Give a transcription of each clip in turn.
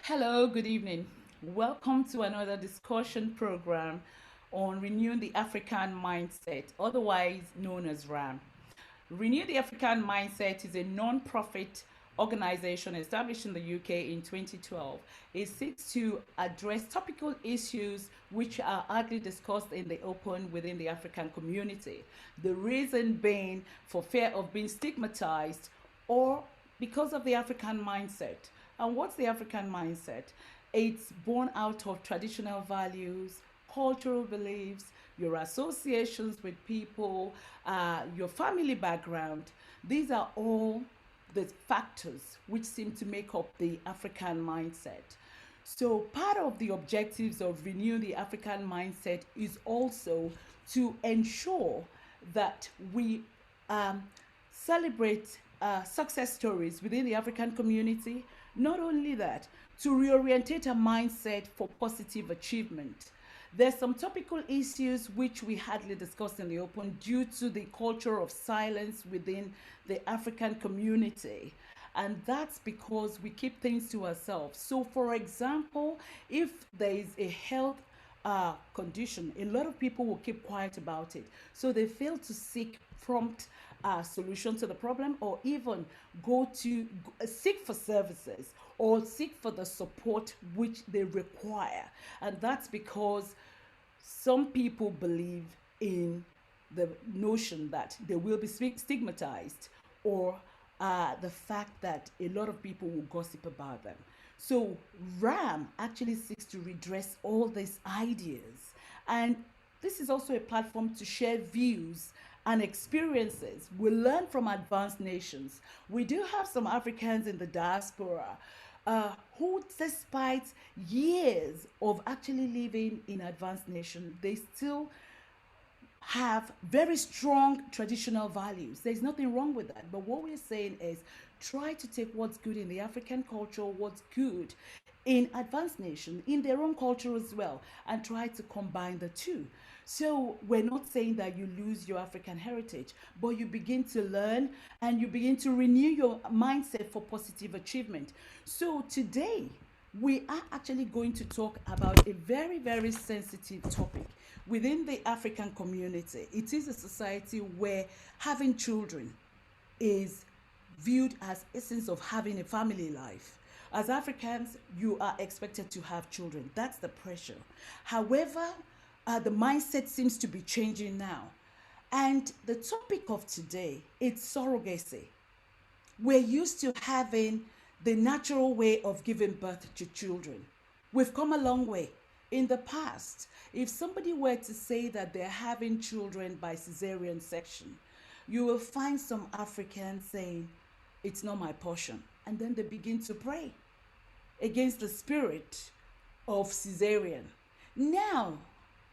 Hello, good evening. Welcome to another discussion program on renewing the African mindset, otherwise known as RAM. Renew the African Mindset is a non-profit organization established in the UK in 2012. It seeks to address topical issues which are hardly discussed in the open within the African community. The reason being for fear of being stigmatized or because of the African mindset. And what's the African mindset? It's born out of traditional values, cultural beliefs, your associations with people, your family background. These are all the factors which seem to make up the African mindset. So, part of the objectives of Renew the African Mindset is also to ensure that we um, celebrate success stories within the African community. Not only that, to reorientate a mindset for positive achievement. There's some topical issues which we hardly discuss in the open due to the culture of silence within the African community. And that's because we keep things to ourselves. So, for example, if there is a health condition, a lot of people will keep quiet about it. So they fail to seek prompt solution to the problem, or even go to seek for services or seek for the support which they require. And that's because some people believe in the notion that they will be stigmatized, or the fact that a lot of people will gossip about them. So RAM actually seeks to redress all these ideas. And this is also a platform to share views and experiences. We learn from advanced nations. We do have some Africans in the diaspora who, despite years of actually living in advanced nation, they still have very strong traditional values. There's nothing wrong with that. But what we're saying is try to take what's good in the African culture, what's good in advanced nation, in their own culture as well, and try to combine the two. So we're not saying that you lose your African heritage, but you begin to learn and you begin to renew your mindset for positive achievement. So today, we are actually going to talk about a very, very sensitive topic within the African community. It is a society where having children is viewed as essence of having a family life. As Africans, you are expected to have children. That's the pressure. However, the mindset seems to be changing now. And the topic of today is surrogacy. We're used to having the natural way of giving birth to children. We've come a long way. In the past, if somebody were to say that they're having children by cesarean section, you will find some Africans saying, it's not my portion. And then they begin to pray against the spirit of cesarean. Now,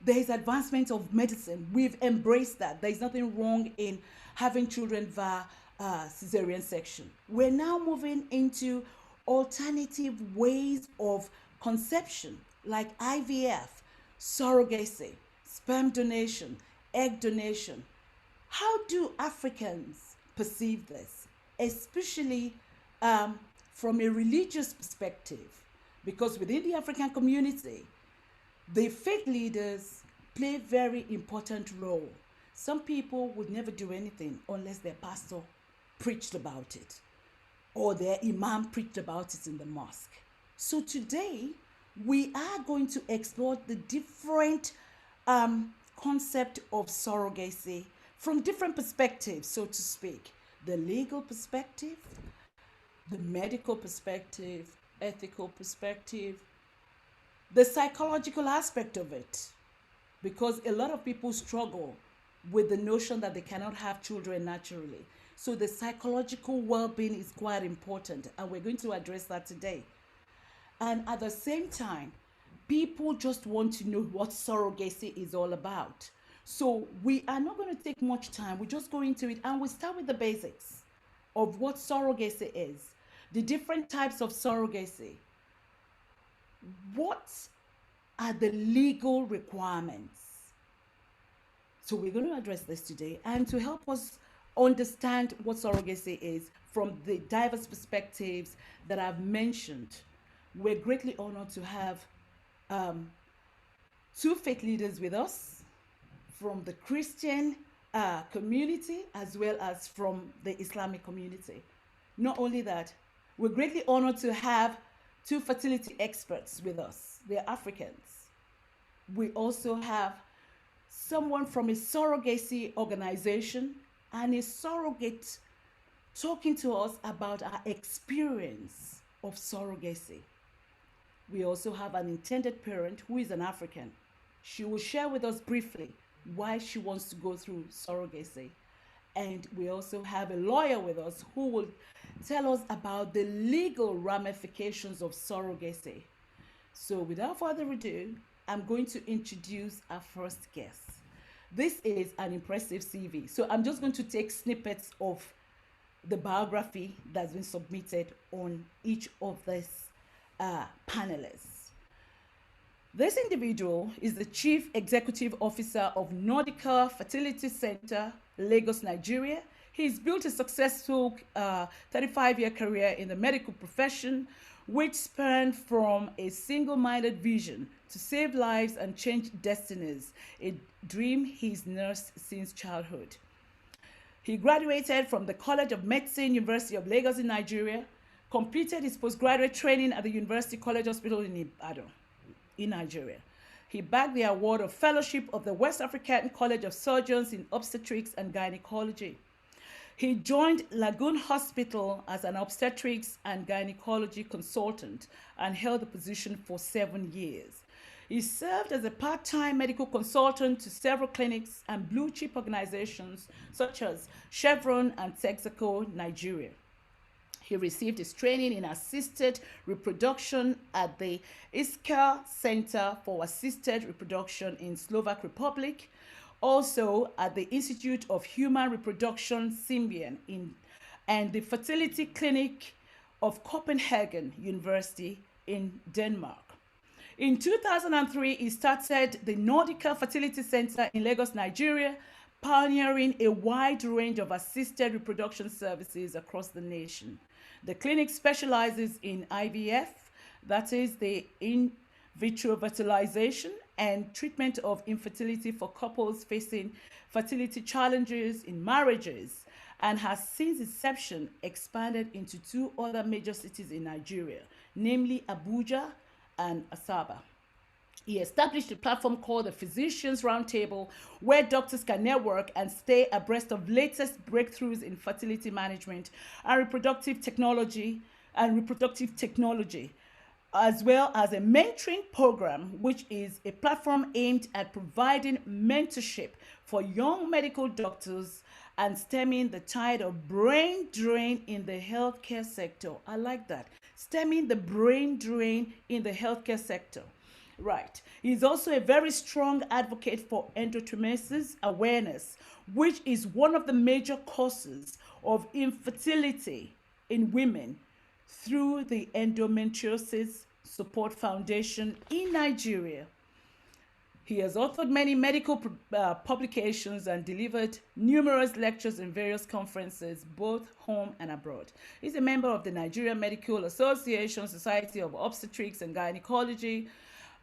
there is advancement of medicine. We've embraced that. There is nothing wrong in having children via cesarean section. We're now moving into alternative ways of conception like IVF, surrogacy, sperm donation, egg donation. How do Africans perceive this, especially from a religious perspective? Because within the African community, the faith leaders play a very important role. Some people would never do anything unless their pastor preached about it or their imam preached about it in the mosque. So today, we are going to explore the different concept of surrogacy from different perspectives, so to speak. The legal perspective, the medical perspective, ethical perspective, the psychological aspect of it, because a lot of people struggle with the notion that they cannot have children naturally. So the psychological well-being is quite important, and we're going to address that today. And at the same time, people just want to know what surrogacy is all about. So we are not going to take much time. We just go into it and we start with the basics of what surrogacy is, the different types of surrogacy, what are the legal requirements. So we're going to address this today, and to help us understand what surrogacy is from the diverse perspectives that I've mentioned, We're greatly honored to have um, two faith leaders with us from the Christian community as well as from the Islamic community. Not only that, we're greatly honored to have two fertility experts with us. They're Africans. We also have someone from a surrogacy organization and a surrogate talking to us about our experience of surrogacy. We also have an intended parent who is an African. She will share with us briefly why she wants to go through surrogacy. And we also have a lawyer with us who will tell us about the legal ramifications of surrogacy. So, without further ado, I'm going to introduce our first guest. This is an impressive CV. So, I'm just going to take snippets of the biography that's been submitted on each of these panelists. This individual is the Chief Executive Officer of Nordica Fertility Center, Lagos, Nigeria. He's built a successful 35-year career in the medical profession, which spanned from a single-minded vision to save lives and change destinies, a dream he's nursed since childhood. He graduated from the College of Medicine, University of Lagos in Nigeria, completed his postgraduate training at the University College Hospital in Ibadan, in Nigeria. He bagged the award of Fellowship of the West African College of Surgeons in Obstetrics and Gynecology. He joined Lagoon Hospital as an obstetrics and gynecology consultant and held the position for 7 years. He served as a part-time medical consultant to several clinics and blue-chip organizations such as Chevron and Texaco, Nigeria. He received his training in assisted reproduction at the Iskra Center for Assisted Reproduction in Slovak Republic, also at the Institute of Human Reproduction Symbion and the Fertility Clinic of Copenhagen University in Denmark. In 2003, he started the Nordica Fertility Center in Lagos, Nigeria, pioneering a wide range of assisted reproduction services across the nation. The clinic specializes in IVF, that is the in vitro fertilization and treatment of infertility for couples facing fertility challenges in marriages, and has since inception expanded into two other major cities in Nigeria, namely Abuja and Asaba. He established a platform called the Physicians Roundtable, where doctors can network and stay abreast of latest breakthroughs in fertility management and reproductive technology, as well as a mentoring program, which is a platform aimed at providing mentorship for young medical doctors and stemming the tide of brain drain in the healthcare sector. I like that. Stemming the brain drain in the healthcare sector. Right. He's also a very strong advocate for endometriosis awareness, which is one of the major causes of infertility in women, through the Endometriosis Support Foundation in Nigeria. He has authored many medical publications and delivered numerous lectures in various conferences, both home and abroad. He's a member of the Nigerian Medical Association, Society of Obstetrics and Gynecology,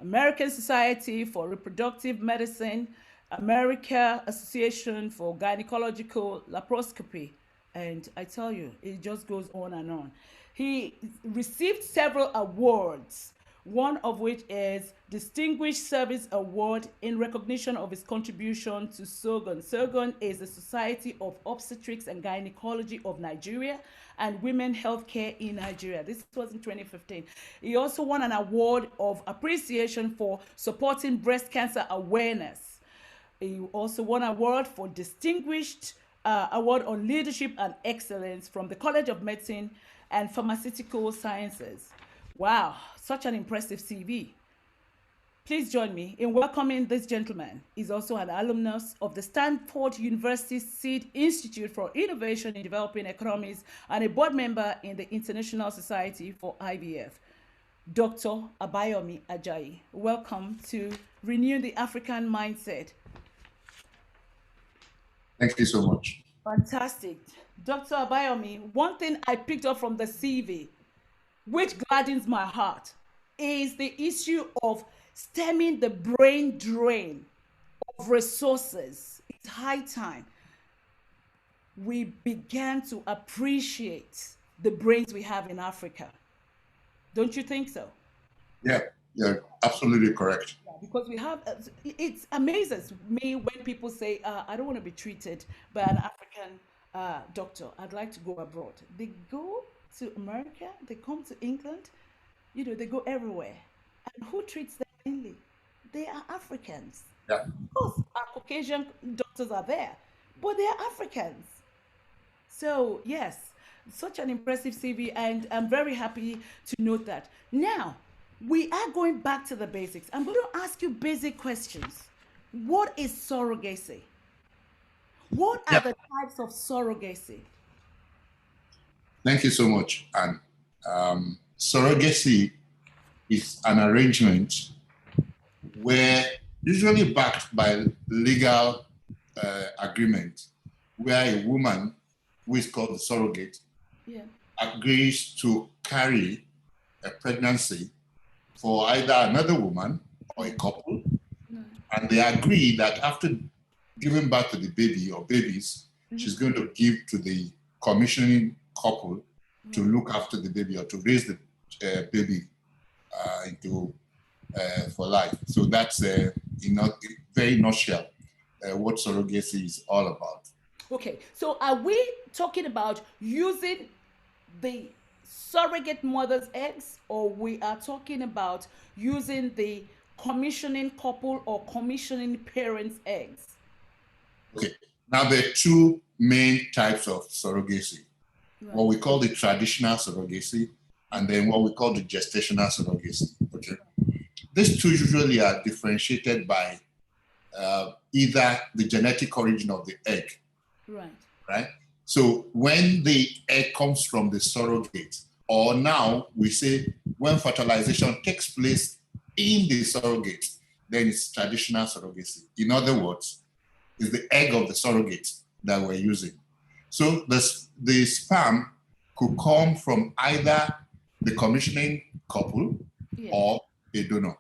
American Society for Reproductive Medicine, American Association for Gynecological Laparoscopy, and I tell you, it just goes on and on. He received several awards, one of which is Distinguished Service Award in recognition of his contribution to SOGON. SOGON is the Society of Obstetrics and Gynecology of Nigeria and Women Healthcare in Nigeria. This was in 2015. He also won an award of appreciation for supporting breast cancer awareness. He also won an award for Distinguished Award on Leadership and Excellence from the College of Medicine and Pharmaceutical Sciences. Wow, such an impressive CV. Please join me in welcoming this gentleman. He's also an alumnus of the Stanford University Seed Institute for Innovation in Developing Economies and a board member in the International Society for IVF. Dr. Abayomi Ajayi, welcome to Renew the African Mindset. Thank you so much. Fantastic. Dr. Abayomi, one thing I picked up from the CV, which gladdens my heart, is the issue of stemming the brain drain of resources. It's high time we began to appreciate the brains we have in Africa. Don't you think so? Yeah, yeah, absolutely correct. Yeah, because we have, it amazes me when people say, I don't want to be treated by an African doctor. I'd like to go abroad. They go to America, they come to England, they go everywhere. And who treats them mainly? They are Africans. Yeah. Of course, our Caucasian doctors are there, but they are Africans. So, yes, such an impressive CV, and I'm very happy to note that. Now, we are going back to the basics. I'm going to ask you basic questions. What is surrogacy? What are Yeah. the types of surrogacy? Thank you so much. And surrogacy is an arrangement where, usually backed by legal agreement, where a woman, who is called the surrogate, Yeah. agrees to carry a pregnancy for either another woman or a couple, and they agree that after giving birth to the baby or babies, she's going to give to the commissioning couple to look after the baby or to raise the baby into for life. So that's in a very nutshell what surrogacy is all about. Okay, so are we talking about using the surrogate mother's eggs, or we are talking about using the commissioning couple or commissioning parents' eggs? Okay, now there are two main types of surrogacy. Right. What we call the traditional surrogacy, and then what we call the gestational surrogacy. Okay, these two usually are differentiated by either the genetic origin of the egg. Right. So when the egg comes from the surrogate, or now we say when fertilization takes place in the surrogate, then it's traditional surrogacy. In other words, it's the egg of the surrogate that we're using. So the sperm could come from either the commissioning couple or a donor.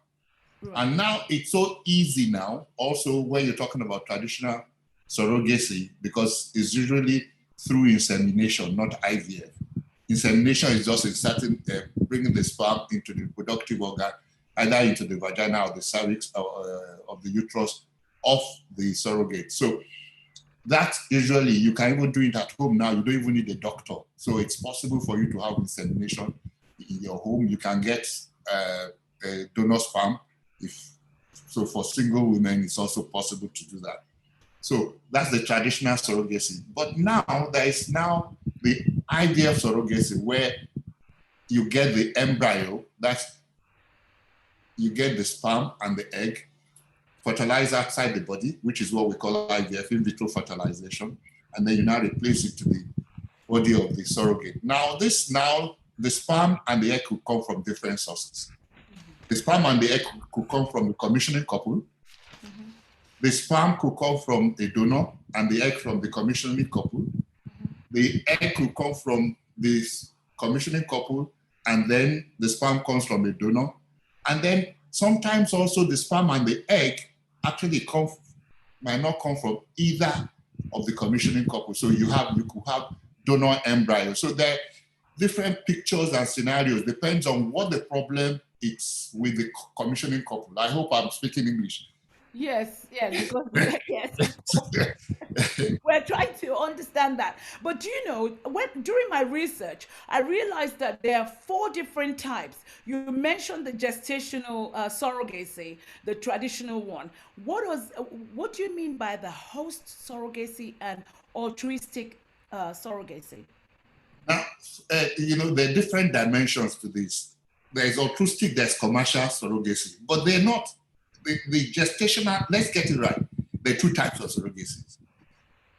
Right. And now it's so easy now, also when you're talking about traditional surrogacy, because it's usually through insemination, not IVF. Insemination is just inserting, bringing the sperm into the reproductive organ, either into the vagina or the cervix of the uterus of the surrogate. So that usually you can even do it at home now. You don't even need a doctor. So it's possible for you to have insemination in your home. You can get a donor sperm. So for single women, it's also possible to do that. So that's the traditional surrogacy. But now there is now the IVF surrogacy, where you get the embryo, that's you get the sperm and the egg, fertilized outside the body, which is what we call IVF, in vitro fertilization, and then you now replace it to the body of the surrogate. Now the sperm and the egg could come from different sources. The sperm and the egg could come from the commissioning couple. The sperm could come from a donor and the egg from the commissioning couple. The egg could come from this commissioning couple, and then the sperm comes from the donor. And then sometimes also the sperm and the egg actually might not come from either of the commissioning couple. So you could have donor embryo. So there are different pictures and scenarios, depends on what the problem is with the commissioning couple. I hope I'm speaking English. Yes, because yes, we're trying to understand that. But do you know, during my research, I realized that there are 4 different types. You mentioned the gestational surrogacy, the traditional one. What do you mean by the host surrogacy and altruistic surrogacy? Now, there are different dimensions to this. There's altruistic, there's commercial surrogacy, but they're not. The gestational, let's get it right. There are 2 types of surrogacies.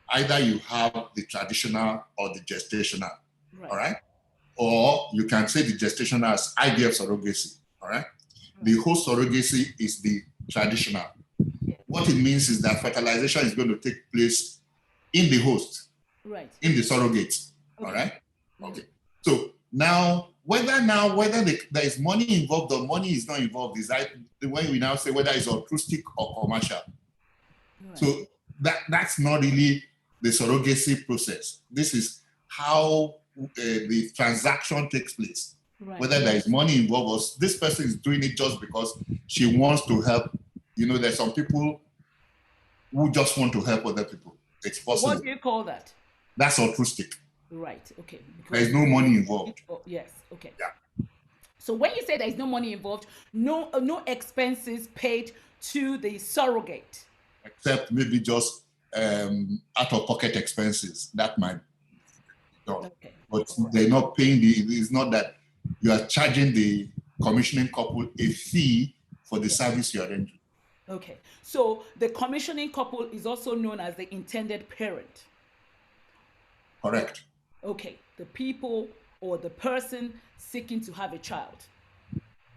Either you have the traditional or the gestational, right. All right? Or you can say the gestational as IVF surrogacy, all right? The host surrogacy is the traditional. Yeah. What it means is that fertilization is going to take place in the host, right? In the surrogate, all right? Okay. So now whether there is money involved or money is not involved is like the way we now say whether it's altruistic or commercial. Right. So that's not really the surrogacy process. This is how the transaction takes place. Right. Whether there is money involved or this person is doing it just because she wants to help. You know, there's some people who just want to help other people. It's possible. What do you call that? That's altruistic. Right. Okay. There is no money involved. Yes. Okay. Yeah. So when you say there is no money involved, no expenses paid to the surrogate, except maybe just out-of-pocket expenses that might be done. Okay. But they're not paying it's not that you are charging the commissioning couple a fee for the service you are rendering. Okay. So the commissioning couple is also known as the intended parent. Correct. Okay. The people or the person seeking to have a child.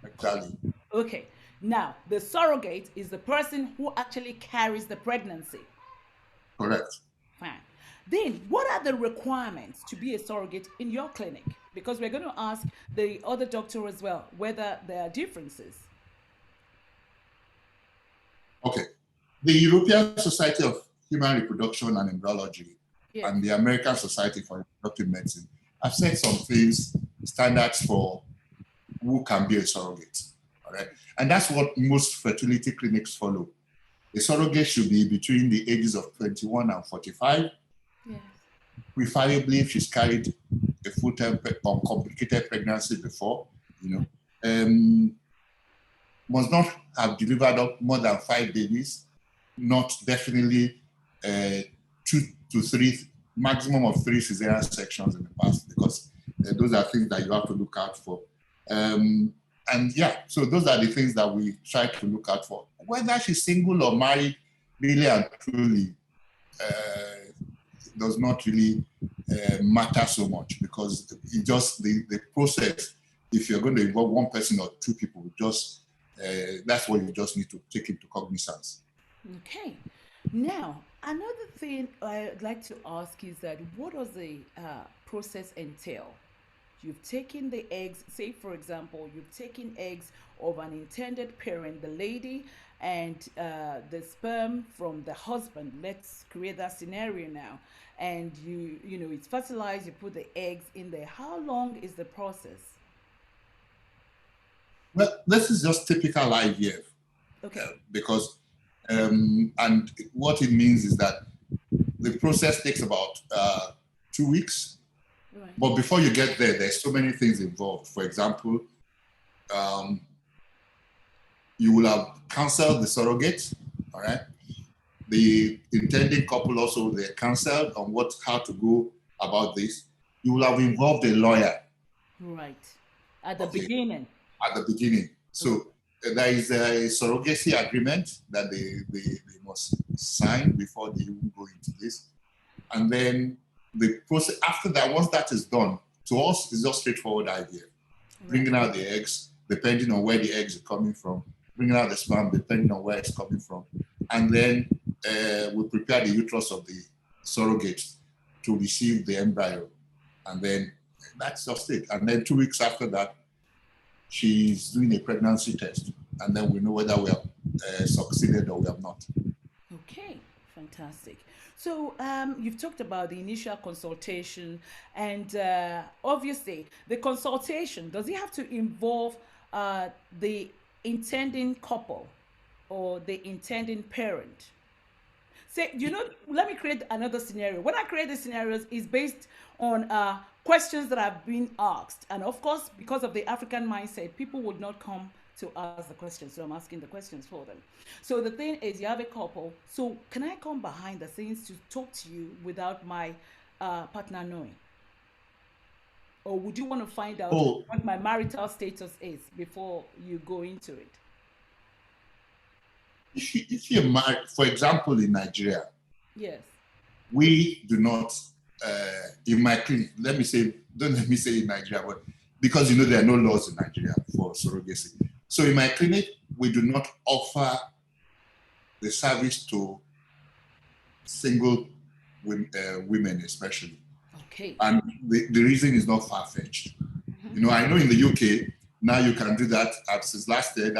Exactly. Okay. Now, the surrogate is the person who actually carries the pregnancy. Correct. Fine. Then, what are the requirements to be a surrogate in your clinic? Because we're going to ask the other doctor as well whether there are differences. Okay. The European Society of Human Reproduction and Embryology and the American Society for Reproductive Medicine have set some things, standards for who can be a surrogate. All right. And that's what most fertility clinics follow. A surrogate should be between the ages of 21 and 45. Yes. Preferably if she's carried a full-term uncomplicated pregnancy before, you know. Must not have delivered up more than 5 babies, not definitely 2 to 3, maximum of 3 cesarean sections in the past, because those are things that you have to look out for. And yeah, so those are the things that we try to look out for. Whether she's single or married, really and truly, does not really matter so much, because it just the process, if you're going to involve one person or 2 people, just that's what you just need to take into cognizance. Okay. Now, another thing I'd like to ask is that what does the process entail? You've taken the eggs, say for example, you've taken eggs of an intended parent, the lady, and the sperm from the husband. Let's create that scenario now. And you know, it's fertilized, you put the eggs in there. How long is the process? Well, this is just typical IVF. Okay. Because, and what it means is that the process takes about 2 weeks. Right. But before you get there, there's so many things involved. For example, you will have counseled the surrogate, all right? The intending couple also, they're counseled on how to go about this. You will have involved a lawyer. Right. At the beginning. At the beginning. So there is a surrogacy agreement that they must sign before they even go into this. And then the process after that, once that is done, to us, it's just straightforward idea. Bringing out the eggs, depending on where the eggs are coming from, bringing out the sperm, depending on where it's coming from. And then we prepare the uterus of the surrogate to receive the embryo. And then that's just it. And then 2 weeks after that, she's doing a pregnancy test. And then we know whether we have succeeded or we have not. Okay, fantastic. So you've talked about the initial consultation, and obviously the consultation, does it have to involve the intending couple or the intending parent? Say, you know, let me create another scenario. When I create the scenarios, it's based on questions that have been asked. And of course, because of the African mindset, people would not come to ask the questions. So I'm asking the questions for them. So the thing is, you have a couple. So can I come behind the scenes to talk to you without my partner knowing? Or would you want to find out what my marital status is before you go into it? If you're married, for example, in Nigeria, yes, we do not, in my clinic, don't let me say in Nigeria, but because, you know, there are no laws in Nigeria for surrogacy. So in my clinic, we do not offer the service to single women especially. Okay. And the reason is not far-fetched. I know in the UK now you can do that. Since last year,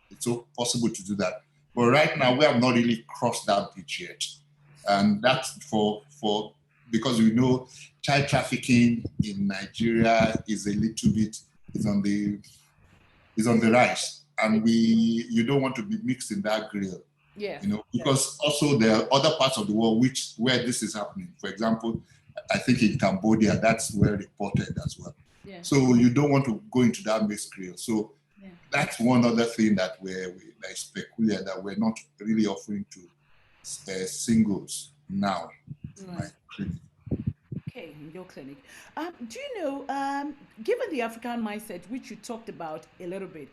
it's so possible to do that. But right now we have not really crossed that bridge yet, and that's because we know child trafficking in Nigeria is a little bit is on the rise, and you don't want to be mixed in that grill. Yeah. Because also there are other parts of the world where this is happening. For example, I think in Cambodia, that's well reported as well. Yeah. So you don't want to go into that mixed grill. So that's one other thing that is peculiar, that we're not really offering to singles now. Right. My clinic. Okay, in your clinic. Do you know, given the African mindset, which you talked about a little bit,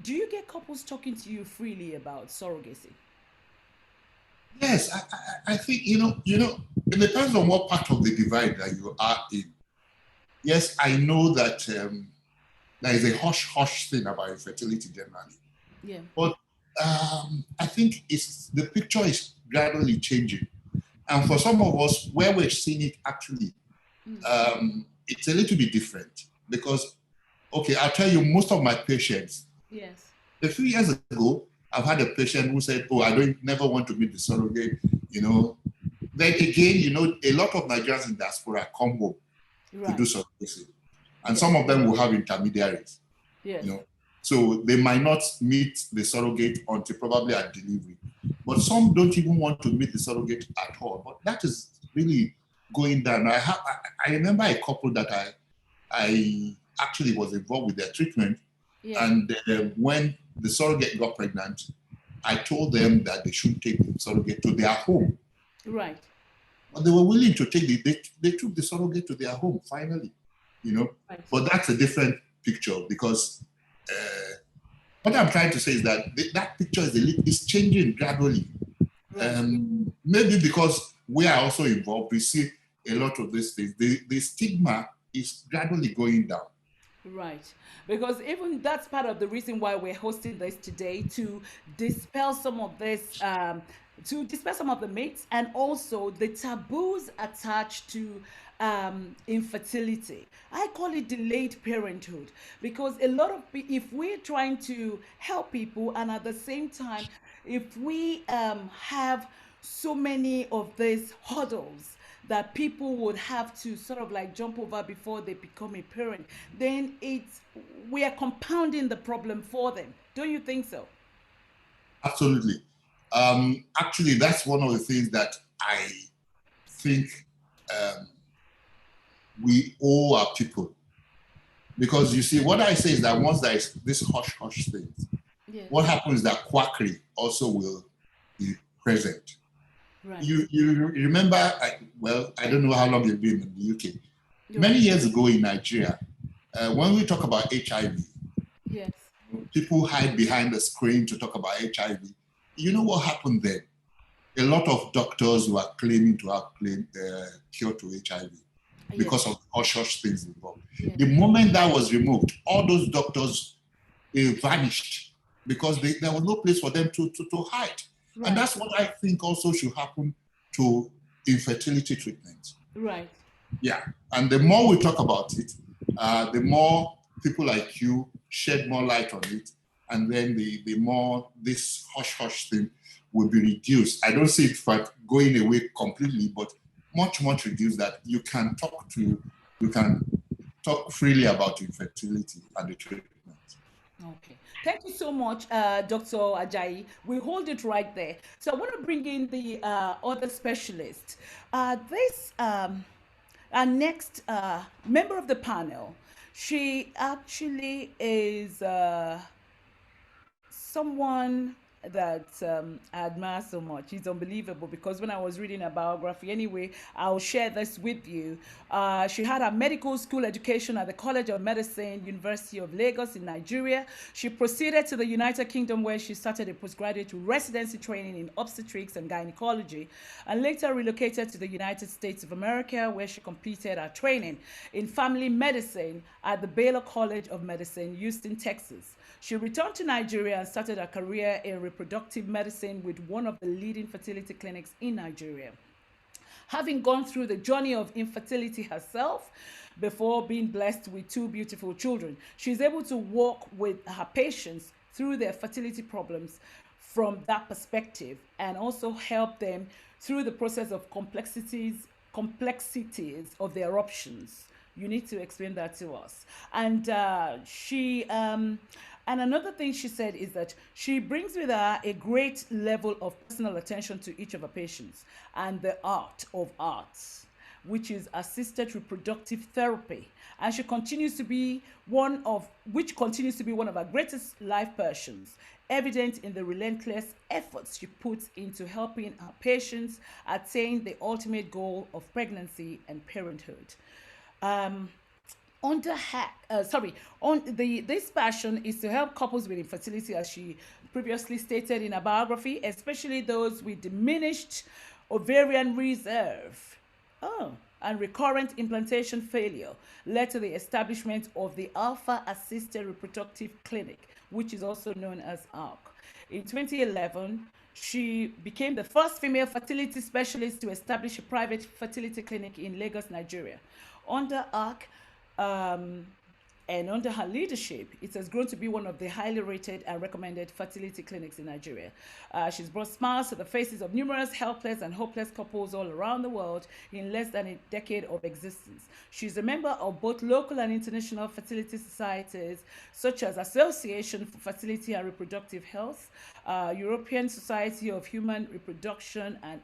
do you get couples talking to you freely about surrogacy? Yes, I think, it depends on what part of the divide that you are in. Yes, I know that there is a hush-hush thing about infertility generally. Yeah. But I think the picture is gradually changing. And for some of us, where we're seeing it actually, it's a little bit different. Because, okay, I'll tell you, most of my patients, yes, a few years ago, I've had a patient who said, oh, I never want to meet the surrogate, Then again, a lot of Nigerians in diaspora come home to do surrogacy. And some of them will have intermediaries. Yes. So they might not meet the surrogate until probably at delivery. But some don't even want to meet the surrogate at all. But that is really going down. I remember a couple that I actually was involved with their treatment. Yeah. And when the surrogate got pregnant, I told them that they should take the surrogate to their home. Right. But they were willing to take they took the surrogate to their home finally, Right. But that's a different picture, because what I'm trying to say is that that picture is changing gradually. Right. Maybe because we are also involved, we see a lot of these things. The stigma is gradually going down. Right. Because even that's part of the reason why we're hosting this today, to dispel some of this, to dispel some of the myths and also the taboos attached to infertility. I call it delayed parenthood, because a lot of if we're trying to help people, and at the same time, if we have so many of these hurdles that people would have to sort of like jump over before they become a parent, then we are compounding the problem for them. Don't you think so? Absolutely. Actually, that's one of the things that I think we owe our people. Because you see, what I say is that once there is this hush-hush thing, yes, what happens is that quackery also will be present. Right. You remember, I don't know how long you've been in the UK. Yes. Many years ago in Nigeria, when we talk about HIV, yes, people hide behind the screen to talk about HIV. You know what happened then? A lot of doctors were claiming to have cure to HIV because of hush-hush things involved. Yes. The moment that was removed, all those doctors vanished, because there was no place for them to hide. Right. And that's what I think also should happen to infertility treatment. Right. Yeah. And the more we talk about it, the more people like you shed more light on it. And then the more this hush-hush thing will be reduced. I don't see it going away completely, but much, much reduced, that you can talk freely about infertility and the treatment. Okay. Thank you so much, Dr. Ajayi. We hold it right there. So I want to bring in the other specialist. Our next member of the panel, she actually is someone that I admire so much. It's unbelievable, because when I was reading her biography, anyway, I'll share this with you. She had her medical school education at the College of Medicine, University of Lagos in Nigeria. She proceeded to the United Kingdom, where she started a postgraduate residency training in obstetrics and gynecology, and later relocated to the United States of America, where she completed her training in family medicine at the Baylor College of Medicine, Houston, Texas. She returned to Nigeria and started her career in reproductive medicine with one of the leading fertility clinics in Nigeria. Having gone through the journey of infertility herself, before being blessed with two beautiful children. She's able to walk with her patients through their fertility problems from that perspective and also help them through the process of complexities of their options. You need to explain that to us. And and another thing she said is that she brings with her a great level of personal attention to each of her patients and the art of arts, which is assisted reproductive therapy. And she continues to be which continues to be one of her greatest life passions, evident in the relentless efforts she puts into helping her patients attain the ultimate goal of pregnancy and parenthood. Um, under hack sorry on the this passion is to help couples with infertility, as she previously stated in her biography, especially those with diminished ovarian reserve, oh, and recurrent implantation failure, led to the establishment of the Alpha Assisted Reproductive Clinic, which is also known as ARC. In 2011, she became the first female fertility specialist to establish a private fertility clinic in Lagos, Nigeria. Under ARC, um, and under her leadership, it has grown to be one of the highly rated and recommended fertility clinics in Nigeria. She's brought smiles to the faces of numerous helpless and hopeless couples all around the world in less than a decade of existence. She's a member of both local and international fertility societies, such as Association for Fertility and Reproductive Health, European Society of Human Reproduction and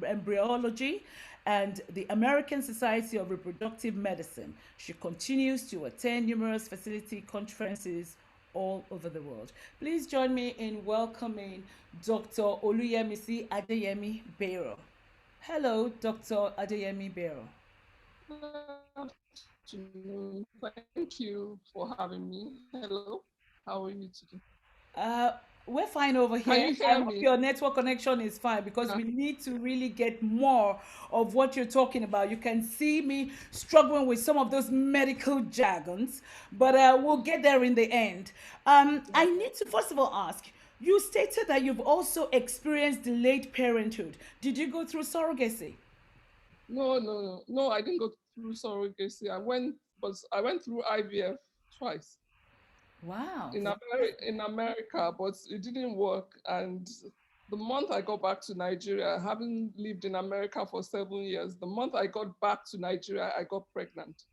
Embryology, and the American Society of Reproductive Medicine. She continues to attend numerous fertility conferences all over the world. Please join me in welcoming Dr. Oluyemisi Adeyemi Bero. Hello, Dr. Adeyemi Bero. Afternoon. Thank you for having me. Hello. How are you today? We're fine over Can here. you I hear hope me? your network connection is fine because we need to really get more of what you're talking about. You can see me struggling with some of those medical jargons, but we'll get there in the end. I need to first of all ask, you stated that you've also experienced delayed parenthood. Did you go through surrogacy? No. I didn't go through surrogacy. I went through IVF twice Wow. in America, but it didn't work. And the month I got back to Nigeria, having lived in America for 7 years, the month I got back to Nigeria, I got pregnant.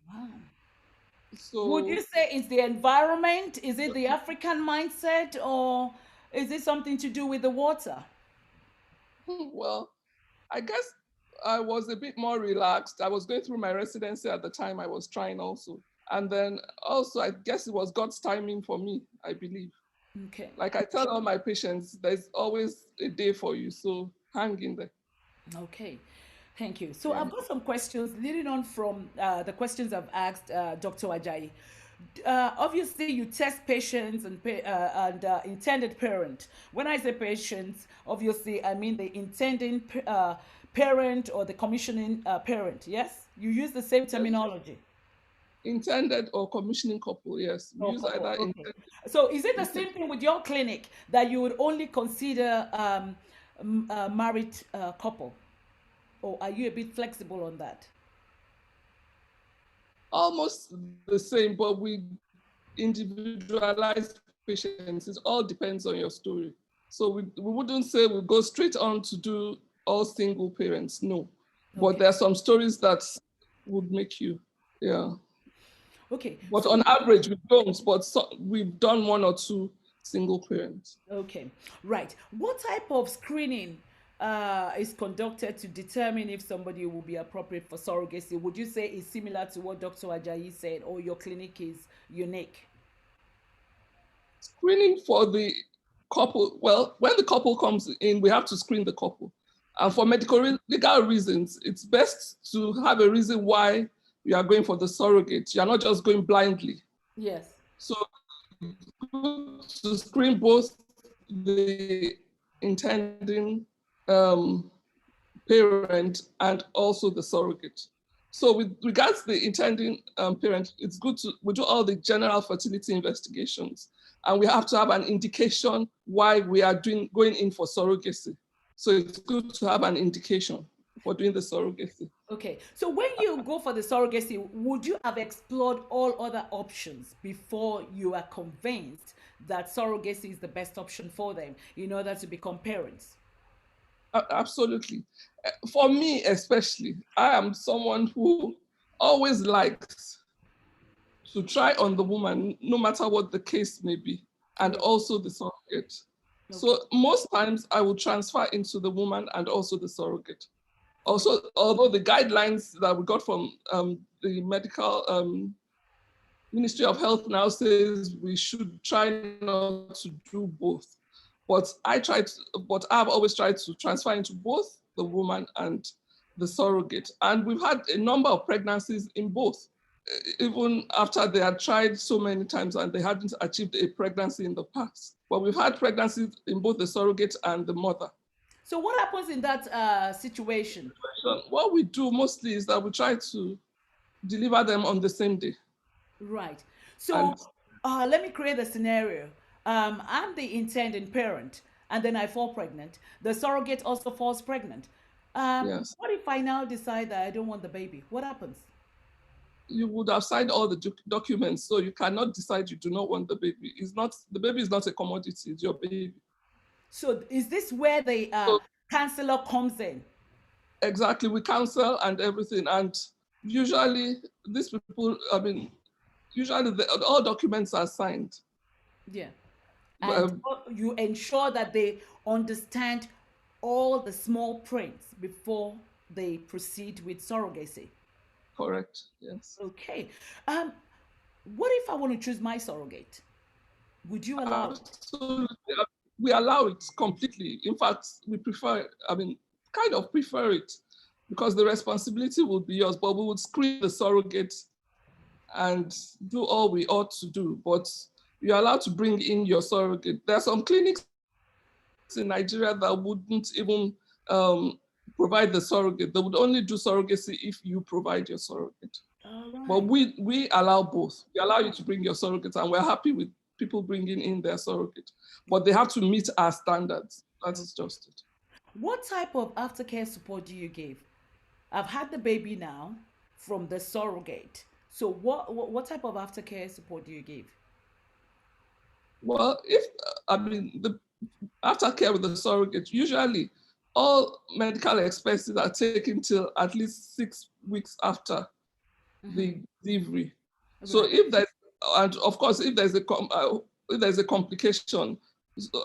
Wow. Would you So, say it's the environment? Is it the African mindset? Or is it something to do with the water? well, I guess I was a bit more relaxed. I was going through my residency at the time I was trying also. And then also, I guess it was God's timing for me, I believe. Okay. Like I tell all my patients, there's always a day for you. So hang in there. Okay, thank you. So Yeah. I've got some questions leading on from the questions I've asked Dr. Ajayi. Obviously, you test patients and intended parent. When I say patients, obviously I mean the intending parent or the commissioning parent. Yes, you use the same Yes. terminology. Intended or commissioning couple, yes. We Oh, use couple. either Okay. intended. So is it the intended. same thing with your clinic that you would only consider married couple? Or are you a bit flexible on that? Almost the same, but we individualize patients. It all depends on your story. So we wouldn't say we go straight on to do all single parents, no. But Okay. there are some stories that would make you, yeah. Okay. But So, on average, we don't, but we've done one or two single parents. okay. Right. What type of screening is conducted to determine if somebody will be appropriate for surrogacy? Would you say is similar to what Dr. Ajayi said, or your clinic is unique? Screening for the couple, well, when the couple comes in, we have to screen the couple. And for medical legal reasons, it's best to have a reason why you are going for the surrogate. You're not just going blindly. Yes. So to screen both the intending parent and also the surrogate. So with regards to the intending parent, it's good to we do all the general fertility investigations, and we have to have an indication why we are going in for surrogacy. So it's good to have an indication for doing the surrogacy. Okay, so when you go for the surrogacy, would you have explored all other options before you are convinced that surrogacy is the best option for them in order to become parents? Absolutely. For me, especially, I am someone who always likes to try on the woman, no matter what the case may be, and Right. also the surrogate. Okay. So most times I will transfer into the woman and also the surrogate. Also, although the guidelines that we got from the medical Ministry of Health now says we should try not to do both. But I've always tried to transfer into both the woman and the surrogate. And we've had a number of pregnancies in both, even after they had tried so many times and they hadn't achieved a pregnancy in the past. But we've had pregnancies in both the surrogate and the mother. So what happens in that situation? So what we do mostly is that we try to deliver them on the same day. Right. And So let me create a scenario. I'm the intending parent, and then I fall pregnant. The surrogate also falls pregnant. yes, What if I now decide that I don't want the baby? What happens? you would have signed all the documents, so you cannot decide you do not want the baby. It's not, the baby is not a commodity, it's your baby. So is this where the So counselor comes in? exactly, we counsel and everything. And usually these people, I mean, usually all documents are signed. Yeah. And Um, you ensure that they understand all the small prints before they proceed with surrogacy. correct, yes. Okay. Um, what if I want to choose my surrogate? Would you allow it? Absolutely. We allow it completely. In fact, we prefer, I mean, kind of prefer it because the responsibility will be yours, but we would screen the surrogate and do all we ought to do. But you're allowed to bring in your surrogate. There are some clinics in Nigeria that wouldn't even provide the surrogate. They would only do surrogacy if you provide your surrogate. All But right. we allow both. We allow you to bring your surrogate, and we're happy with people bringing in their surrogate. But they have to meet our standards. That is just it. What type of aftercare support do you give? I've had the baby now from the surrogate. So what type of aftercare support do you give? Well, if I mean the aftercare with the surrogate, usually all medical expenses are taken till at least 6 weeks after the delivery. So Right. if there's, and of course, if there's a complication, so,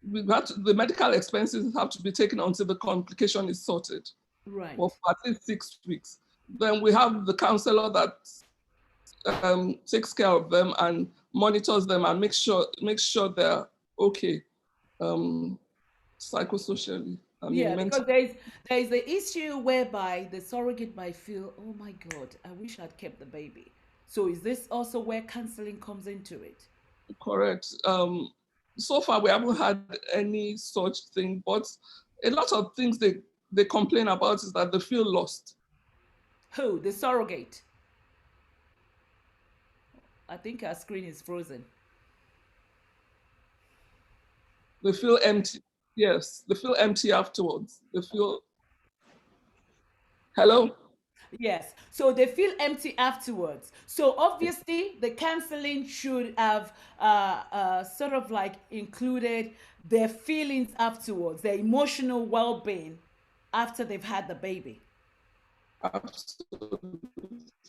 the medical expenses have to be taken until the complication is sorted for Right. at least 6 weeks. Then we have the counselor that takes care of them and monitors them and makes sure they're okay, um, psychosocially. I mean, Yeah, mentally. because there is the issue whereby the surrogate might feel, oh my God, I wish I'd kept the baby. So is this also where counseling comes into it? Correct. So far, we haven't had any such thing, but a lot of things they complain about is that they feel lost. Who? The surrogate. I think our screen is frozen. They feel empty. Yes, they feel empty afterwards. They feel, hello? Yes. So they feel empty afterwards. So obviously, the counseling should have sort of like included their feelings afterwards, their emotional well being after they've had the baby. Absolutely,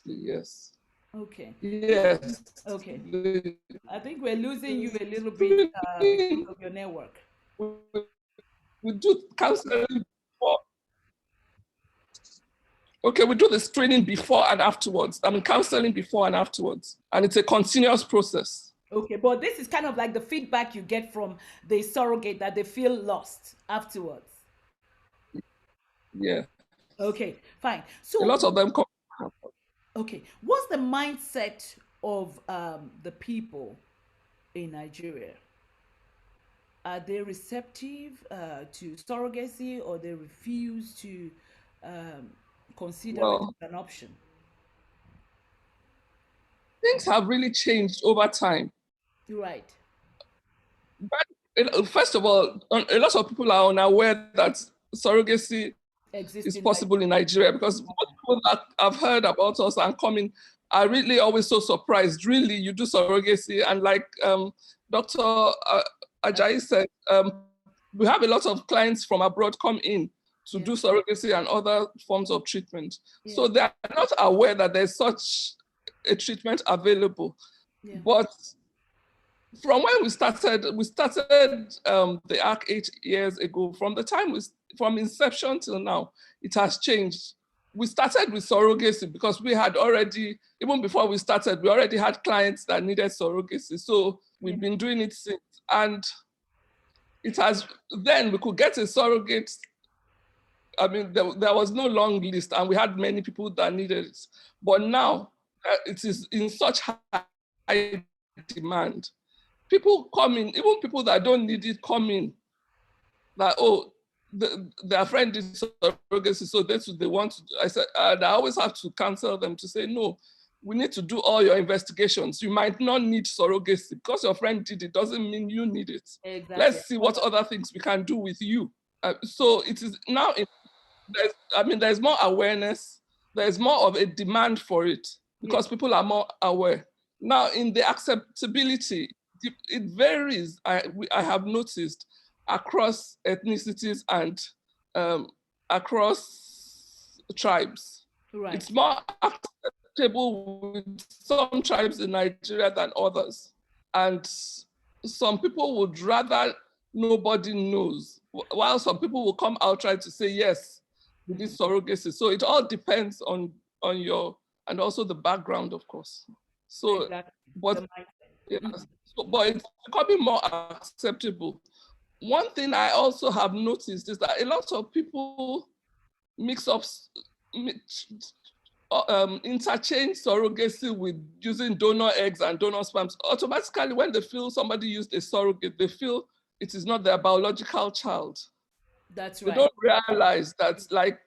yes. Okay. Yes. Okay. They- I think we're losing you a little bit because of your network. we do counseling before. Okay, we do the screening before and afterwards. I mean, counseling before and afterwards. And it's a continuous process. Okay, but this is kind of like the feedback you get from the surrogate that they feel lost afterwards. Yeah. Okay, fine. A So, lot of them come. okay, what's the mindset of the people in Nigeria? Are they receptive to surrogacy, or they refuse to um, consider it Well, as an option? things have really changed over time. Right. But first of all, a lot of people are unaware that surrogacy is Existing like possible in Nigeria, because most people that I've heard about us and coming are really always so surprised. Really, you do surrogacy, and like Dr. Ajayi said, we have a lot of clients from abroad come in to do surrogacy and other forms of treatment. So they are not aware that there's such a treatment available. But from when we started the ARC 8 years ago. From the time from inception till now, it has changed. We started with surrogacy because we had already, even before we started, we already had clients that needed surrogacy. So we've been doing it since. And it has, then we could get a surrogate. I mean, there was no long list and we had many people that needed it. But now it is in such high demand. People come in, even people that don't need it come in, that, oh, their friend did surrogacy, so that's what they want to do. I said, and I always have to counsel them to say, no, we need to do all your investigations. You might not need surrogacy. Because your friend did it doesn't mean you need it. Exactly. Let's see what other things we can do with you. So it is now, there's more awareness. There's more of a demand for it because people are more aware. Now, in the acceptability, it varies, I have noticed, across ethnicities and across tribes. Right. It's more acceptable with some tribes in Nigeria than others. And some people would rather nobody knows, while some people will come out trying to say, yes, we did surrogacy. So it all depends on your, and also the background, of course. So, exactly. But it's becoming more acceptable. One thing I also have noticed is that a lot of people interchange surrogacy with using donor eggs and donor sperms. Automatically, when they feel somebody used a surrogate, they feel it is not their biological child. That's right. They don't realize that, like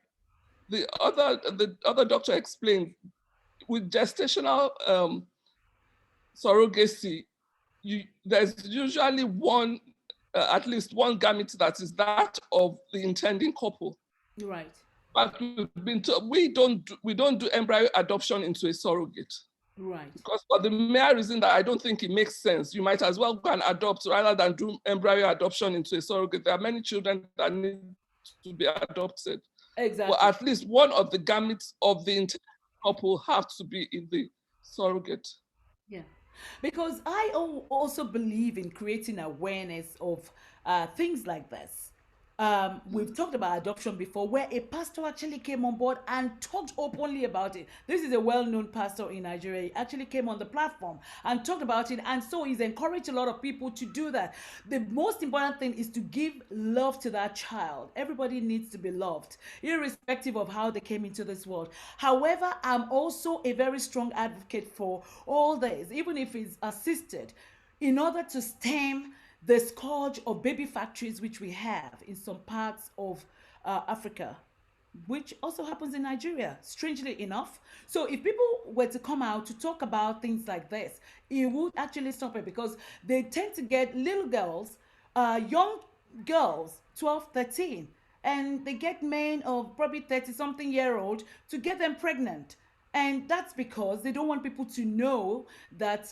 the other doctor explained, with gestational surrogacy, there's usually one, at least one gamete that is that of the intending couple. Right. But we don't do embryo adoption into a surrogate. Right. Because for the mere reason that I don't think it makes sense. You might as well go and adopt rather than do embryo adoption into a surrogate. There are many children that need to be adopted. Exactly. But at least one of the gametes of the intending couple have to be in the surrogate. Yeah. Because I also believe in creating awareness of things like this. We've talked about adoption before, where a pastor actually came on board and talked openly about it. This is a well-known pastor in Nigeria. He actually came on the platform and talked about it, and so he's encouraged a lot of people to do that. The most important thing is to give love to that child. Everybody needs to be loved, irrespective of how they came into this world. However, I'm also a very strong advocate for all this, even if it's assisted, in order to stem the scourge of baby factories which we have in some parts of Africa, which also happens in Nigeria, strangely enough. So if people were to come out to talk about things like this, it would actually stop it, because they tend to get little girls, young girls, 12, 13, and they get men of probably 30-something-year-old to get them pregnant. And that's because they don't want people to know that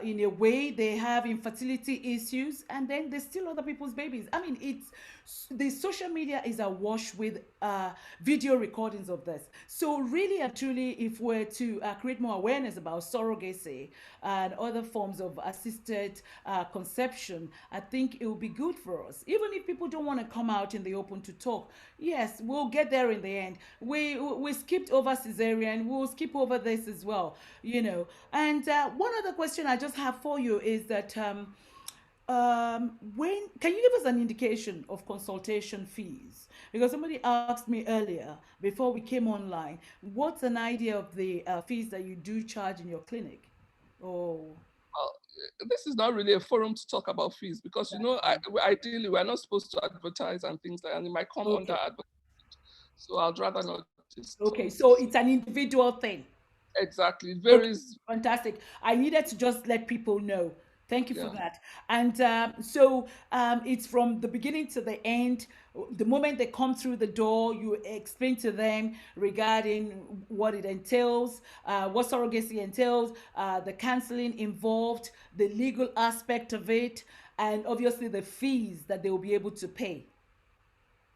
in a way they have infertility issues, and then they steal other people's babies. I mean, the social media is awash with video recordings of this. So really and truly, if we're to create more awareness about surrogacy and other forms of assisted conception, I think it will be good for us. Even if people don't want to come out in the open to talk, yes, we'll get there in the end. We skipped over cesarean, we'll skip over this as well, you know. And one other question I just have for you is that when can you give us an indication of consultation fees? Because somebody asked me earlier before we came online, what's an idea of the fees that you do charge in your clinic? Oh. Well, this is not really a forum to talk about fees, because ideally we're not supposed to advertise and things like that, and it might come under advertisement. So I'd rather not. Okay, so it's an individual thing. Exactly. It varies. Okay, fantastic. I needed to just let people know. Thank you for Yeah, that. And so it's from the beginning to the end. The moment they come through the door, you explain to them regarding what it entails, what surrogacy entails, the counseling involved, the legal aspect of it, and obviously the fees that they will be able to pay.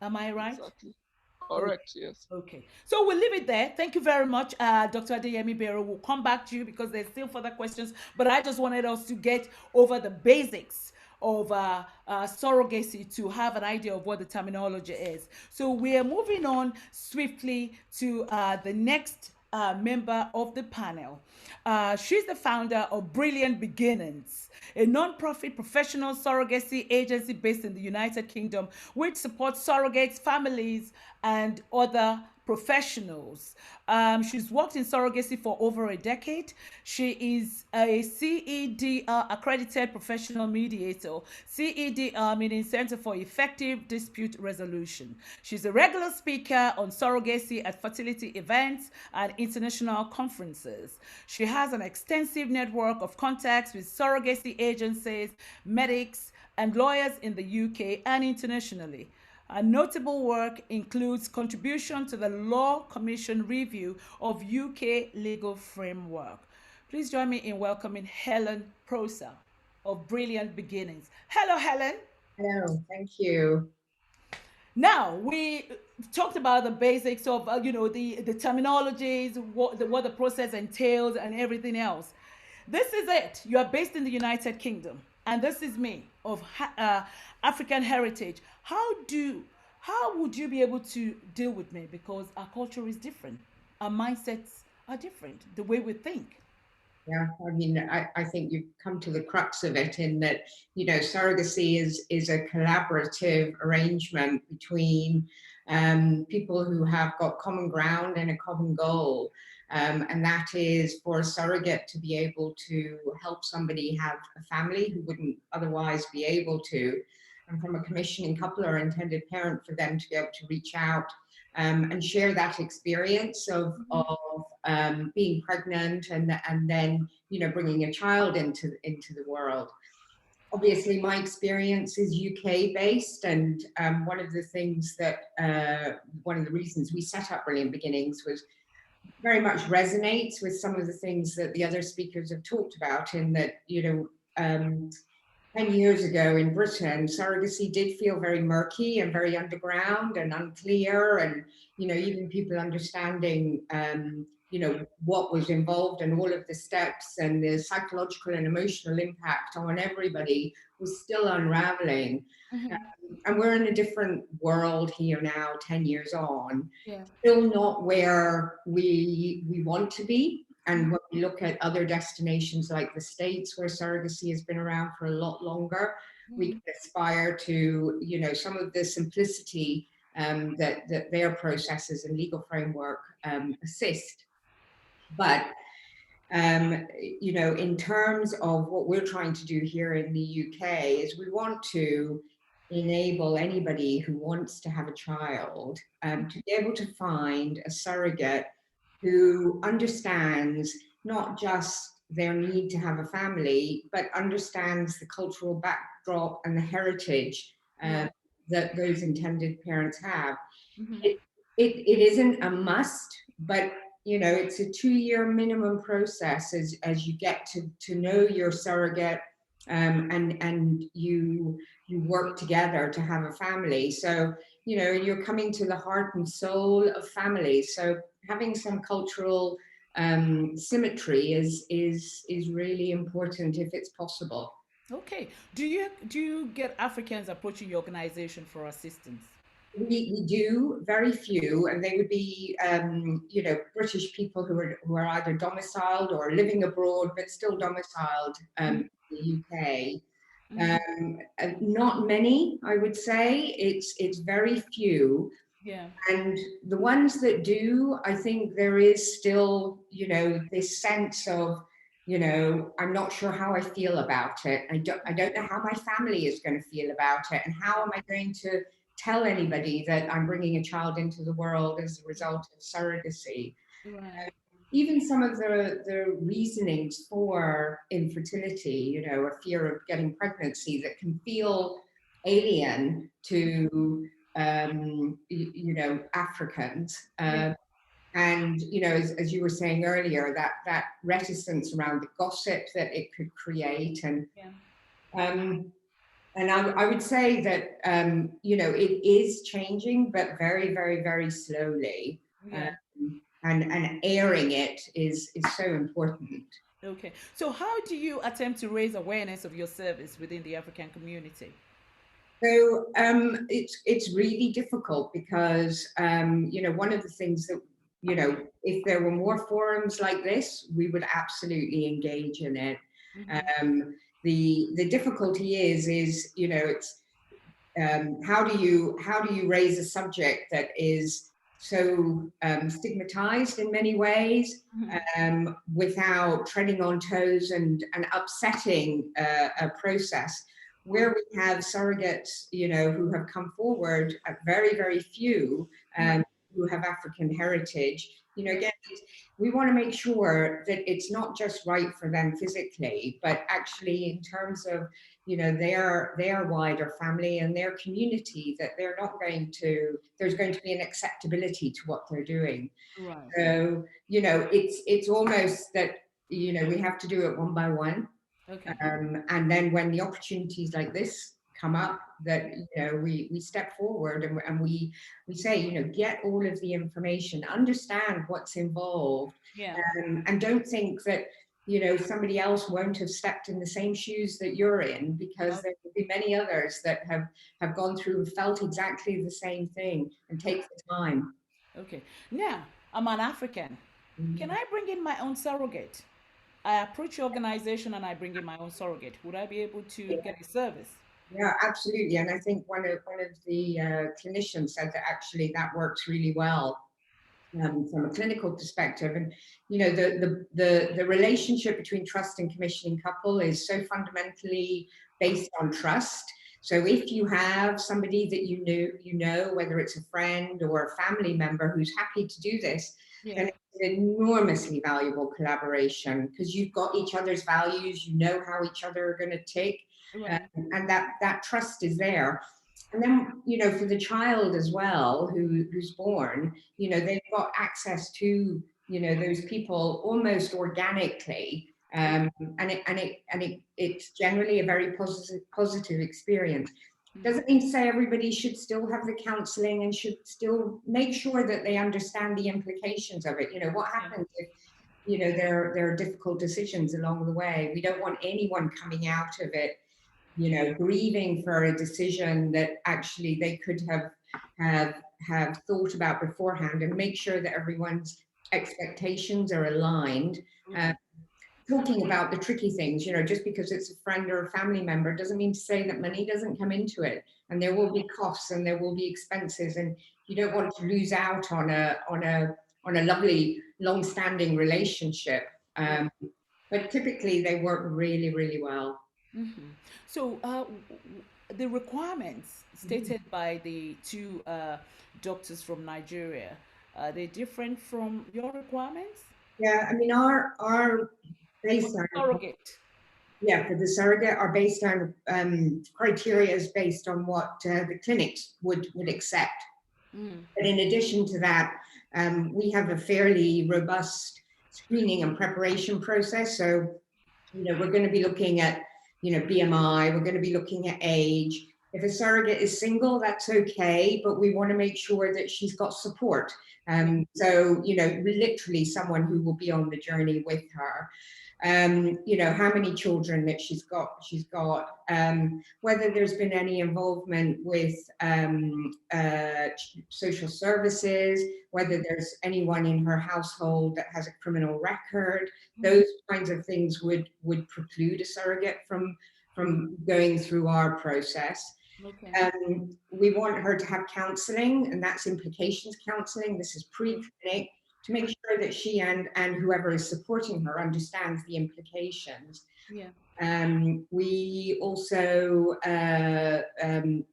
Am I right? exactly. Okay. Correct. Yes. Okay. So we'll leave it there. Thank you very much, Dr. Adeyemi Bero. We'll come back to you because there's still further questions, but I just wanted us to get over the basics of surrogacy to have an idea of what the terminology is. So we are moving on swiftly to the next member of the panel. She's the founder of Brilliant Beginnings, a non-profit professional surrogacy agency based in the United Kingdom, which supports surrogates, families, and other professionals. She's worked in surrogacy for over a decade. She is a CEDR accredited professional mediator, CEDR meaning Center for Effective Dispute Resolution. She's a regular speaker on surrogacy at fertility events and international conferences. She has an extensive network of contacts with surrogacy agencies, medics, and lawyers in the UK and internationally. A notable work includes contribution to the Law Commission review of UK legal framework. Please join me in welcoming Helen Proser of Brilliant Beginnings. Hello, Helen. Hello, thank you. Now we talked about the basics of the terminologies, what the process entails, and everything else. This is it. You are based in the United Kingdom, and this is me of African heritage. How would you be able to deal with me because our culture is different, our mindsets are different, the way we think. Yeah, I mean, I think you've come to the crux of it in that, surrogacy is a collaborative arrangement between people who have got common ground and a common goal. And that is for a surrogate to be able to help somebody have a family who wouldn't otherwise be able to. And from a commissioning couple or intended parent for them to be able to reach out and share that experience of being pregnant and then bringing a child into the world. Obviously, my experience is UK based, and one of the things that one of the reasons we set up Brilliant Beginnings was very much resonates with some of the things that the other speakers have talked about. In that 10 years ago in Britain, surrogacy did feel very murky and very underground and unclear, and even people understanding what was involved and all of the steps and the psychological and emotional impact on everybody was still unraveling. And we're in a different world here now, 10 years on, Yeah. still not where we want to be. And when we look at other destinations like the States, where surrogacy has been around for a lot longer, we can aspire to, some of the simplicity that their processes and legal framework assist. But in terms of what we're trying to do here in the UK is we want to enable anybody who wants to have a child to be able to find a surrogate who understands not just their need to have a family, but understands the cultural backdrop and the heritage that those intended parents have. It isn't a must, but it's a 2-year minimum process as you get to know your surrogate, and you work together to have a family. So you're coming to the heart and soul of families. So having some cultural symmetry is really important if it's possible. Okay. Do you get Africans approaching your organization for assistance? We do very few, and they would be, British people who are either domiciled or living abroad, but still domiciled in the UK. Not many, I would say. It's very few. Yeah. And the ones that do, I think there is still, this sense of, I'm not sure how I feel about it. I don't know how my family is going to feel about it. And how am I going to tell anybody that I'm bringing a child into the world as a result of surrogacy? Right. even some of the reasonings for infertility, you know, a fear of getting pregnancy that can feel alien to, you know, Africans. And, you know, as you were saying earlier, that reticence around the gossip that it could create. And I would say that, you know, it is changing, but very, very, very slowly. And airing it is so important. Okay. So how do you attempt to raise awareness of your service within the African community? So it's really difficult because, you know, one of the things that, you know, if there were more forums like this, we would absolutely engage in it. The difficulty is, you know, it's how do you raise a subject that is so stigmatized in many ways, without treading on toes and upsetting a process where we have surrogates, you know, who have come forward, very, very few who have African heritage. You know, again, we want to make sure that it's not just right for them physically, but actually in terms of, you know, their wider family and their community, that they're not going to, there's going to be an acceptability to what they're doing. Right. So, you know, it's almost that, you know, we have to do it one by one. Okay. And then when the opportunities like this come up, that, you know, we step forward and we say, you know, get all of the information, understand what's involved, and don't think that, you know, somebody else won't have stepped in the same shoes that you're in, because there will be many others that have gone through and felt exactly the same thing, and take the time. Okay. Now, I'm an African. Can I bring in my own surrogate? I approach your organization and I bring in my own surrogate. Would I be able to get a service? Yeah, absolutely. And I think one of the clinicians said that actually that works really well. From a clinical perspective, and you know, the relationship between trust and commissioning couple is so fundamentally based on trust. So if you have somebody that you know, whether it's a friend or a family member who's happy to do this, then it's an enormously valuable collaboration, because you've got each other's values, you know how each other are going to tick, and that trust is there. And then, you know, for the child as well, who's born, you know, they've got access to, you know, those people almost organically, and it's generally a very positive experience. Doesn't mean to say everybody should still have the counselling and should still make sure that they understand the implications of it. You know, what happens if, you know, there are difficult decisions along the way. We don't want anyone coming out of it, you know, grieving for a decision that actually they could have thought about beforehand, and make sure that everyone's expectations are aligned. Talking about the tricky things, you know, just because it's a friend or a family member doesn't mean to say that money doesn't come into it, and there will be costs and there will be expenses, and you don't want to lose out on a lovely long-standing relationship. But typically they work really, really well. So, the requirements stated by the two doctors from Nigeria, are they different from your requirements? Yeah, I mean, our baseline, Surrogate. yeah, for the surrogate, our baseline criteria is based on what the clinics would accept. But in addition to that, we have a fairly robust screening and preparation process. So, you know, we're going to be looking at, you know, BMI, we're going to be looking at age. If a surrogate is single, that's okay, but we want to make sure that she's got support. So, you know, literally someone who will be on the journey with her. You know, how many children that she's got, whether there's been any involvement with social services, whether there's anyone in her household that has a criminal record. Those kinds of things would preclude a surrogate from going through our process. We want her to have counselling, and that's implications counselling. This is pre-clinic, to make sure that she and whoever is supporting her understands the implications. We also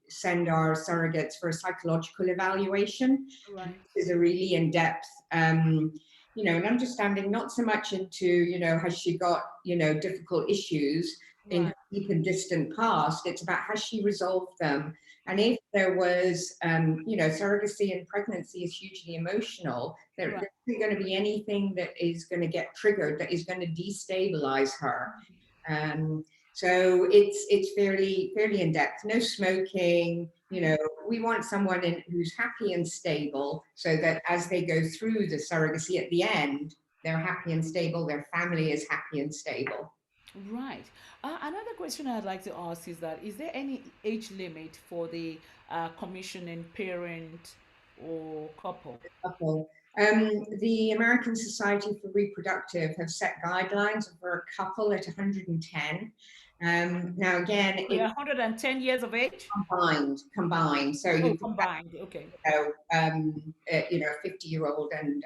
send our surrogates for a psychological evaluation. This is a really in-depth you know, an understanding, not so much into, you know, has she got, you know, difficult issues in her deep and distant past. It's about, has she resolved them? And if there was, you know, surrogacy and pregnancy is hugely emotional, there isn't going to be anything that is going to get triggered that is going to destabilize her. So it's fairly in depth. No smoking. You know, we want someone who's happy and stable, so that as they go through the surrogacy at the end, they're happy and stable. Their family is happy and stable. Right. Another question I'd like to ask is that, is there any age limit for the commissioning parent or couple? Couple. The American Society for Reproductive have set guidelines for a couple at 110. Now again, They're it's 110 years of age? combined. So Oh, you could have, combined. Okay. you know, a 50-year-old and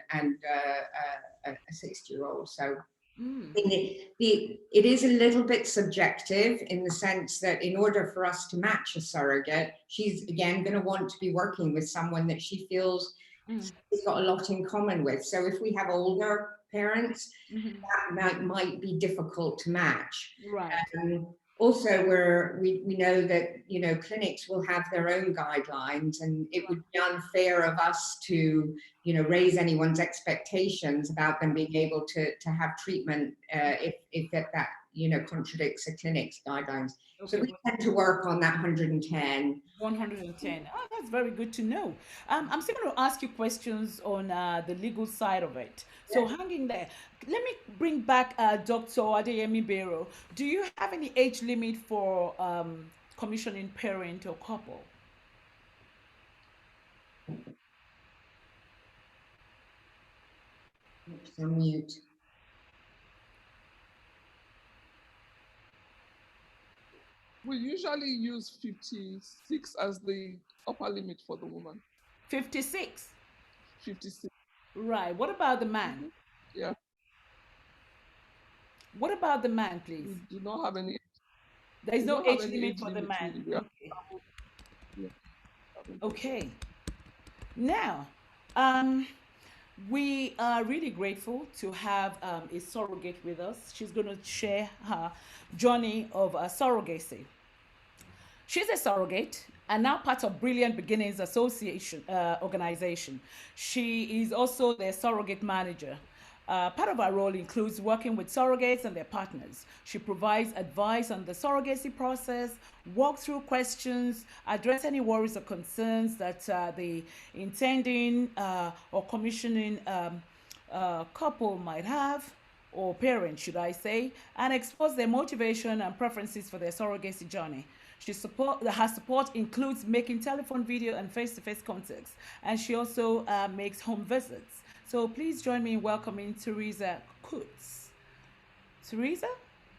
a 60-year-old. So it is a little bit subjective in the sense that in order for us to match a surrogate, she's again going to want to be working with someone that she feels she's got a lot in common with. So if we have older parents, that might be difficult to match. Right. Also, we know that, you know, clinics will have their own guidelines, and it would be unfair of us to, you know, raise anyone's expectations about them being able to have treatment if that, you know, contradicts a clinic's guidelines. Okay. So we tend to work on that 110. 110. Oh, that's very good to know. I'm still going to ask you questions on the legal side of it. So hang in there. Let me bring back Dr. Adeyemi Bero. Do you have any age limit for commissioning parent or couple? On mute. We usually use 56 as the upper limit for the woman. 56? 56. Right. What about the man? Yeah. What about the man, please? We do not have any. There is no age limit for the man. Okay. Now, we are really grateful to have a surrogate with us. She's going to share her journey of surrogacy. She's a surrogate and now part of Brilliant Beginnings Association organization. She is also their surrogate manager. Part of her role includes working with surrogates and their partners. She provides advice on the surrogacy process, walk through questions, address any worries or concerns that the intending or commissioning couple might have, or parents, should I say, and expose their motivation and preferences for their surrogacy journey. Her support includes making telephone, video, and face-to-face contacts, and she also makes home visits. So please join me in welcoming Teresa Kutz. Teresa?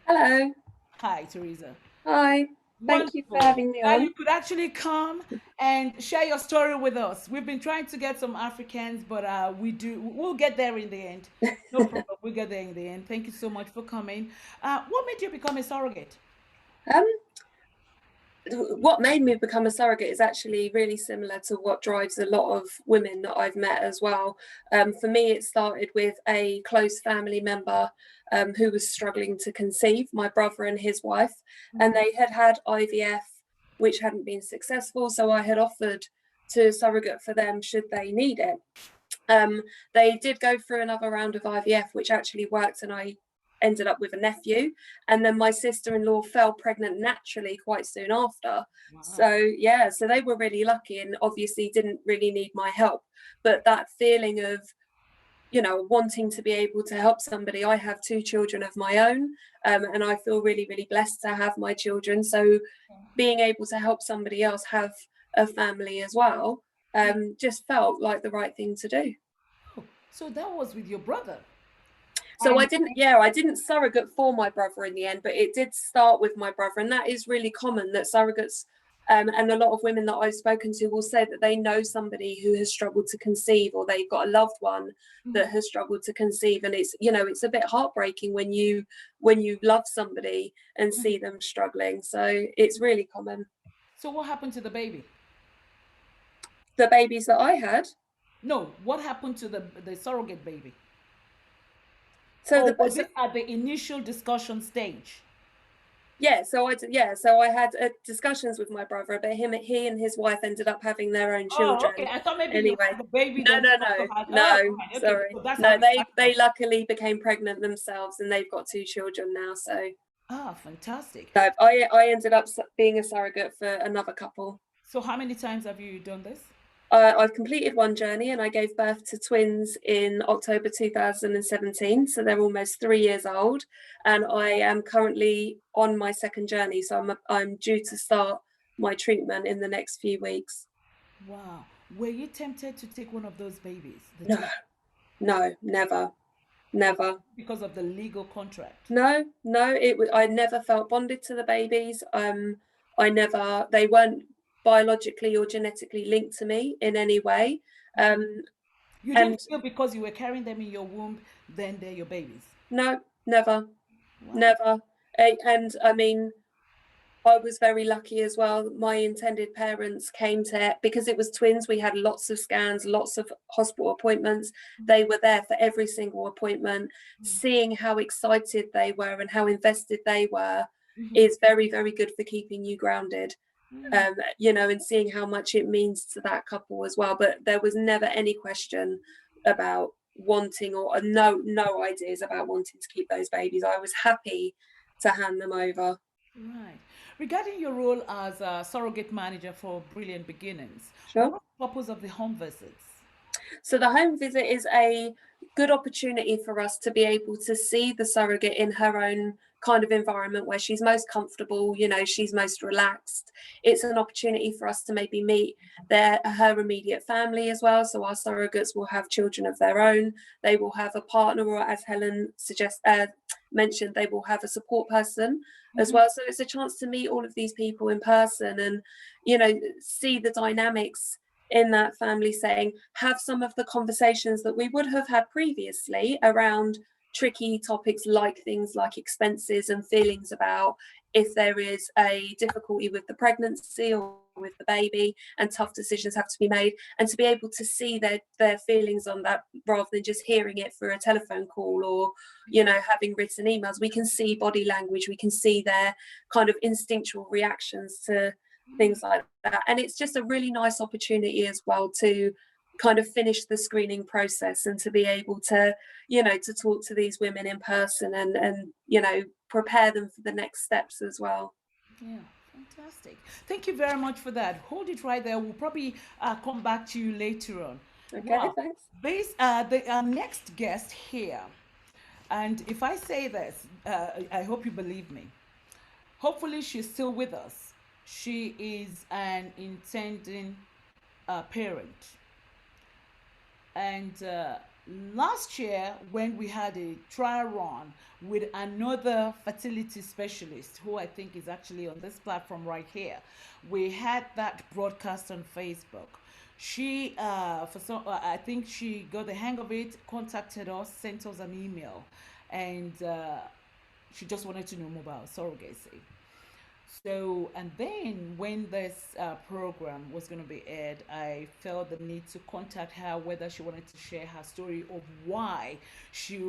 Hello. Hi, Teresa. Hi. Thank you for having me on. You could actually come and share your story with us. We've been trying to get some Africans, but we'll get there in the end. No problem. We'll get there in the end. Thank you so much for coming. What made you become a surrogate? What made me become a surrogate is actually really similar to what drives a lot of women that I've met as well. For me, it started with a close family member who was struggling to conceive, my brother and his wife, and they had IVF, which hadn't been successful. So I had offered to surrogate for them should they need it. They did go through another round of IVF, which actually worked, and I ended up with a nephew, and then my sister-in-law fell pregnant naturally quite soon after. Wow. So they were really lucky and obviously didn't really need my help, but that feeling of, you know, wanting to be able to help somebody. I have 2 children of my own, and I feel really, really blessed to have my children, so being able to help somebody else have a family as well just felt like the right thing to do. So that was with your brother? So I didn't surrogate for my brother in the end, but it did start with my brother, and that is really common that surrogates and a lot of women that I've spoken to will say that they know somebody who has struggled to conceive, or they've got a loved one that has struggled to conceive, and it's, you know, it's a bit heartbreaking when you love somebody and see them struggling. So it's really common. So what happened to the baby? The babies that I had? No, what happened to the surrogate baby? So Or the was it at the initial discussion stage? Yeah, so I had discussions with my brother, but he and his wife ended up having their own Oh, children. okay. I thought maybe you Anyway, had the baby, no, then no, they also no, had. Oh, no, right. Okay. sorry, So that's how no. it They started. luckily became pregnant themselves, and they've got 2 children now. So Ah, fantastic. no, I ended up being a surrogate for another couple. So how many times have you done this? I've completed one journey, and I gave birth to twins in October 2017. So they're almost 3 years old, and I am currently on my second journey. So I'm due to start my treatment in the next few weeks. Wow. Were you tempted to take one of those babies? No, no, never, never. Because of the legal contract. No, no. I never felt bonded to the babies. They weren't biologically or genetically linked to me in any way. You And didn't feel because you were carrying them in your womb, then they're your babies. no, never. Wow. Never. And I mean, I was very lucky as well. My intended parents came to, because it was twins, we had lots of scans, lots of hospital appointments. They were there for every single appointment. Seeing how excited they were and how invested they were is very, very good for keeping you grounded. And seeing how much it means to that couple as well. But there was never any question about wanting or no ideas about wanting to keep those babies. I was happy to hand them over. Right. Regarding your role as a surrogate manager for Brilliant Beginnings, what Sure. was the purpose of the home visits? So the home visit is a good opportunity for us to be able to see the surrogate in her own kind of environment where she's most comfortable, she's most relaxed. It's an opportunity for us to maybe meet her immediate family as well. So our surrogates will have children of their own. They will have a partner, or as Helen mentioned, they will have a support person as well. So it's a chance to meet all of these people in person and, see the dynamics in that family setting, have some of the conversations that we would have had previously around tricky topics like things like expenses and feelings about if there is a difficulty with the pregnancy or with the baby and tough decisions have to be made, and to be able to see their feelings on that rather than just hearing it through a telephone call or having written emails. We can see body language, we can see their kind of instinctual reactions to things like that. And it's just a really nice opportunity as well to kind of finish the screening process and to be able to, to talk to these women in person and prepare them for the next steps as well. Yeah, fantastic. Thank you very much for that. Hold it right there. We'll probably come back to you later on. Okay, Wow. thanks. The next guest here, and if I say this, I hope you believe me. Hopefully, she's still with us. She is an intending parent. And last year, when we had a trial run with another fertility specialist, who I think is actually on this platform right here, we had that broadcast on Facebook. She, I think she got the hang of it, contacted us, sent us an email, and she just wanted to know more about surrogacy. So, and then when this program was going to be aired, I felt the need to contact her whether she wanted to share her story of why she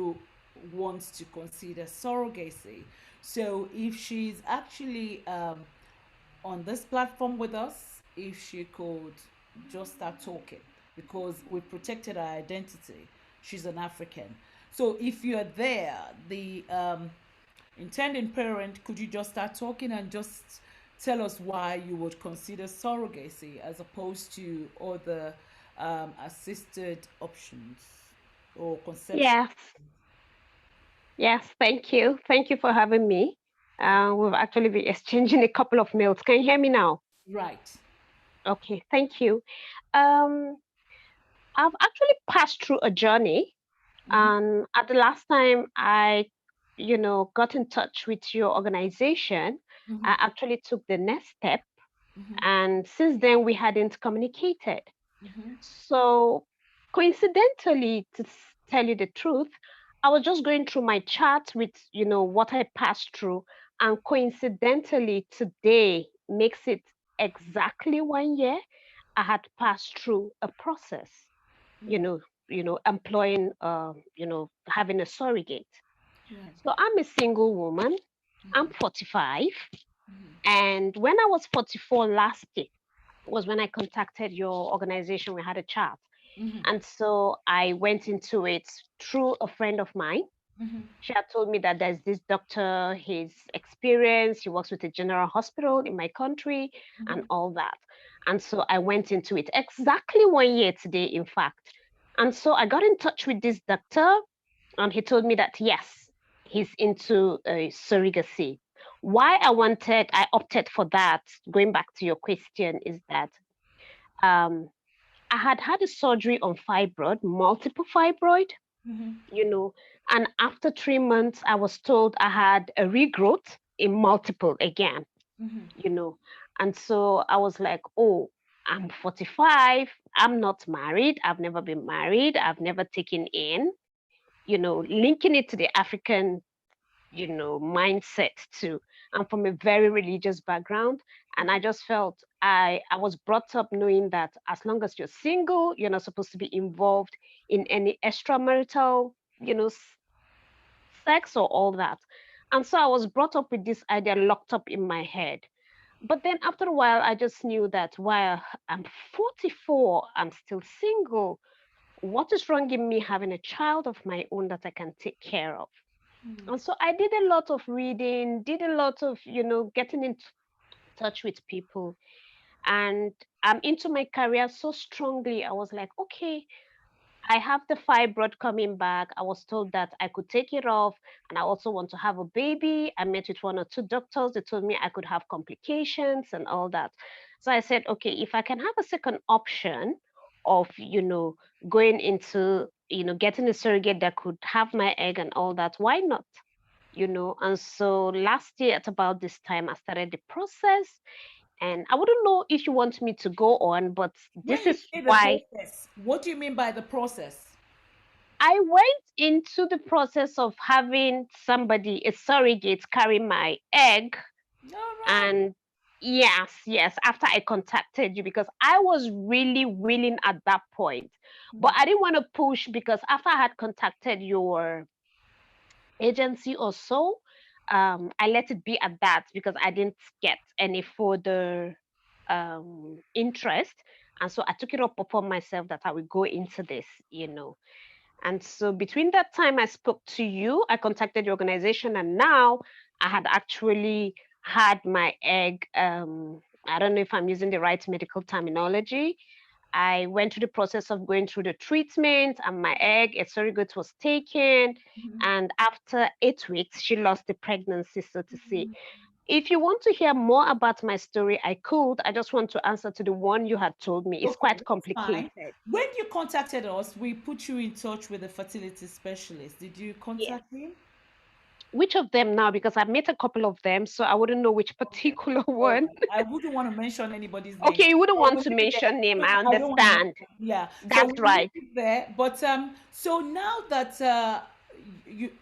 wants to consider surrogacy. So, if she's actually on this platform with us, if she could just start talking, because we protected her identity. She's an African. So, if you're there, the intending parent, could you just start talking and just tell us why you would consider surrogacy as opposed to other assisted options or conception? Yes, yes, thank you. Thank you for having me. We've actually been exchanging a couple of mails. Can you hear me now? Right. Okay, thank you. Um, I've actually passed through a journey, and at the last time got in touch with your organization, I actually took the next step, and since then we hadn't communicated. So coincidentally, to tell you the truth, I was just going through my chat with, what I passed through. And coincidentally, today makes it exactly 1 year I had passed through a process, you know, employing, having a surrogate. So I'm a single woman. I'm 45. And when I was 44 last year was when I contacted your organization. We had a chat. And so I went into it through a friend of mine. She had told me that there's this doctor, his experience, he works with a general hospital in my country and all that. And so I went into it exactly 1 year today, in fact. And so I got in touch with this doctor, and he told me that yes, he's into surrogacy. Why I opted for that, going back to your question, is that um, I had had a surgery on fibroid, multiple fibroid, and after 3 months, I was told I had a regrowth in multiple again, you know. And so I was like, oh, I'm 45. I'm not married. I've never been married. I've never taken in, linking it to the African, mindset too. I'm from a very religious background. And I just felt I was brought up knowing that as long as you're single, you're not supposed to be involved in any extramarital, sex or all that. And so I was brought up with this idea locked up in my head. But then after a while, I just knew that while I'm 44, I'm still single. What is wrong in me having a child of my own that I can take care of? And so I did a lot of reading, did a lot of, getting in touch with people. And I'm into my career so strongly. I was like, okay, I have the fibroid coming back. I was told that I could take it off, and I also want to have a baby. I met with one or two doctors. They told me I could have complications and all that. So I said, okay, if I can have a second option of, going into, getting a surrogate that could have my egg and all that, why not? And so last year at about this time, I started the process. And I wouldn't know if you want me to go on, but When this you is say the why process, what do you mean by the process? I went into the process of having somebody, a surrogate, carry my egg. All right. And yes, after I contacted you, because I was really willing at that point. But I didn't want to push because after I had contacted your agency or so, I let it be at that because I didn't get any further interest. And so I took it up upon myself that I would go into this. And so between that time I spoke to you, I contacted the organization, and now I had actually had my egg. I don't know if I'm using the right medical terminology. I went through the process of going through the treatment, and my egg, a surrogate, was taken. And after 8 weeks, she lost the pregnancy, so to say. If you want to hear more about my story, I could. I just want to answer to the one you had told me. It's Okay, quite that's fine. complicated. When you contacted us, we put you in touch with a fertility specialist. Did you Yes. contact him? Which of them now? Because I've met a couple of them, so I wouldn't know which Okay. particular All one. right. I wouldn't want to mention anybody's name. Okay, you wouldn't So want we'll to leave it there. mention name. No, I I don't want to mention. understand. Yeah. So That's we'll leave right. it there. But so now that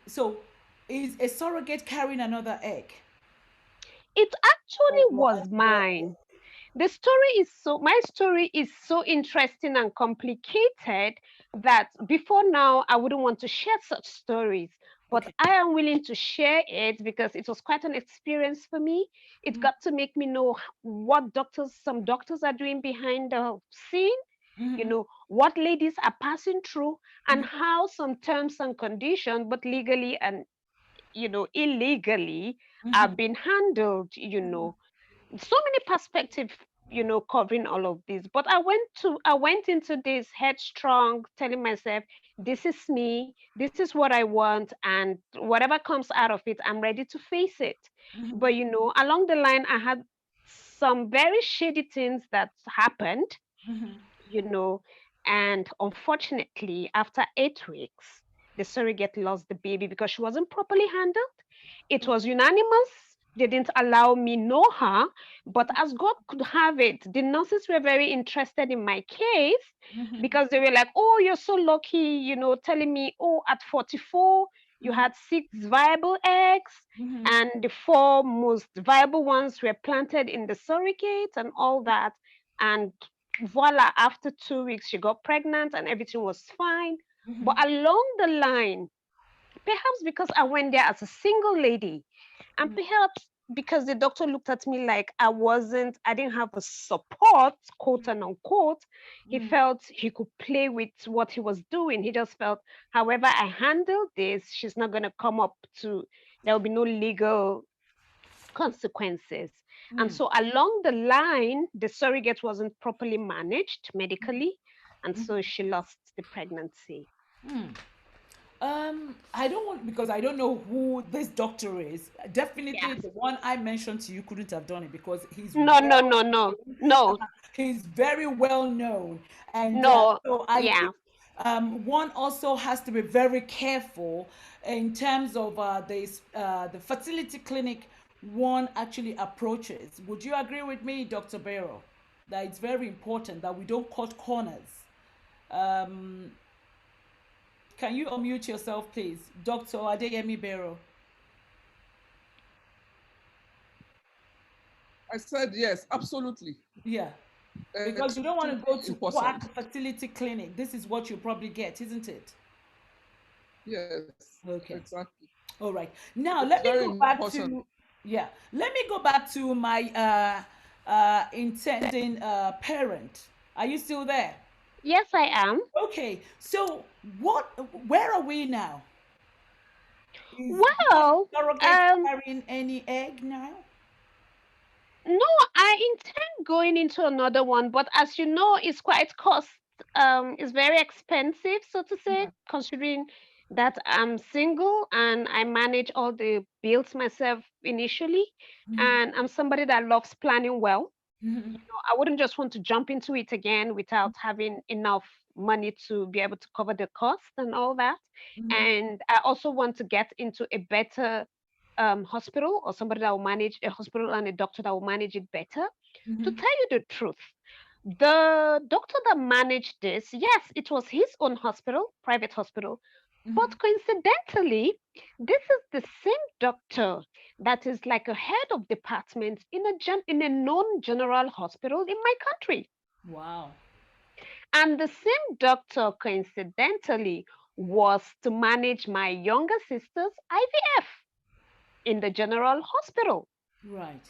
so is a surrogate carrying another egg? It Oh, actually wow. was mine. My story is so interesting and complicated that before now I wouldn't want to share such stories, but Okay. I am willing to share it because it was quite an experience for me. It got to make me know what some doctors are doing behind the scene, what ladies are passing through, and how some terms and conditions, but legally and illegally, are being handled. So many perspectives, covering all of this. But I went into this headstrong, telling myself, this is me, this is what I want, and whatever comes out of it, I'm ready to face it. But along the line, I had some very shady things that happened, you know, and unfortunately, after 8 weeks, the surrogate lost the baby because she wasn't properly handled. It was unanimous. They didn't allow me know her, but as God could have it, the nurses were very interested in my case because they were like, "Oh, you're so lucky," telling me, "Oh, at 44, you had 6 viable eggs, and the 4 most viable ones were planted in the surrogate and all that." And voila, after 2 weeks, she got pregnant and everything was fine. But along the line, perhaps because I went there as a single lady, and perhaps because the doctor looked at me like I didn't have a support, quote and unquote. He felt he could play with what he was doing. He just felt, however I handle this, she's not going to come up to, there will be no legal consequences. And so along the line, the surrogate wasn't properly managed medically, and so she lost the pregnancy. I don't want, because I don't know who this doctor is. Definitely, Yes. the one I mentioned to you couldn't have done it because No, no, no, no, no, he's very well known, and no. so I Yeah. think one also has to be very careful in terms of the fertility clinic one actually approaches. Would you agree with me, Dr. Barrow, that it's very important that we don't cut corners? Um, can you unmute yourself, please, Dr. Adeyemi Barrow? I said yes, absolutely. Yeah. Because you don't want to go to Important. quack fertility clinic. This is what you probably get, isn't it? Yes. Okay. Exactly. All right. Now It's let me very go back important. to Let me go back to my intending parent. Are you still there? Yes, I am. Okay. So where are we now? Is Well, surrogate carrying any egg now? no, I intend going into another one, but as you know, it's quite it's very expensive, so to say, considering that I'm single and I manage all the bills myself initially, and I'm somebody that loves planning well. I wouldn't just want to jump into it again without having enough money to be able to cover the cost and all that. And I also want to get into a better hospital, or somebody that will manage a hospital and a doctor that will manage it better. To tell you the truth, the doctor that managed this, yes, it was his own hospital, private hospital, but coincidentally, this is the same doctor that is like a head of department in a non-general hospital in my country. Wow. And the same doctor, coincidentally, was to manage my younger sister's IVF in the general hospital. Right.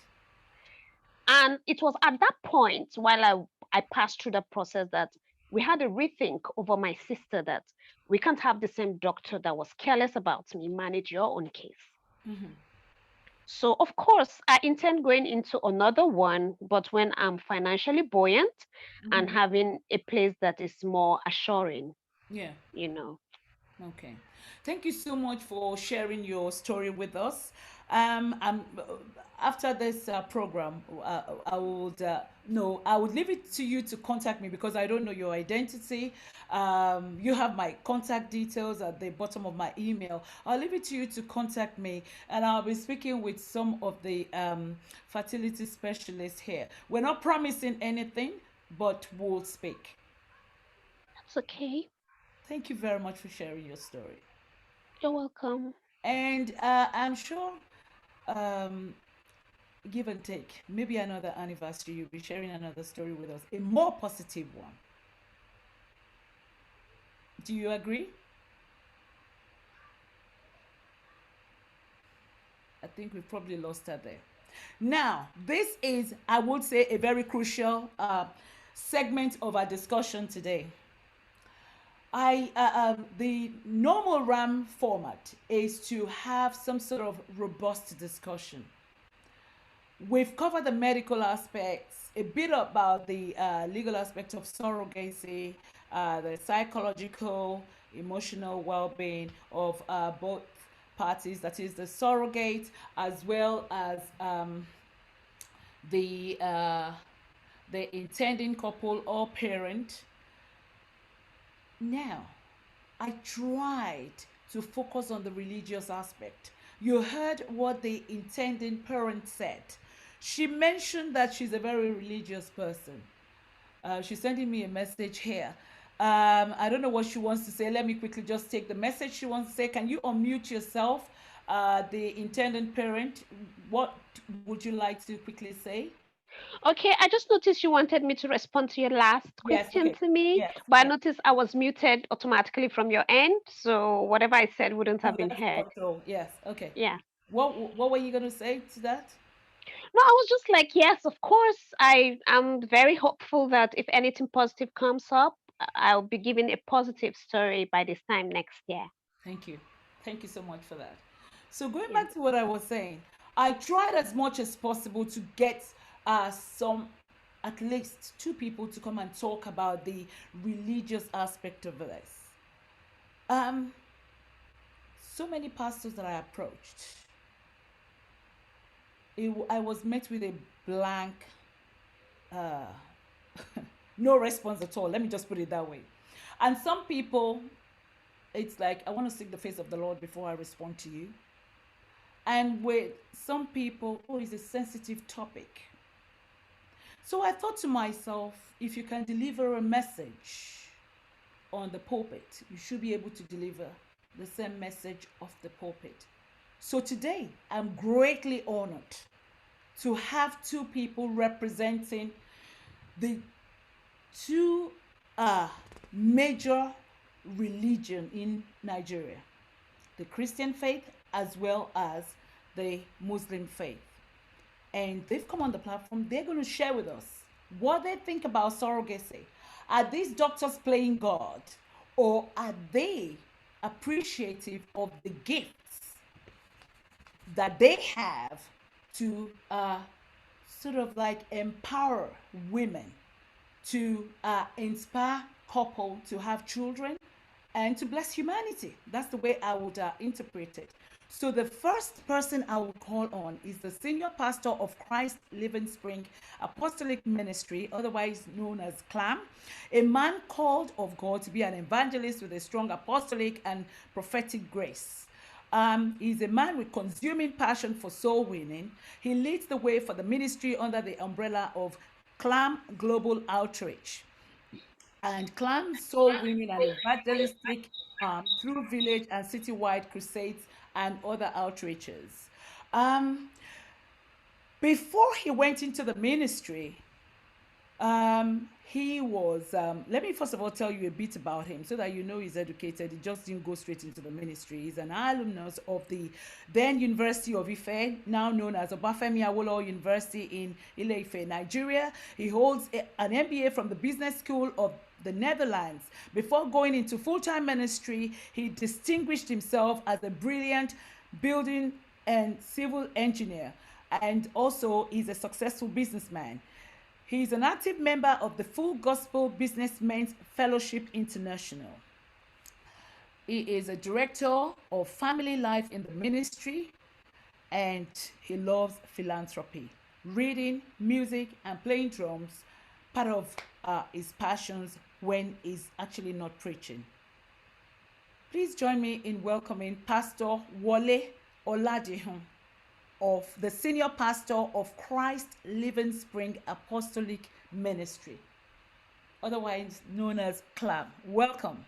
And it was at that point, while I passed through the process, that we had a rethink over my sister, that we can't have the same doctor that was careless about me manage your own case. So, of course, I intend going into another one, but when I'm financially buoyant and having a place that is more assuring, Yeah. you know. Okay. Thank you so much for sharing your story with us. After this program, I would no, I would leave it to you to contact me because I don't know your identity. You have my contact details at the bottom of my email. I'll leave it to you to contact me, and I'll be speaking with some of the fertility specialists here. We're not promising anything, but we'll speak. That's okay. Thank you very much for sharing your story. You're welcome. And I'm sure, um, give and take, maybe another anniversary, you'll be sharing another story with us, a more positive one. Do you agree? I think we've probably lost her there. Now, this is, I would say, a very crucial segment of our discussion today. The normal RAM format is to have some sort of robust discussion. We've covered the medical aspects, a bit about the legal aspect of surrogacy, the psychological, emotional well-being of both parties, that is the surrogate, as well as the uh, the intending couple or parent. Now, I tried to focus on the religious aspect. You heard what the intending parent said. She mentioned that she's a very religious person. She's sending me a message here. I don't know what she wants to say. Let me quickly just take the message she wants to say. Can you unmute yourself, the intended parent? What would you like to quickly say? Okay, I just noticed you wanted me to respond to your last Yes, question okay. to me, Yes, but I yes. noticed I was muted automatically from your end, so whatever I said wouldn't have No, been that's heard. control. Yes, okay. Yeah. What were you gonna say to that? No, I was just like, yes, of course. I am very hopeful that if anything positive comes up, I'll be giving a positive story by this time next year. Thank you. Thank you so much for that. So going Yeah. back to what I was saying, I tried as much as possible to get some, at least two people to come and talk about the religious aspect of this. Um, so many pastors that I approached, I was met with a blank, uh, no response at all. Let me just put it that way. And some people, it's like, I want to seek the face of the Lord before I respond to you. And with some people, oh, it's a sensitive topic. So I thought to myself, if you can deliver a message on the pulpit, you should be able to deliver the same message off the pulpit. So today, I'm greatly honored to have two people representing the two major religion in Nigeria, the Christian faith as well as the Muslim faith. And they've come on the platform. They're going to share with us what they think about surrogacy. Are these doctors playing God, or are they appreciative of the gifts that they have to sort of like empower women, to inspire couple to have children, and to bless humanity? That's the way I would interpret it. So the first person I will call on is the senior pastor of Christ Living Spring Apostolic Ministry, otherwise known as CLAM, a man called of God to be an evangelist with a strong apostolic and prophetic grace. He's a man with consuming passion for soul winning. He leads the way for the ministry under the umbrella of CLAM Global Outreach and CLAM soul winning and evangelistic through village and citywide crusades and other outreaches. Um, Before he went into the ministry, he was, let me first of all tell you a bit about him so that you know he's educated. He just didn't go straight into the ministry. He's an alumnus of the then University of Ife, now known as Obafemi Awolowo University in Ile-Ife, Nigeria. He holds an MBA from the Business School of the Netherlands. Before going into full-time ministry, he distinguished himself as a brilliant building and civil engineer, and also is a successful businessman. He is an active member of the Full Gospel Businessmen's Fellowship International. He is a director of family life in the ministry, and he loves philanthropy, reading, music, and playing drums, part of his passions when he's actually not preaching. Please join me in welcoming Pastor Wole Oladihun, of the senior pastor of Christ Living Spring Apostolic Ministry, otherwise known as CLAB. Welcome,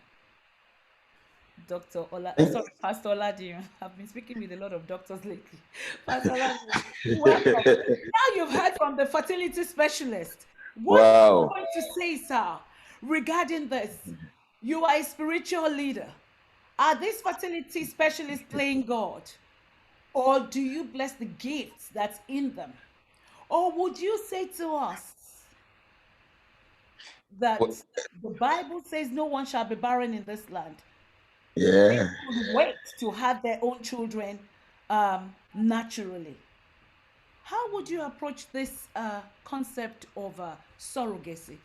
Dr. Sorry, Pastor Oladiyan. I've been speaking with a lot of doctors lately. Pastor Oladiyan, welcome. Now you've heard from the fertility specialist. What are you Wow. going to say, sir, regarding this? You are a spiritual leader. Are these fertility specialists playing God? Or do you bless the gifts that's in them? Or would you say to us that Well, the Bible says no one shall be barren in this land? They yeah. could wait to have their own children naturally. How would you approach this concept of surrogacy?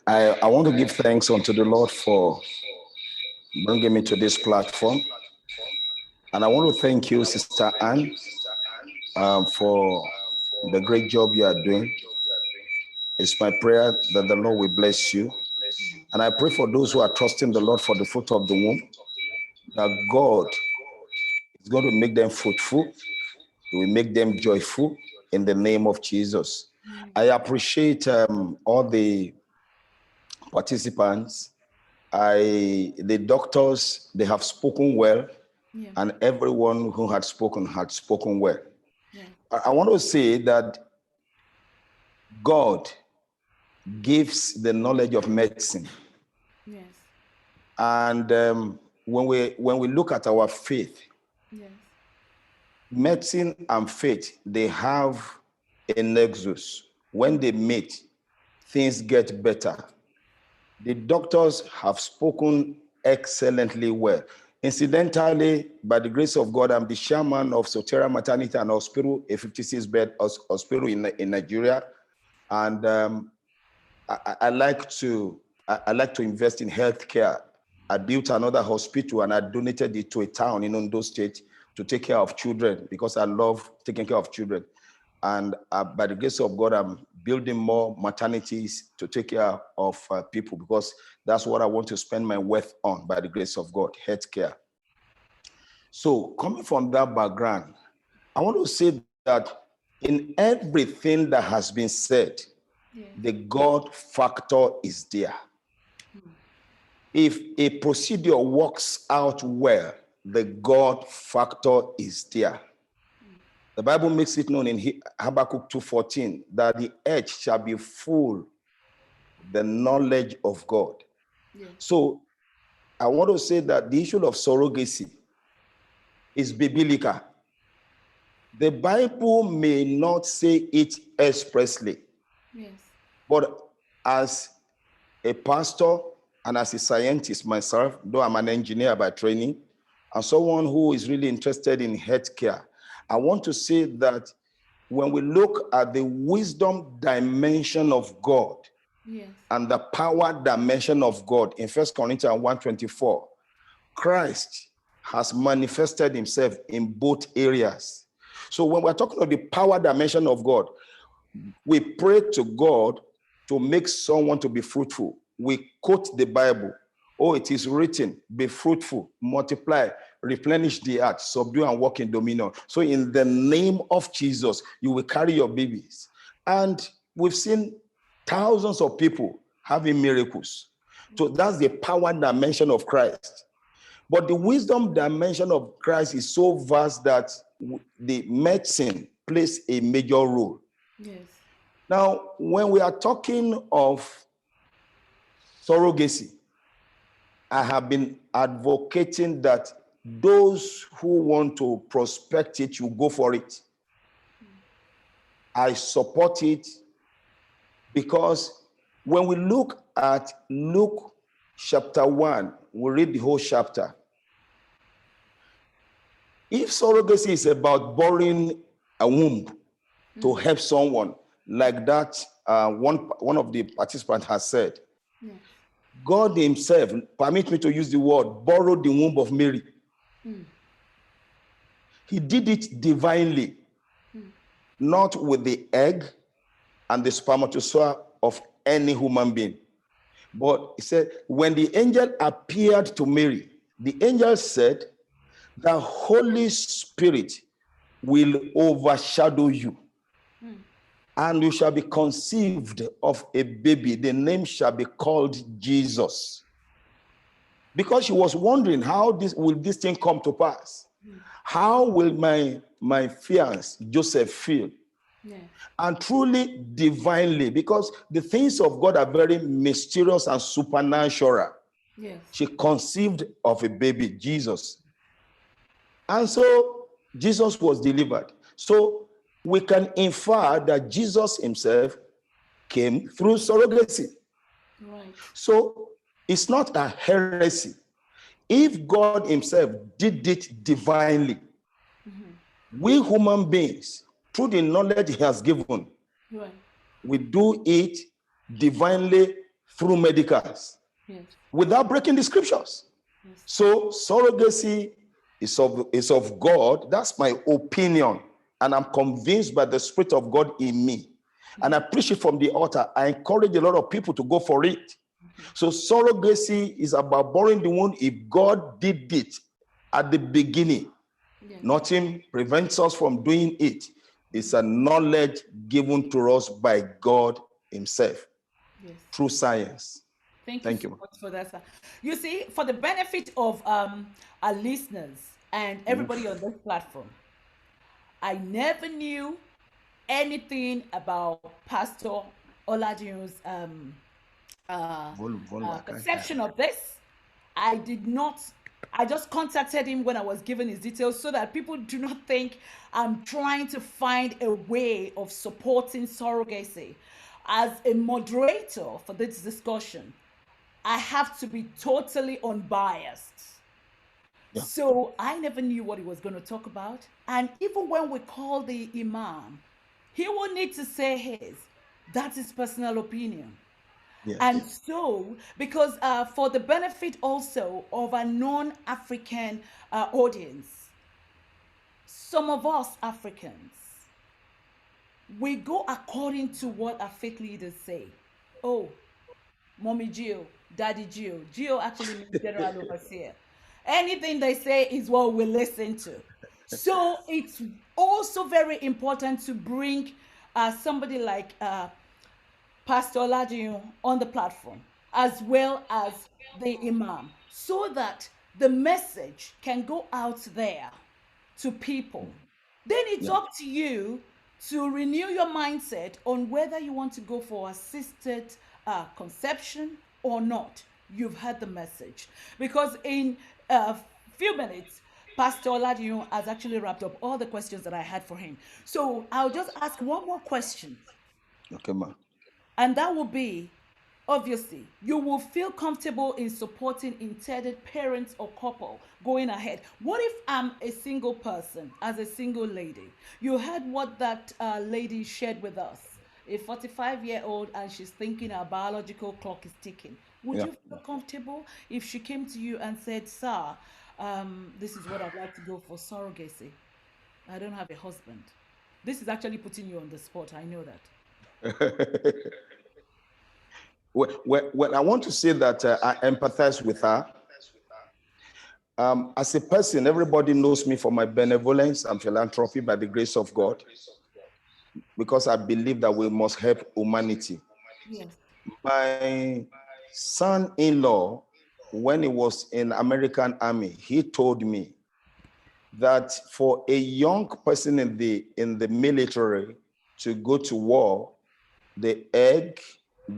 I want to give thanks unto the Lord for bringing me to this platform. And I want to thank you, Sister Anne, for the great job you are doing. It's my prayer that the Lord will bless you. And I pray for those who are trusting the Lord for the fruit of the womb, that God is going to make them fruitful. He will make them joyful in the name of Jesus. I appreciate all the participants. The doctors, they have spoken well, Yeah. and everyone who had spoken well. Yeah. I want to say that God gives the knowledge of medicine. Yes. And when we look at our faith, Yes. medicine and faith, they have a nexus. When they meet, things get better. The doctors have spoken excellently well. Incidentally, by the grace of God, I'm the chairman of Sotera Maternity and Hospital, a 56-bed hospital in Nigeria. And I like to invest in healthcare. I built another hospital and I donated it to a town in Ondo State to take care of children because I love taking care of children. And by the grace of God, I'm building more maternities to take care of people because that's what I want to spend my wealth on by the grace of God, healthcare. So coming from that background, I want to say that in everything that has been said, Yes. the God factor is there. If a procedure works out well, the God factor is there. The Bible makes it known in Habakkuk 2:14 that the earth shall be full of the knowledge of God. Yes. So I want to say that the issue of surrogacy is biblical. The Bible may not say it expressly, Yes. but as a pastor and as a scientist myself, though I'm an engineer by training, and someone who is really interested in healthcare, I want to say that when we look at the wisdom dimension of God Yes. and the power dimension of God in 1 Corinthians 1:24, Christ has manifested himself in both areas. So when we're talking about the power dimension of God, we pray to God to make someone to be fruitful. We quote the Bible. Oh, it is written, be fruitful, multiply, replenish the earth, subdue and walk in dominion. So in the name of Jesus, you will carry your babies. And we've seen thousands of people having miracles. So that's the power dimension of Christ. But the wisdom dimension of Christ is so vast that the medicine plays a major role. Yes. Now, when we are talking of surrogacy, I have been advocating that those who want to prospect it, you go for it. I support it because when we look at Luke chapter 1, we read the whole chapter. If surrogacy is about borrowing a womb to help someone, like that one of the participants has said, Yes. God himself, permit me to use the word, borrowed the womb of Mary. He did it divinely, not with the egg and the spermatozoa of any human being. But he said, when the angel appeared to Mary, the angel said, the Holy Spirit will overshadow you. And you shall be conceived of a baby. The name shall be called Jesus. Because she was wondering, how will this thing come to pass? How will my fiancé Joseph feel? Yes. And truly divinely, because the things of God are very mysterious and supernatural. Yes. She conceived of a baby, Jesus. And so Jesus was delivered. So we can infer that Jesus himself came through surrogacy. Right. So it's not a heresy. If God himself did it divinely, we human beings, through the knowledge he has given, Right. we do it divinely through medicals Yes. without breaking the scriptures. Yes. So surrogacy is of God. That's my opinion. And I'm convinced by the Spirit of God in me. And I preach it from the altar. I encourage a lot of people to go for it. So surrogacy is about borrowing the womb. If God did it at the beginning, Yes. nothing prevents us from doing it. It's a knowledge given to us by God himself Yes. through science. Thank Thank you you. so much for that, sir. You see, for the benefit of our listeners and everybody on this platform, I never knew anything about Pastor Oladiun's perception of this. I did not. I just contacted him when I was given his details so that people do not think I'm trying to find a way of supporting surrogacy. As a moderator for this discussion, I have to be totally unbiased. Yeah. So I never knew what he was going to talk about. And even when we call the imam, he will need to say his. That's his personal opinion. Yes. And so, because for the benefit also of a non-African audience, some of us Africans, we go according to what our faith leaders say. Oh, Mommy Gio, Daddy Gio. Gio actually means general overseer. Anything they say is what we listen to. So it's also very important to bring somebody like Pastor Oladiun on the platform, as well as the imam, so that the message can go out there to people. Then it's up to you to renew your mindset on whether you want to go for assisted conception or not. You've heard the message. Because in a few minutes, Pastor Oladiun has actually wrapped up all the questions that I had for him. So I'll just ask one more question. Okay, ma. And that will be, obviously, you will feel comfortable in supporting intended parents or couple going ahead. What if I'm a single person, as a single lady? You heard what that lady shared with us, a 45-year-old, and she's thinking her biological clock is ticking. Would you feel comfortable if she came to you and said, sir, this is what I'd like to go for surrogacy. I don't have a husband. This is actually putting you on the spot. I know that. Well, I want to say that I empathize with her. As a person, everybody knows me for my benevolence and philanthropy by the grace of God, because I believe that we must help humanity. Yes. My son-in-law, when he was in American Army, he told me that for a young person in the military to go to war, the eggs of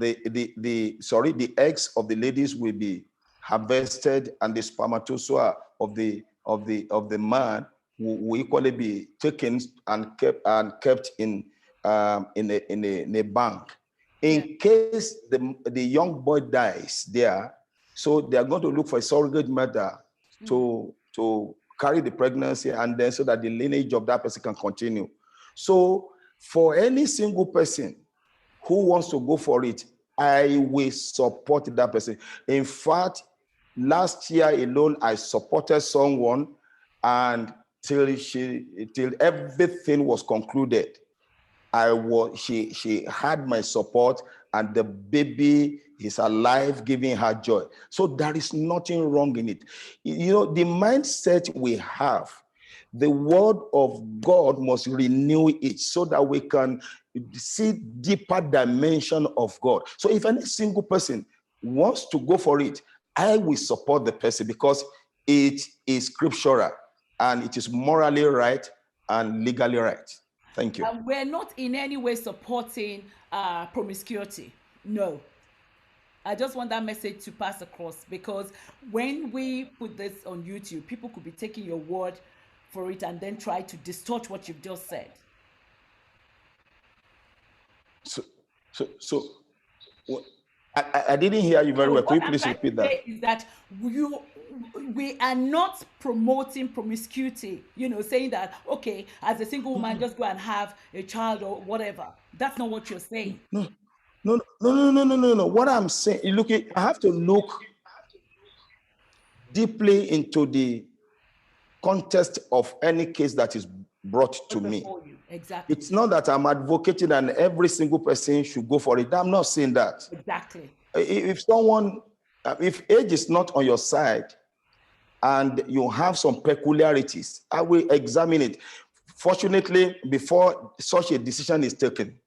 the ladies will be harvested, and the spermatozoa of the man will equally be taken and kept in a bank. In case the young boy dies there, so they are going to look for a surrogate mother to carry the pregnancy, and then so that the lineage of that person can continue. So for any single person who wants to go for it, I will support that person. In fact, last year alone, I supported someone, and till everything was concluded, she had my support, and the baby is alive, giving her joy. So there is nothing wrong in it. You know, the mindset we have, the word of God must renew it so that we can see deeper dimension of God. So if any single person wants to go for it, I will support the person, because it is scriptural and it is morally right and legally right. Thank you. And we're not in any way supporting promiscuity. No. I just want that message to pass across, because when we put this on YouTube, people could be taking your word for it and then try to distort what you've just said. So I didn't hear you very well. Could you please repeat that? Is that we are not promoting promiscuity, saying that, okay, as a single woman, just go and have a child or whatever. That's not what you're saying. No. What I'm saying, I have to look deeply into the context of any case that is brought to me. Exactly. It's not that I'm advocating that every single person should go for it. I'm not saying that. Exactly. If age is not on your side and you have some peculiarities, I will examine it. Fortunately, before such a decision is taken,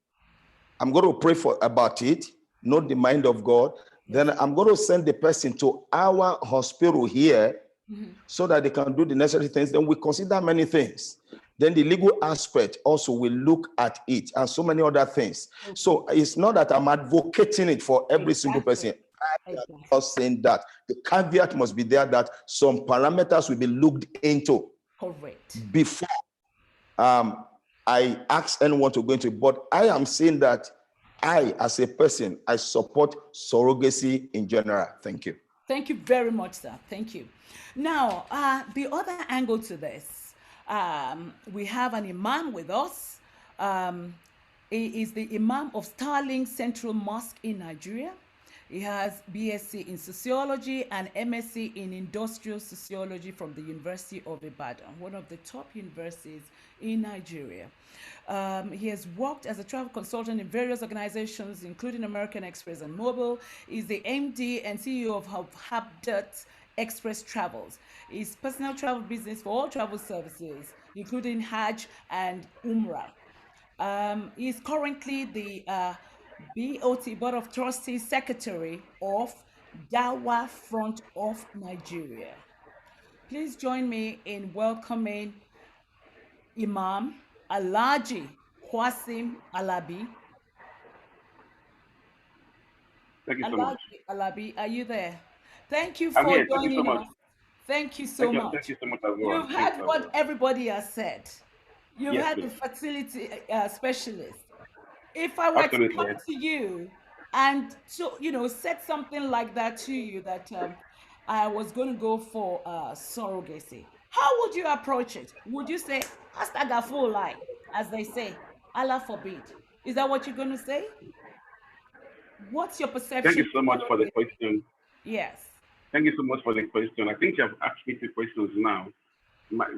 I'm going to pray about it, know the mind of God. Then I'm going to send the person to our hospital here, so that they can do the necessary things. Then we consider many things. then the legal aspect also will look at it and so many other things. Okay. So it's not that I'm advocating it for every single person. I am just saying that the caveat must be there that some parameters will be looked into. Correct. Before I ask anyone to go into it. But I am saying that I, as a person, I support surrogacy in general. Thank you. Thank you very much, sir. Thank you. Now, the other angle to this, we have an imam with us. He is the imam of Starling Central Mosque in Nigeria. He has BSc in Sociology and MSc in Industrial Sociology from the University of Ibadan, one of the top universities in Nigeria. He has worked as a travel consultant in various organizations, including American Express and Mobil. He's the MD and CEO of Habdat Express Travels. His personal travel business for all travel services, including Hajj and Umrah. He is currently the BOT, Board of Trustees Secretary of Dawa Front of Nigeria. Please join me in welcoming Imam Alhaji Qasim Alabi. Thank you so much. Alabi, are you there? Thank you I'm for here. Thank you so joining much. us. Thank you so much. Thank you so much as well. You've heard what everybody has said. You've Yes, had the please. fertility specialist. If I were to Absolutely, come yes. to you and said something like that to you, that I was going to go for surrogacy, how would you approach it? Would you say "Astagfirullah," as they say, Allah forbid? Is that what you're going to say? What's your Thank you perception so of much for the surrogacy? question. Yes. Thank you so much for the question. I think you have asked me two questions now. My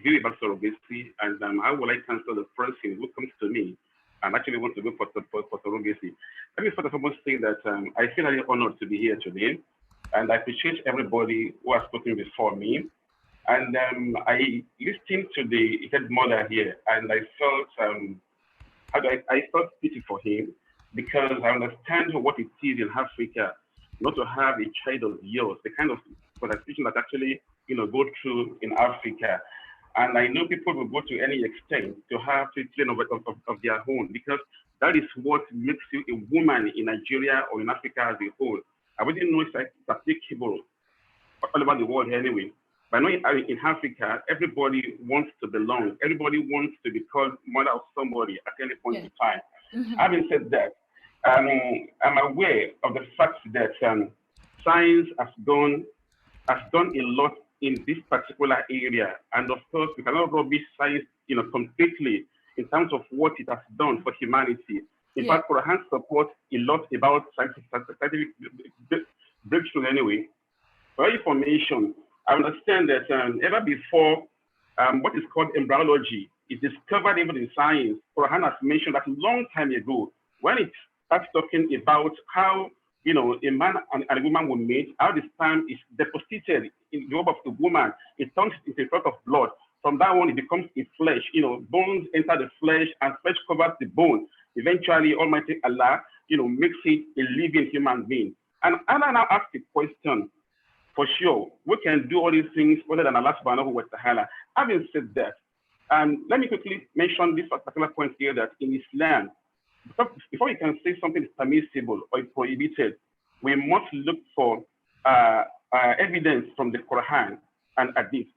view about surrogacy, and how will I answer the person who comes to me and actually wants to go for surrogacy. Let me first and foremost say that I feel very honored to be here today, and I appreciate everybody who has spoken before me. And I listened to the head mother here, and I felt I felt pity for him, because I understand what it is in Africa not to have a child of yours, the kind of situation that actually go through in Africa. And I know people will go to any extent to have children of their own, because that is what makes you a woman in Nigeria or in Africa as a whole. I wouldn't know if it's applicable all over the world anyway. But I know in Africa, everybody wants to belong. Everybody wants to be called mother of somebody at any point in time. Mm-hmm. Having said that, I'm aware of the fact that science has done a lot in this particular area, and of course, we cannot rubbish science, completely in terms of what it has done for humanity. In fact, Quran supports a lot about scientific breakthrough anyway. For information, I understand that ever before what is called embryology is discovered even in science, Quran has mentioned that a long time ago, when it starts talking about how a man and a woman will meet, how the sperm is deposited in the womb of the woman, it turns into a sort of blood. From that one, it becomes a flesh. Bones enter the flesh, and flesh covers the bone. Eventually, Almighty Allah, makes it a living human being. And Allah now asks the question, for sure, we can do all these things other than Allah subhanahu wa ta'ala. Having said that, let me quickly mention this particular point here, that in Islam, before you can say something is permissible or prohibited, we must look for evidence from the Quran and Hadith.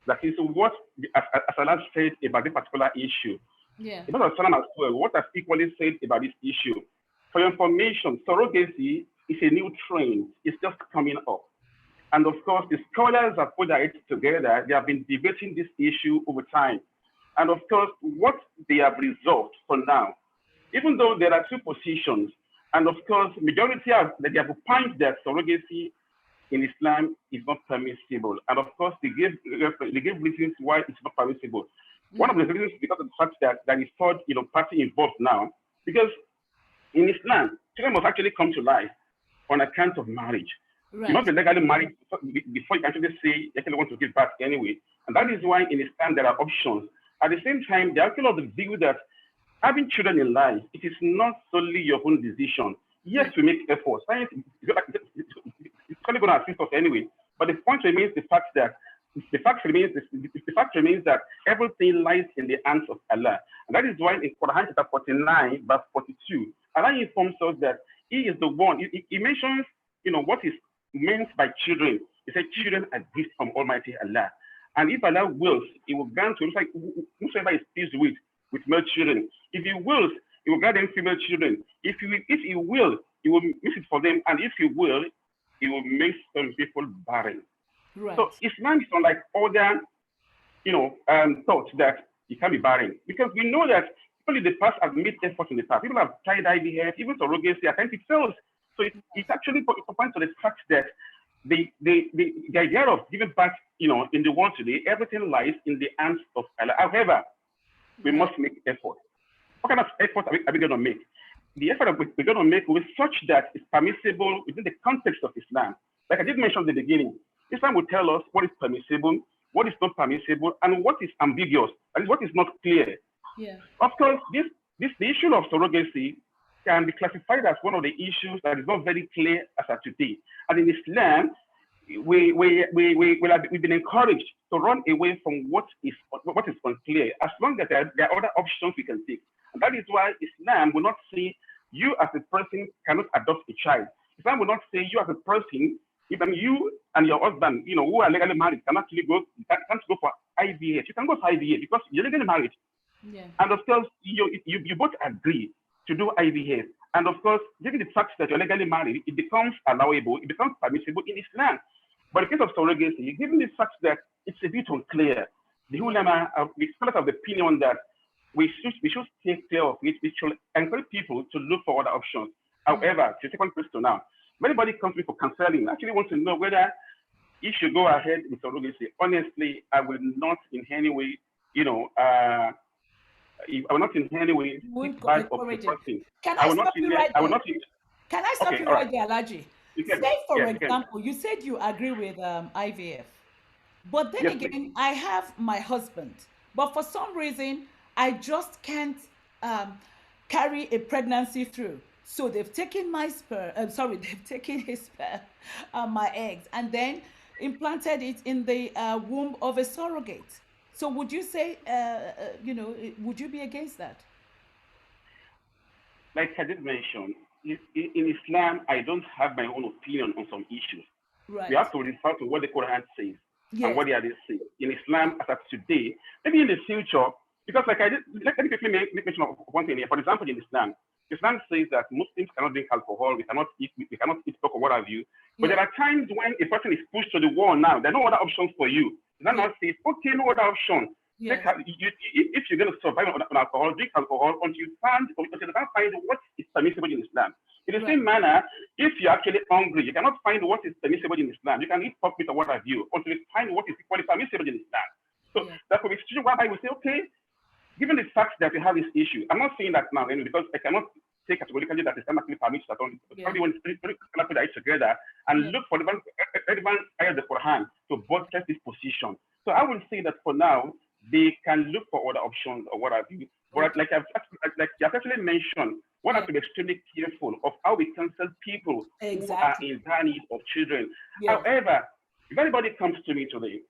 That is what, as Allah said about this particular issue. Yeah. The Prophet as well, what has equally said about this issue. For your information, surrogacy is a new trend. It's just coming up. And of course, the scholars have put their heads together. They have been debating this issue over time. And of course, what they have resolved for now, even though there are two positions, and of course, majority they have opined that surrogacy in Islam is not permissible. And of course, they give reasons why it's not permissible. Mm-hmm. One of the reasons is because of the fact that there is third party involved now, because in Islam, children must actually come to life on account of marriage. Right. You must be legally married before you can actually say you actually want to give back anyway. And that is why in Islam there are options. At the same time, there are actually of the view that having children in life, it is not solely your own decision. Yes, we make efforts. Science is only going to assist us anyway. But the point remains the fact that the fact remains that everything lies in the hands of Allah. And that is why in Quran chapter 49, verse 42, Allah informs us that He is the one. He mentions, what is meant by children. He said, children are gifts from Almighty Allah. And if Allah wills, He will grant to whosoever is pleased with male children. If He wills, He will grant them female children. If He will, He will miss it for them. And if He will, He will make some people barren. Right. So Islam is unlike other, thoughts that you can be barren, because we know that people in the past have made efforts in the past. People have tried IVF, even surrogacy, at times it fails. So it's actually points to the fact that the idea of giving back, in the world today, everything lies in the hands of Allah. However, we must make effort. What kind of effort are we going to make? The effort that we're going to make will be such that it's permissible within the context of Islam. Like I did mention at the beginning, Islam will tell us what is permissible, what is not permissible, and what is ambiguous, and what is not clear. Yeah. Of course, the issue of surrogacy can be classified as one of the issues that is not very clear as of today. And in Islam, we've been encouraged to run away from what is unclear, as long as there are other options we can take. And that is why Islam will not say you as a person cannot adopt a child. Islam will not say you as a person, even you and your husband, who are legally married, can't go for IVF. You can go for IVF because you're legally married. Yeah. And of course, you both agree to do IVF. And of course, given the fact that you're legally married, it becomes allowable, it becomes permissible in Islam. But in case of surrogacy, given the fact that it's a bit unclear, the ulama, we scholars of the opinion that we should take care of it. We should encourage people to look for other options. However, to the second question now, when anybody comes to me for counseling, I actually want to know whether he should go ahead with surrogacy. Honestly, I will not in any way, I will not in any way speak bad of the person. Can I stop you right there? Can I stop you right there, Alaji? Say, for example, you said you agree with IVF. But then again, I have my husband. But for some reason, I just can't carry a pregnancy through. So they've taken my sperm, they've taken his sperm, my eggs, and then implanted it in the womb of a surrogate. So would you say, would you be against that? Like I did mention, in Islam, I don't have my own opinion on some issues. Right. We have to refer to what the Quran says and what the Hadith say. In Islam, as of today, maybe in the future, because like I did, let me quickly make mention of one thing here. For example, in Islam says that Muslims cannot drink alcohol, we cannot eat pork or what have you. But there are times when a person is pushed to the wall now, there are no other options for you. Islam now says, okay, no other option. Yes. If you're going to survive on alcohol, drink alcohol until you can't find what is permissible in Islam. In the same manner, if you're actually hungry, you cannot find what is permissible in Islam. You can eat pork meat or what have you until you find what is equally permissible in Islam. So that could be a situation whereby we say, okay, given the fact that we have this issue, I'm not saying that now anyway, because I cannot say categorically that Islam actually permits that only. Probably when we put it together and look for the relevant ayah of the Quran to buttress this position. So I will say that for now, they can look for other options or what have you. But like you have actually mentioned, one has to be extremely careful of how we counsel people who are in dire need of children. However, if anybody comes to me today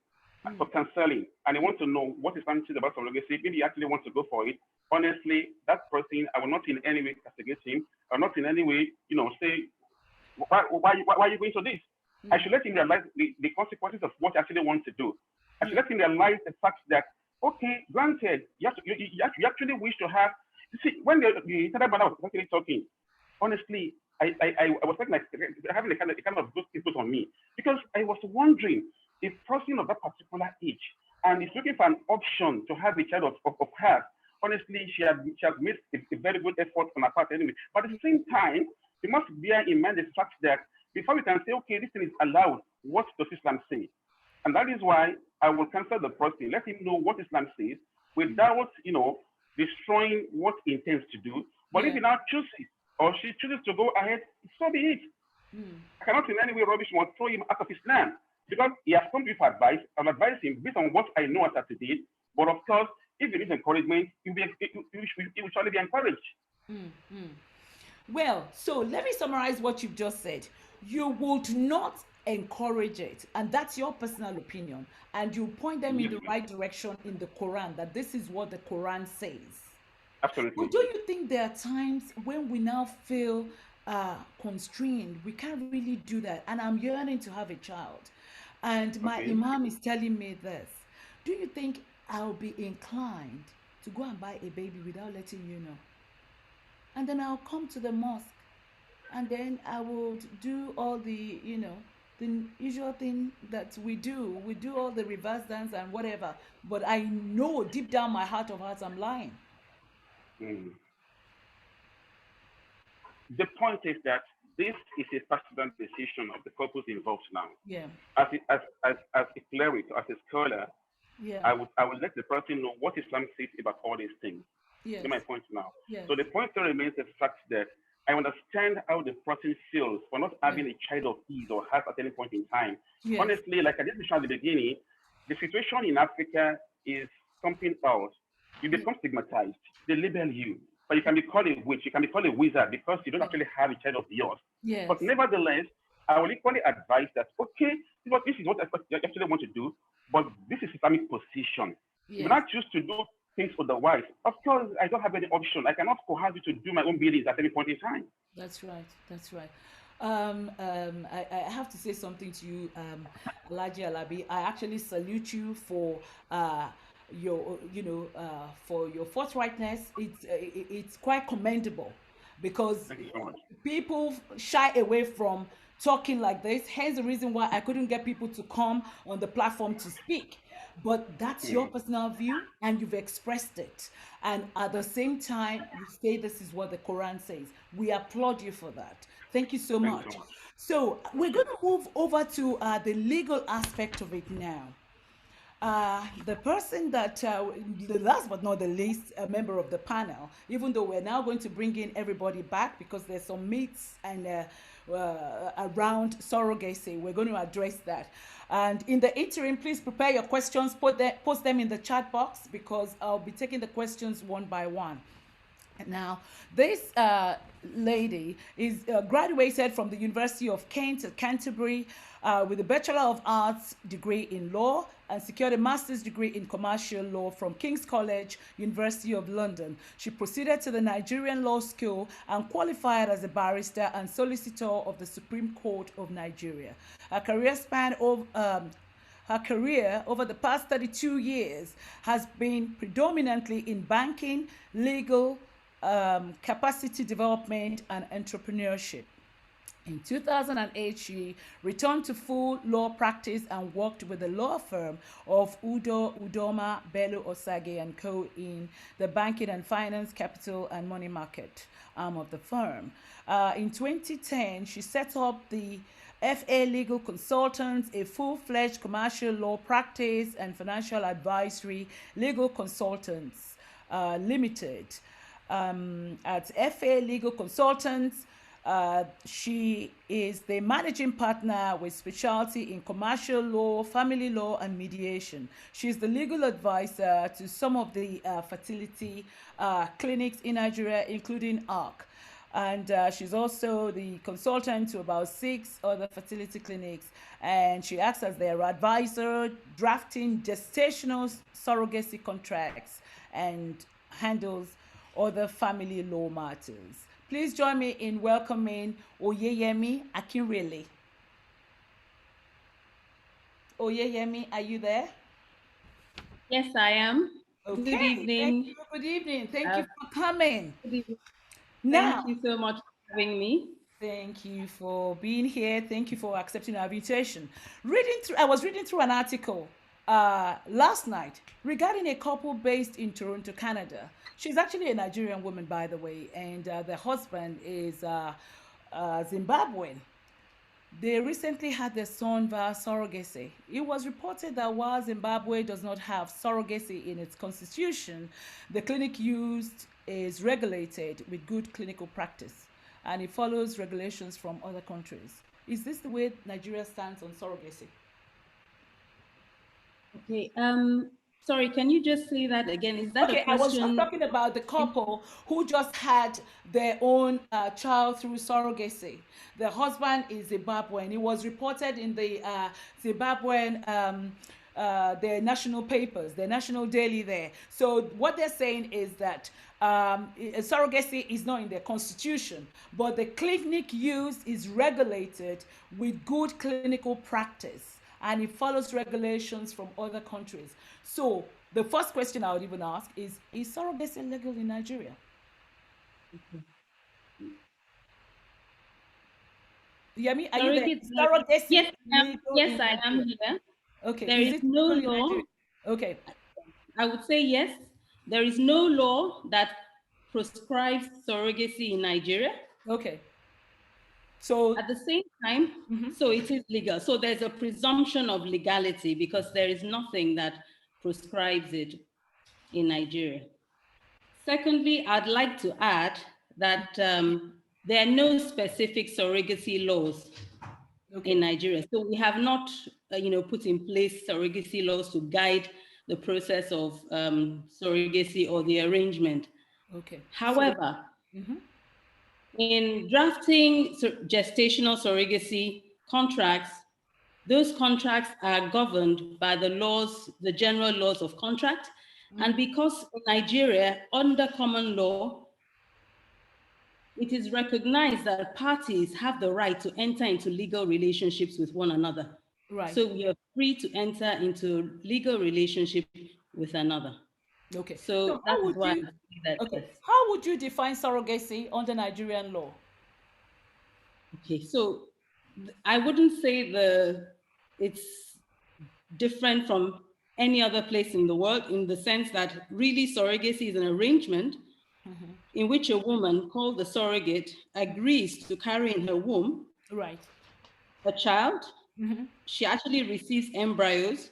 for counseling and they want to know what Islam says about surrogacy, maybe he actually wants to go for it. Honestly, that person, I will not in any way castigate him. I will not in any way, say, why are you going to this? I should let him realize the consequences of what he actually wants to do. I should let him realize the fact that, okay, granted, you actually wish to have. You see, when the internet brother was actually talking, honestly, I was like having a kind of good input on me, because I was wondering if person of that particular age and is looking for an option to have a child of her. Honestly, she has made a very good effort on her part anyway. But at the same time, we must bear in mind the fact that before we can say, okay, this thing is allowed, what does Islam say? And that is why I will counsel the person, let him know what Islam says without, destroying what he intends to do. But if he now chooses or she chooses to go ahead, so be it. I cannot in any way rubbish or throw him out of Islam because he has come with advice. I'll advise him based on what I know as of today. But of course, if there is encouragement, he will surely be encouraged. Well, so let me summarize what you've just said. You would not encourage it, and that's your personal opinion, and you point them in the right direction in the Quran, that this is what the Quran says. Absolutely. But do you think there are times when we now feel constrained? We can't really do that. And I'm yearning to have a child. And my Okay. imam is telling me this. Do you think I'll be inclined to go and buy a baby without letting you know? And then I'll come to the mosque, and then I would do all the, the usual thing that we do. We do all the reverse dance and whatever. But I know deep down my heart of hearts I'm lying. Mm. The point is that this is a personal decision of the couples involved now. Yeah. As a cleric, as a scholar, Yeah. I would let the person know what Islam says about all these things. Yes. See my point now. Yes. So the point still remains the fact that I understand how the person feels for not having a child of his or hers at any point in time. Yes. Honestly, like I did mention at the beginning, the situation in Africa is something else. You become stigmatized. They label you. But you can be called a witch, you can be called a wizard because you don't actually have a child of yours. Yes. But nevertheless, I will equally advise that, okay, this is what you actually want to do, but this is Islamic position. Yes. You not choose to do things otherwise. Of course, I don't have any option. I cannot coerce you to do my own billings at any point in time. That's right. That's right. I have to say something to you, Alaji Alabi. I actually salute you for your, for your forthrightness. It's quite commendable, because Thank you so much. people shy away from talking like this. Hence the reason why I couldn't get people to come on the platform to speak. But that's your personal view, and you've expressed it. And at the same time, you say this is what the Quran says. We applaud you for that. Thank you so Thank you much. so much. So we're going to move over to the legal aspect of it now. The person that, the last but not the least, a member of the panel, even though we're now going to bring in everybody back because there's some myths and around surrogacy, we're going to address that. And in the interim, please prepare your questions, post them in the chat box, because I'll be taking the questions one by one. Now, this lady is graduated from the University of Kent at Canterbury with a Bachelor of Arts degree in law, and secured a master's degree in commercial law from King's College, University of London. She proceeded to the Nigerian Law School and qualified as a barrister and solicitor of the Supreme Court of Nigeria. Her career span of Her career over the past 32 years has been predominantly in banking, legal, capacity development, and entrepreneurship. In 2008, she returned to full law practice and worked with the law firm of Udo Udoma Bello Osage and Co. in the banking and finance, capital and money market arm of the firm. In 2010, she set up the FA Legal Consultants, a full-fledged commercial law practice and financial advisory legal consultants limited. At FA Legal Consultants, she is the managing partner with specialty in commercial law, family law, and mediation. She is the legal advisor to some of the fertility clinics in Nigeria, including ARC. And she's also the consultant to about 6 other fertility clinics. And she acts as their advisor, drafting gestational surrogacy contracts, and handles other family law matters. Please join me in welcoming Oyeyemi Akinrele. Oyeyemi, are you there? Yes, I am. Okay. Good evening. Thank you. Good evening. Thank you for coming. Good evening. Now, thank you so much for having me. Thank you for being here. Thank you for accepting our invitation. I was reading through an article last night regarding a couple based in Toronto, Canada. She's actually a Nigerian woman, by the way, and the husband is Zimbabwean. They recently had their son via surrogacy. It was reported that while Zimbabwe does not have surrogacy in its constitution, the clinic used is regulated with good clinical practice, and it follows regulations from other countries. Is this the way Nigeria stands on surrogacy? Okay. Sorry, can you just say that again? Is that a Okay, I was just question? talking about the couple who just had their own child through surrogacy. The husband is Zimbabwean. It was reported in the Zimbabwean their national papers, their national daily there. So what they're saying is that surrogacy is not in their constitution, but the clinic use is regulated with good clinical practice, and it follows regulations from other countries. So the first question I would even ask is surrogacy legal in Nigeria? Yemi, are you there? Is surrogacy Yes, legal in yes, I am Nigeria? here. Okay, There is is it no legal in law. Nigeria? Okay, I would say yes. There is no law that prescribes surrogacy in Nigeria. okay. So At the same time, so it is legal. So there's a presumption of legality because there is nothing that prescribes it in Nigeria. Secondly, I'd like to add that there are no specific surrogacy laws in Nigeria. So we have not, put in place surrogacy laws to guide the process of surrogacy or the arrangement. okay. However, in drafting gestational surrogacy contracts, those contracts are governed by the laws, the general laws of contract. And because in Nigeria, under common law, it is recognized that parties have the right to enter into legal relationships with one another. Right. So we are free to enter into legal relationship with another. Okay. So that is why I say that. Okay. Yes. How would you define surrogacy under Nigerian law? Okay, so I wouldn't say it's different from any other place in the world in the sense that really surrogacy is an arrangement in which a woman called the surrogate agrees to carry in her womb a child. She actually receives embryos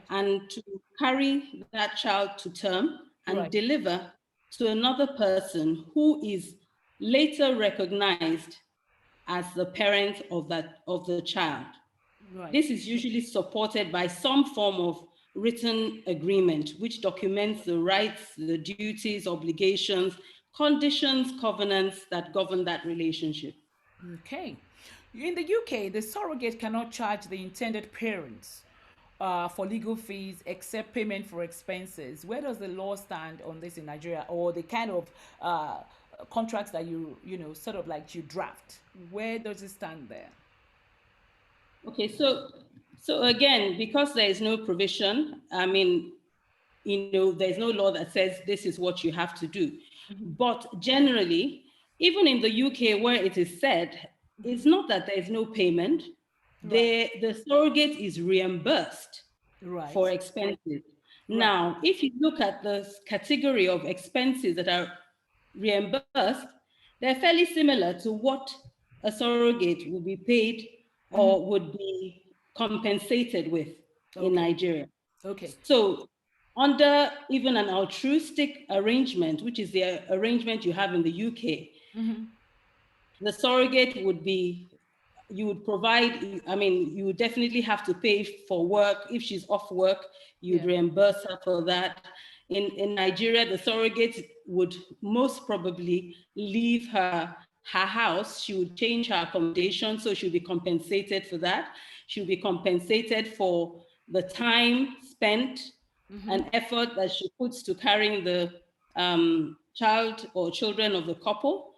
and to carry that child to term and deliver to another person who is later recognized as the parent of the child. This is usually supported by some form of written agreement, which documents the rights, the duties, obligations, conditions, covenants that govern that relationship. Okay. In the UK, the surrogate cannot charge the intended parents for legal fees except payment for expenses. Where does the law stand on this in Nigeria, or the kind of contracts that you sort of like you draft? Where does it stand there? Okay, so again, because there is no provision, I mean, there's no law that says this is what you have to do. But generally, even in the UK where it is said, it's not that there's no payment. The surrogate is reimbursed for expenses. Now, if you look at the category of expenses that are reimbursed, they're fairly similar to what a surrogate would be paid or would be compensated with in Nigeria. Okay. So under even an altruistic arrangement, which is the arrangement you have in the UK, the surrogate would be, you would provide, I mean, you would definitely have to pay for work. If she's off work, you'd reimburse her for that. In Nigeria, the surrogate would most probably leave her house. She would change her accommodation, so she'll be compensated for that. She'll be compensated for the time spent and effort that she puts to carrying the child or children of the couple.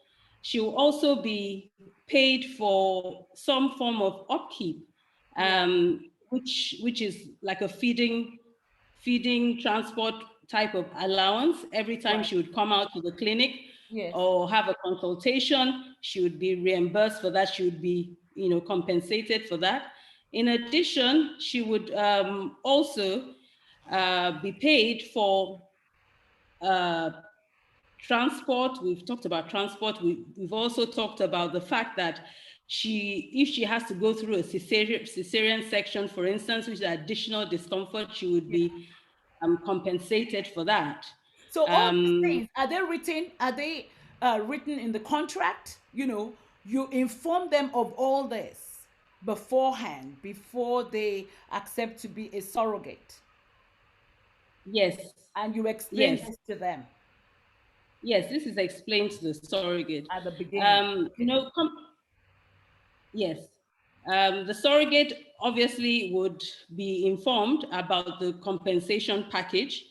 She will also be paid for some form of upkeep, which is like a feeding transport type of allowance. Every time she would come out to the clinic or have a consultation, she would be reimbursed for that. She would be, compensated for that. In addition, she would also be paid for transport. We've talked about transport. We've also talked about the fact that if she has to go through a cesarean section, for instance, which is additional discomfort, she would be compensated for that. So all these things, are they written? Are they written in the contract? You inform them of all this beforehand, before they accept to be a surrogate. Yes. And you explain Yes. this to them. Yes, this is explained to the surrogate. At the beginning. Yes. The surrogate obviously would be informed about the compensation package,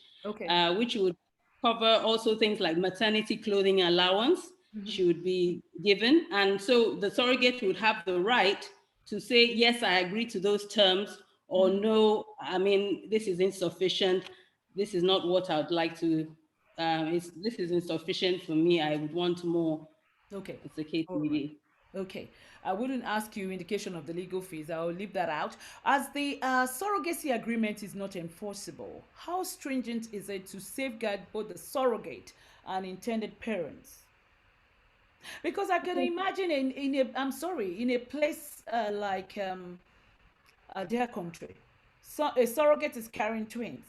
which would cover also things like maternity clothing allowance. She would be given. And so the surrogate would have the right to say, yes, I agree to those terms, or no, I mean, this is insufficient. This is not what I would like to, this is insufficient for me. I would want more. Okay. It's a case All right. Okay. I wouldn't ask you indication of the legal fees. I'll leave that out. As the surrogacy agreement is not enforceable, how stringent is it to safeguard both the surrogate and intended parents? Because I can imagine in a place like their country, so a surrogate is carrying twins.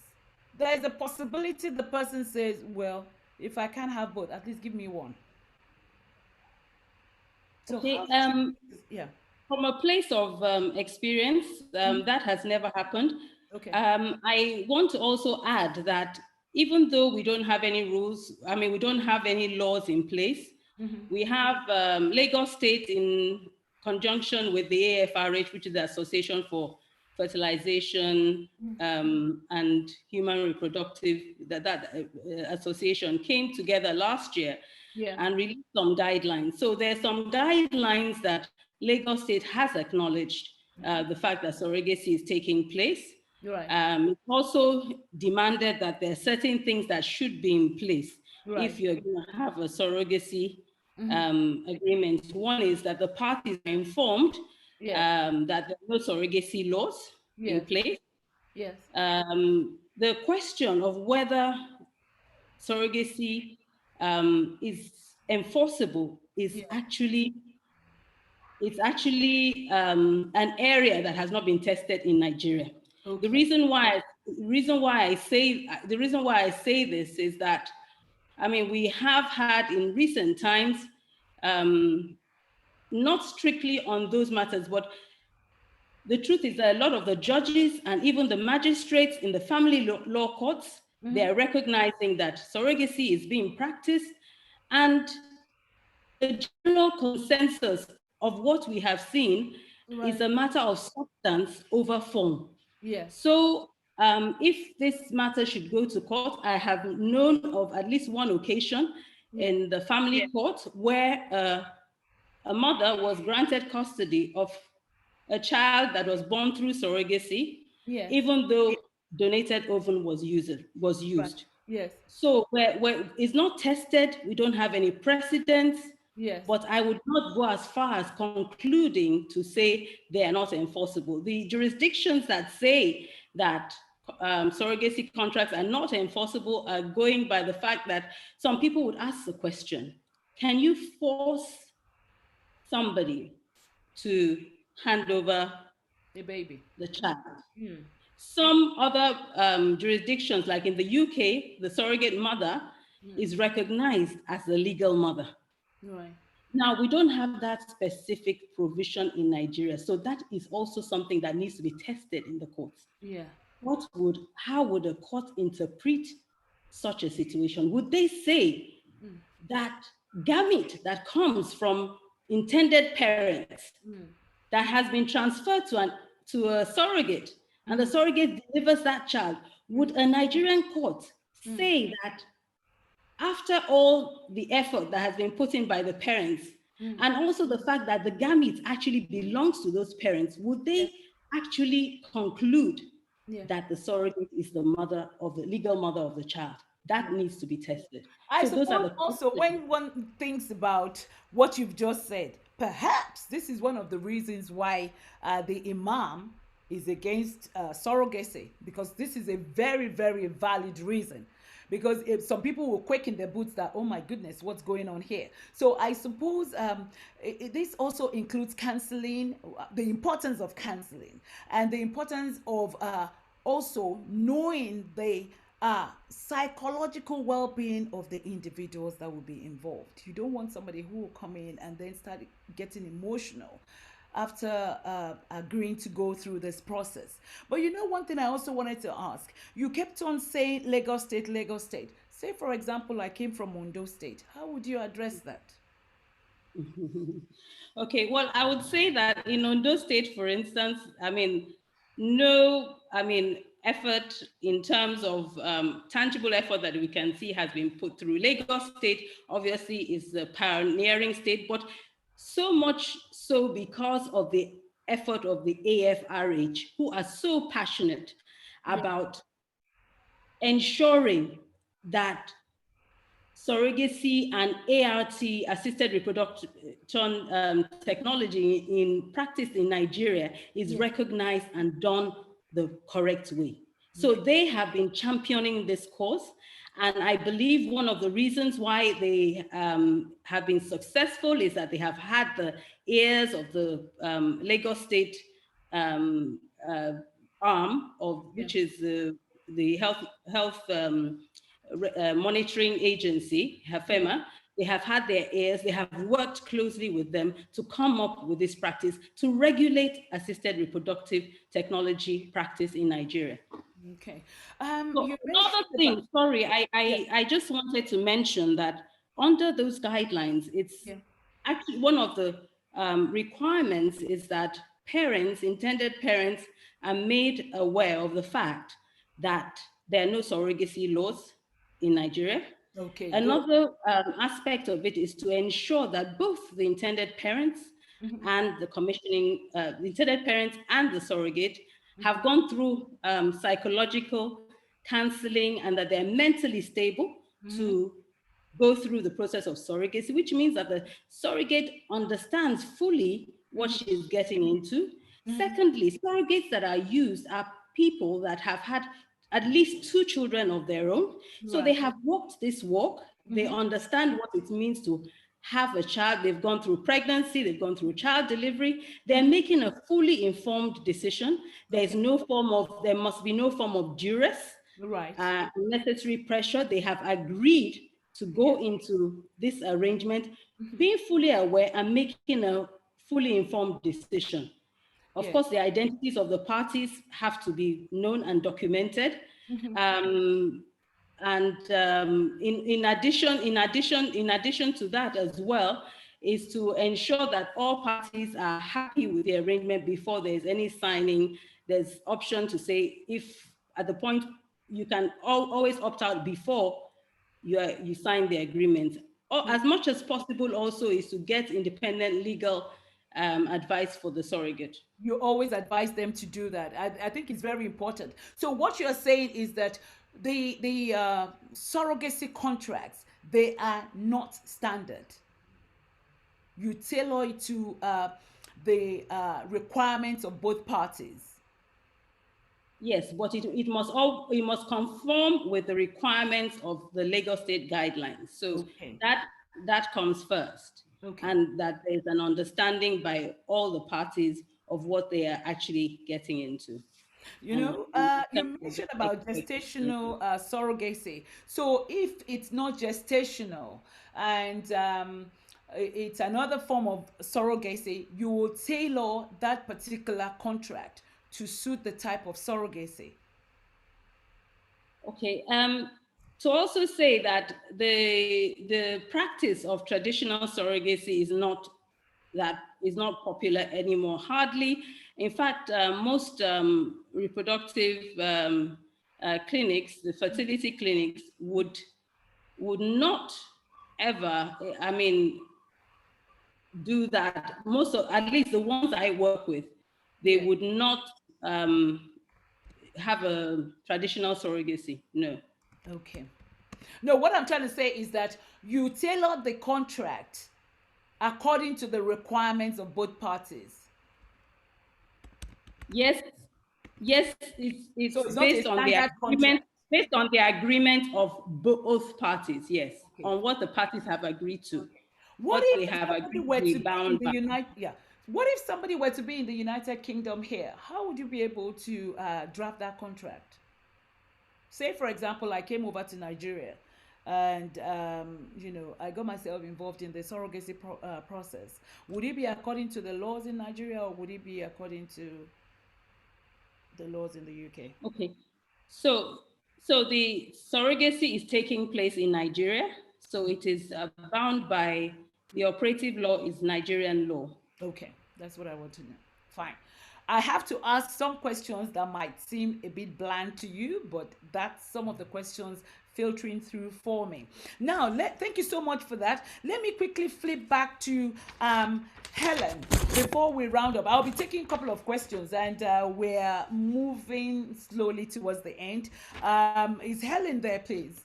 There is a possibility the person says, well, if I can't have both, at least give me one. So okay. Yeah. From a place of experience, that has never happened. Okay. I want to also add that even though we don't have any rules, I mean, we don't have any laws in place, we have Lagos State in conjunction with the AFRH, which is the Association for Fertilization and Human Reproductive, that association came together last year and released some guidelines. So there's some guidelines that Lagos State has acknowledged the fact that surrogacy is taking place. Right. It also demanded that there are certain things that should be in place if you're going to have a surrogacy agreement. One is that the parties are informed that there are no surrogacy laws in place. Yes. The question of whether surrogacy is enforceable is actually an area that has not been tested in Nigeria. Okay. The reason why I say this is that, I mean, we have had in recent times, not strictly on those matters, but the truth is that a lot of the judges and even the magistrates in the family law courts, they are recognizing that surrogacy is being practiced, and the general consensus of what we have seen is a matter of substance over form. So if this matter should go to court, I have known of at least one occasion in the family court where a mother was granted custody of a child that was born through surrogacy, even though donated ovum was used. Right. Yes. So where it's not tested, we don't have any precedents. Yes. But I would not go as far as concluding to say they are not enforceable. The jurisdictions that say that surrogacy contracts are not enforceable are going by the fact that some people would ask the question, can you force somebody to hand over the baby, the child? Some other jurisdictions, like in the UK, the surrogate mother is recognized as the legal mother. Right. Now, we don't have that specific provision in Nigeria. So that is also something that needs to be tested in the courts. Yeah. How would a court interpret such a situation? Would they say that gamete that comes from intended parents that has been transferred to a surrogate, and the surrogate delivers that child, would a Nigerian court say that after all the effort that has been put in by the parents, and also the fact that the gamete actually belongs to those parents, would they actually conclude that the surrogate is the legal mother of the child? That needs to be tested. I suppose also when one thinks about what you've just said, perhaps this is one of the reasons why the imam is against surrogacy, because this is a very, very valid reason. Because if some people will quake in their boots that, oh my goodness, what's going on here? So I suppose this also includes counseling, the importance of counseling, and the importance of also knowing the psychological well-being of the individuals that will be involved. You don't want somebody who will come in and then start getting emotional. after agreeing to go through this process. But you know, one thing I also wanted to ask, you kept on saying Lagos State, Lagos State. Say, for example, I came from Ondo State. How would you address that? Okay, well, I would say that in Ondo State, for instance, I mean, no, I mean, effort in terms of tangible effort that we can see has been put through. Lagos State, obviously, is the pioneering state, but so much so because of the effort of the AFRH, who are so passionate about ensuring that surrogacy and ART, assisted reproduction technology in practice in Nigeria is recognized and done the correct way. So they have been championing this cause. And I believe one of the reasons why they have been successful is that they have had the ears of the Lagos State arm of, which is the health monitoring agency, HAFEMA. They have had their ears, they have worked closely with them to come up with this practice to regulate assisted reproductive technology practice in Nigeria. Okay. So another thing, sorry, I just wanted to mention that under those guidelines, it's actually one of the requirements is that parents, intended parents, are made aware of the fact that there are no surrogacy laws in Nigeria. Okay. Another aspect of it is to ensure that both the intended parents and the commissioning, the intended parents and the surrogate have gone through psychological counseling and that they're mentally stable to go through the process of surrogacy, which means that the surrogate understands fully what she is getting into. Secondly, surrogates that are used are people that have had at least 2 children of their own. So they have walked this walk. They understand what it means to have a child. They've gone through pregnancy. They've gone through child delivery. They're making a fully informed decision. There's no form of, there must be no form of duress, unnecessary pressure. They have agreed to go into this arrangement, being fully aware and making a fully informed decision. Of course, the identities of the parties have to be known and documented. In addition to that as well, is to ensure that all parties are happy with the arrangement before there's any signing. There's option to say if at the point you can always opt out before you sign the agreement. Or as much as possible also is to get independent legal advice for the surrogate. You always advise them to do that. I think it's very important. So what you're saying is that the surrogacy contracts, they are not standard. You tailor it to the requirements of both parties. Yes, but it must conform with the requirements of the Lagos State guidelines. So that comes first. And that there's an understanding by all the parties of what they are actually getting into. You know, you mentioned about gestational surrogacy. So if it's not gestational and it's another form of surrogacy, you will tailor that particular contract to suit the type of surrogacy. Okay. To also say that the practice of traditional surrogacy is not popular anymore. Hardly. In fact, most reproductive clinics, the fertility clinics, would not ever, I mean, do that. Most of, at least the ones I work with, they would not have a traditional surrogacy. No. Okay. No, what I'm trying to say is that you tailor the contract according to the requirements of both parties. Yes, it's based on the agreement, based on the agreement of both parties. Yes, on what the parties have agreed to. What if they have agreed to bound by? What if somebody were to be in the United Kingdom here? How would you be able to draft that contract? Say, for example, I came over to Nigeria and you know, I got myself involved in the surrogacy process. Would it be according to the laws in Nigeria, or would it be according to the laws in the UK? Okay, so the surrogacy is taking place in Nigeria, so it is bound by the operative law is Nigerian law. Okay, that's what I want to know. Fine. I have to ask some questions that might seem a bit bland to you, but that's some of the questions filtering through for me. Now, thank you so much for that. Let me quickly flip back to Helen before we round up. I'll be taking a couple of questions, and we're moving slowly towards the end. Is Helen there, please?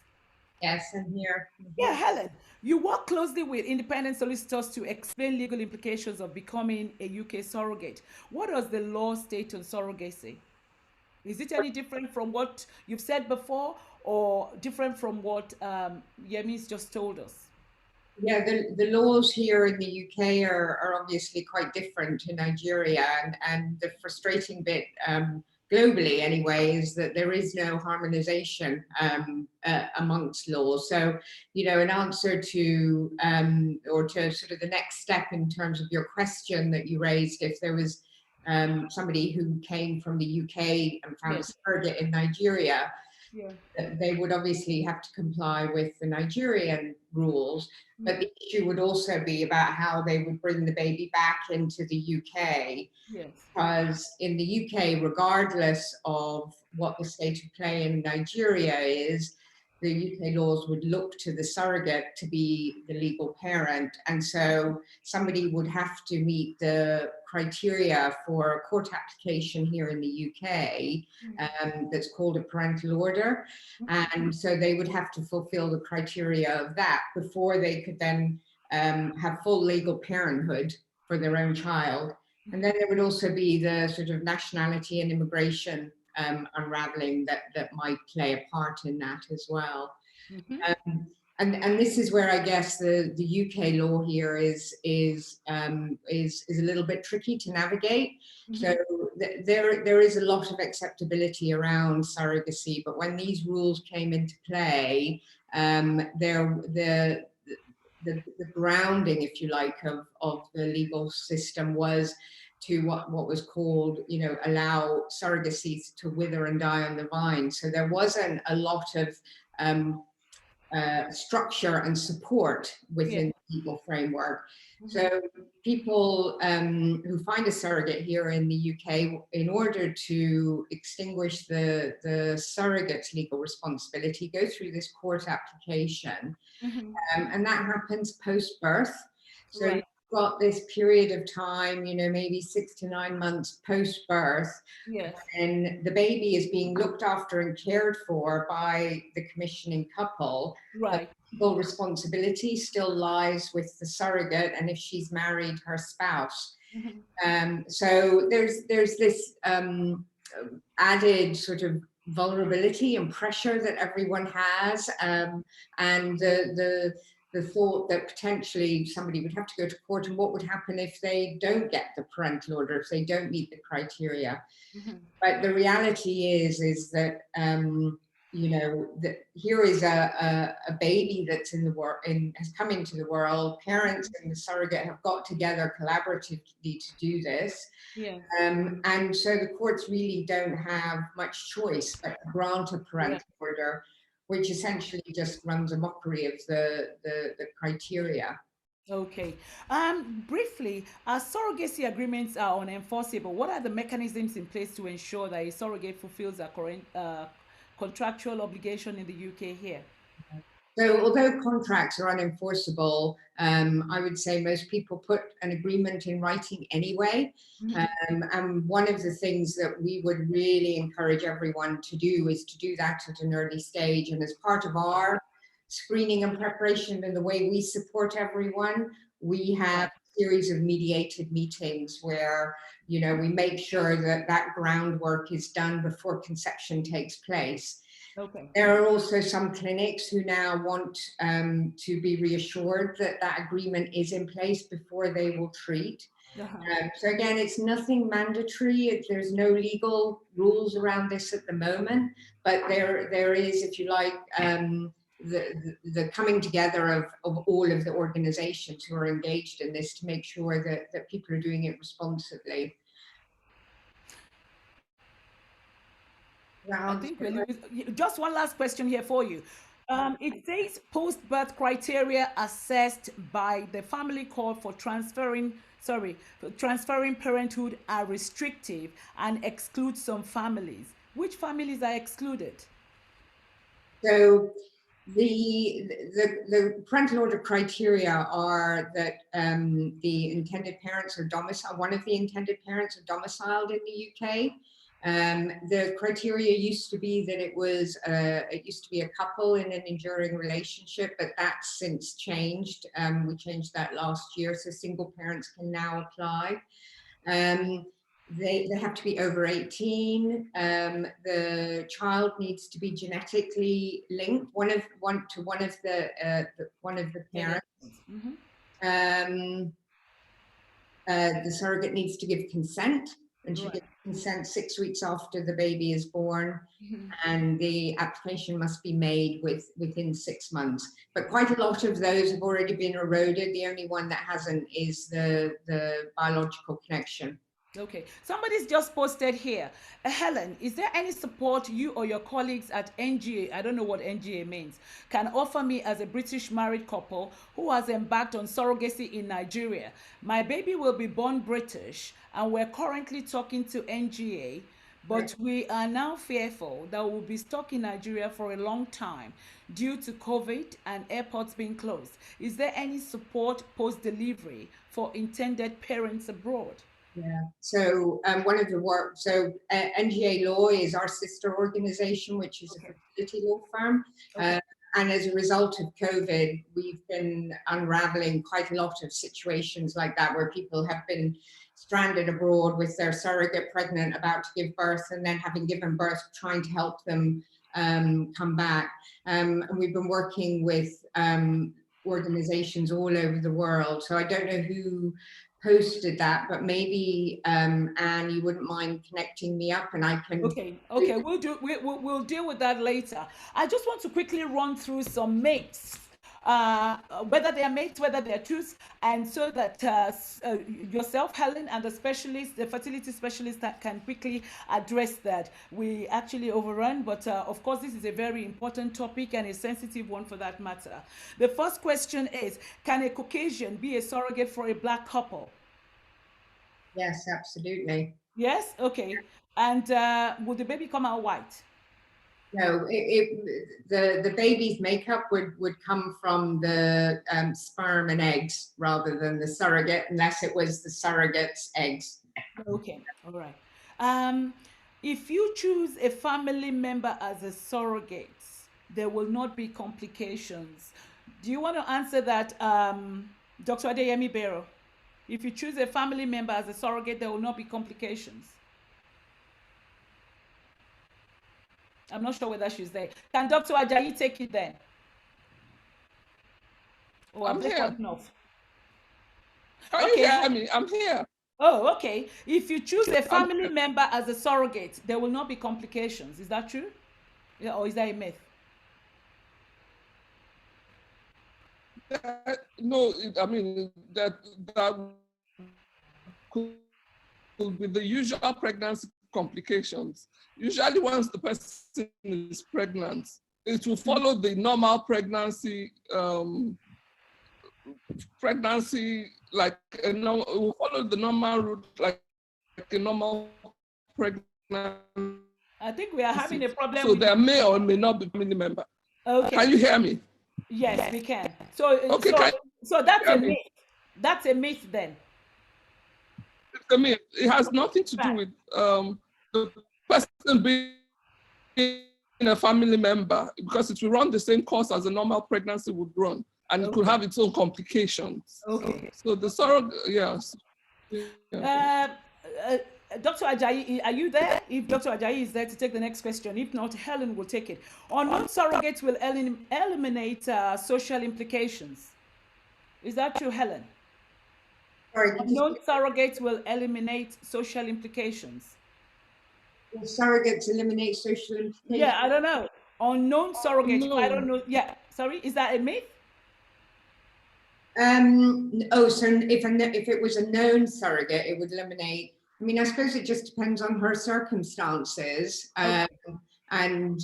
Yes, I'm here. Yeah, Helen, you work closely with independent solicitors to explain legal implications of becoming a UK surrogate. What does the law state on surrogacy? Is it any different from what you've said before, or different from what Yemi's just told us? Yeah, the laws here in the UK are obviously quite different to Nigeria, and the frustrating bit globally anyway is that there is no harmonization amongst laws. So, you know, in answer to or to sort of the next step in terms of your question that you raised, if there was somebody who came from the UK and found a surrogate in Nigeria, they would obviously have to comply with the Nigerian rules, but the issue would also be about how they would bring the baby back into the UK. Yes. Because in the UK, regardless of what the state of play in Nigeria is, the UK laws would look to the surrogate to be the legal parent. And so somebody would have to meet the criteria for a court application here in the UK that's called a parental order. And so they would have to fulfill the criteria of that before they could then have full legal parenthood for their own child. And then there would also be the sort of nationality and immigration unraveling that might play a part in that as well. And this is where I guess the UK law here is a little bit tricky to navigate. So there is a lot of acceptability around surrogacy, but when these rules came into play, the grounding, if you like, of the legal system was to what was called, you know, allow surrogacies to wither and die on the vine. So there wasn't a lot of structure and support within the legal framework. So people who find a surrogate here in the UK, in order to extinguish the surrogate's legal responsibility, go through this court application. And that happens post-birth. So you've got this period of time, you know, maybe 6 to 9 months post-birth, and the baby is being looked after and cared for by the commissioning couple. But legal responsibility still lies with the surrogate, and if she's married, her spouse. So there's this added sort of vulnerability and pressure that everyone has, and the thought that potentially somebody would have to go to court, and what would happen if they don't get the parental order, if they don't meet the criteria. But the reality is that you know, that here is a baby that's in the world, has come into the world. Parents and the surrogate have got together collaboratively to do this. And so the courts really don't have much choice but to grant a parental order, which essentially just runs a mockery of the criteria. Okay. Briefly, as surrogacy agreements are unenforceable, what are the mechanisms in place to ensure that a surrogate fulfills a current contractual obligation in the UK here? So although contracts are unenforceable, I would say most people put an agreement in writing anyway. And one of the things that we would really encourage everyone to do is to do that at an early stage. And as part of our screening and preparation and the way we support everyone, we have a series of mediated meetings where, you know, we make sure that that groundwork is done before conception takes place. There are also some clinics who now want to be reassured that that agreement is in place before they will treat. So again, it's nothing mandatory. There's no legal rules around this at the moment, but there is, if you like, the coming together of all of the organizations who are engaged in this to make sure that people are doing it responsibly. I think just one last question here for you. It says post-birth criteria assessed by the family court for transferring parenthood are restrictive and exclude some families. Which families are excluded? So the parental order criteria are that the intended parents are domiciled, one of the intended parents are domiciled in the UK. The criteria used to be that it used to be a couple in an enduring relationship, but that's since changed. We changed that last year, so single parents can now apply. They have to be over 18. The child needs to be genetically linked, one of the parents. Mm-hmm. The surrogate needs to give consent, and she gives consent 6 weeks after the baby is born, and the application must be made within 6 months. But quite a lot of those have already been eroded. The only one that hasn't is the biological connection. Okay, somebody's just posted here. Helen, is there any support you or your colleagues at NGA, I don't know what NGA means, can offer me as a British married couple who has embarked on surrogacy in Nigeria? My baby will be born British and we're currently talking to NGA, but we are now fearful that we'll be stuck in Nigeria for a long time due to COVID and airports being closed. Is there any support post-delivery for intended parents abroad? Yeah, so one of the work, so NGA Law is our sister organization, which is a fertility law firm. And as a result of COVID, we've been unraveling quite a lot of situations like that, where people have been stranded abroad with their surrogate pregnant, about to give birth, and then having given birth, trying to help them come back. And we've been working with organizations all over the world. So I don't know who posted that, but maybe Anne, you wouldn't mind connecting me up, and I can. Okay, we'll deal with that later. I just want to quickly run through some myths, whether they are myths, whether they are truths, and so that yourself, Helen, and the specialist, the fertility specialist, that can quickly address that. We actually overrun, but of course this is a very important topic and a sensitive one for that matter. The first question is, can a Caucasian be a surrogate for a black couple? Yes, absolutely. Yes? Okay. And would the baby come out white? No, the baby's makeup would come from the sperm and eggs rather than the surrogate, unless it was the surrogate's eggs. Okay, all right. If you choose a family member as a surrogate, there will not be complications. Do you want to answer that, Dr. Adeyemi Bero? If you choose a family member as a surrogate, there will not be complications. I'm not sure whether she's there. Can Dr. Ajayi take it then? Oh, I'm here. Off? Can you hear me? I'm here. Oh, okay. If you choose a family member as a surrogate, there will not be complications. Is that true? Yeah, or is that a myth? No, I mean, that could be the usual pregnancy complications. Usually once the person is pregnant, it will follow the normal pregnancy, like it will follow the normal route, like a normal pregnancy. I think we are having a problem. So there may or may not be family member. Okay. Can you hear me? Yes, we can. So, okay, so that's a myth. That's a myth then. It's a myth. It has nothing to do with the person being a family member, because it will run the same course as a normal pregnancy would run, and it could have its own complications. Okay. So the surrogate, yes. Dr. Ajayi, are you there? If Dr. Ajayi is there to take the next question. If not, Helen will take it. Unknown surrogates will eliminate social implications. Is that true, Helen? Sorry, unknown surrogates will eliminate social implications. Will surrogates eliminate social implications? Yeah, I don't know. Unknown surrogates, I don't know. Yeah, Sorry, is that a myth? Oh, so if it was a known surrogate, it would eliminate. I mean, I suppose it just depends on her circumstances, and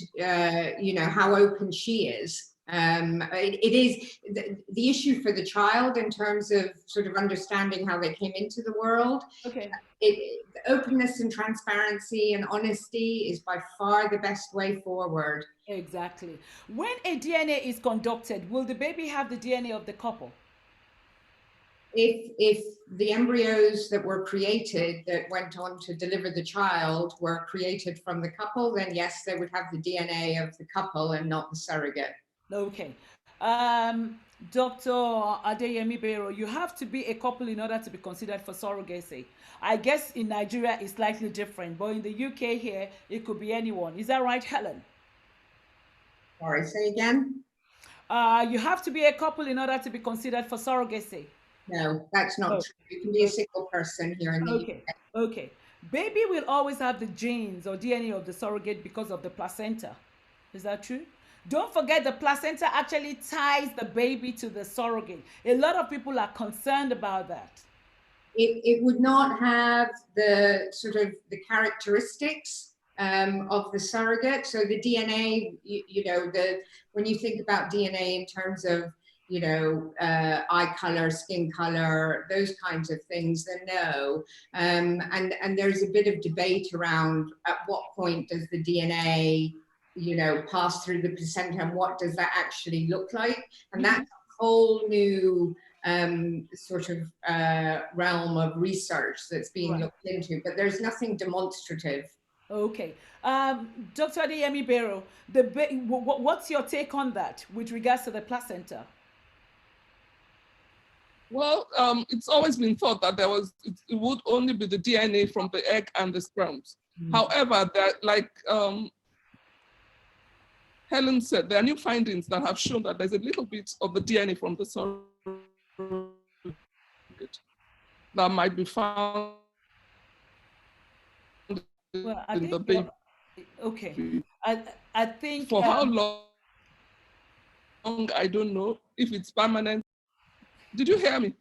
you know, how open she is. It is the issue for the child in terms of sort of understanding how they came into the world. Okay. Openness and transparency and honesty is by far the best way forward. Exactly. When a DNA is conducted, will the baby have the DNA of the couple? If the embryos that were created that went on to deliver the child were created from the couple, then yes, they would have the DNA of the couple and not the surrogate. Okay. Dr. Adeyemi Bero, you have to be a couple in order to be considered for surrogacy. I guess in Nigeria it's slightly different, but in the UK here, it could be anyone. Is that right, Helen? Sorry, say again? You have to be a couple in order to be considered for surrogacy. No, that's not true. You can be a single person here in the UK. Okay. Baby will always have the genes or DNA of the surrogate because of the placenta. Is that true? Don't forget the placenta actually ties the baby to the surrogate. A lot of people are concerned about that. It would not have the sort of the characteristics of the surrogate. So the DNA, you know, when you think about DNA in terms of, you know, eye color, skin color, those kinds of things, then no. And there's a bit of debate around at what point does the DNA, you know, pass through the placenta and what does that actually look like? And that's a whole new sort of realm of research that's being looked into, but there's nothing demonstrative. Okay. Dr. Adeyemi Bero, what's your take on that with regards to the placenta? Well, it's always been thought that it would only be the DNA from the egg and the sperms. However, that like Helen said, there are new findings that have shown that there's a little bit of the DNA from the surrogate that might be found in the baby. Okay. I think for how long, I don't know if it's permanent. Did you hear me?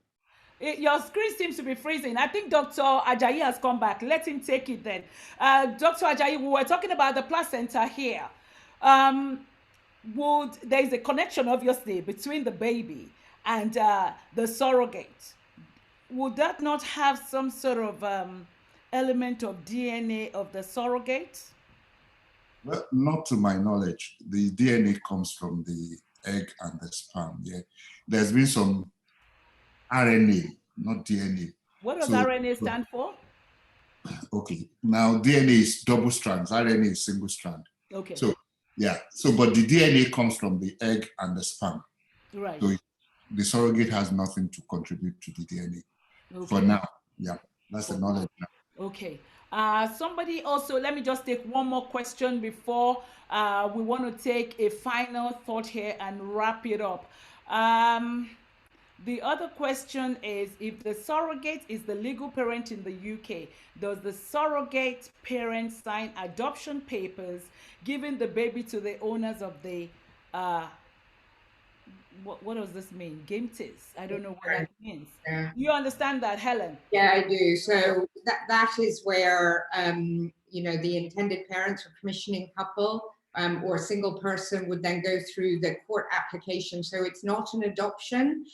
Your screen seems to be freezing. I think Dr. Ajayi has come back. Let him take it then. Dr. Ajayi, we were talking about the placenta here. There is a connection, obviously, between the baby and the surrogate. Would that not have some sort of element of DNA of the surrogate? Well, not to my knowledge. The DNA comes from the egg and the sperm. Yeah, there's been some RNA, not DNA. What does RNA stand for? Okay, now DNA is double strands, RNA is single strand. Okay. So, yeah, but the DNA comes from the egg and the sperm. Right. So the surrogate has nothing to contribute to the DNA for now. Yeah, that's the knowledge now. Okay. Somebody also, let me just take one more question before we want to take a final thought here and wrap it up. The other question is, if the surrogate is the legal parent in the UK, does the surrogate parent sign adoption papers giving the baby to the owners of the what does this mean? Gametes? I don't know what that means. Yeah. You understand that, Helen? Yeah, I do. So that is where you know, the intended parents or commissioning couple or a single person would then go through the court application. So it's not an adoption.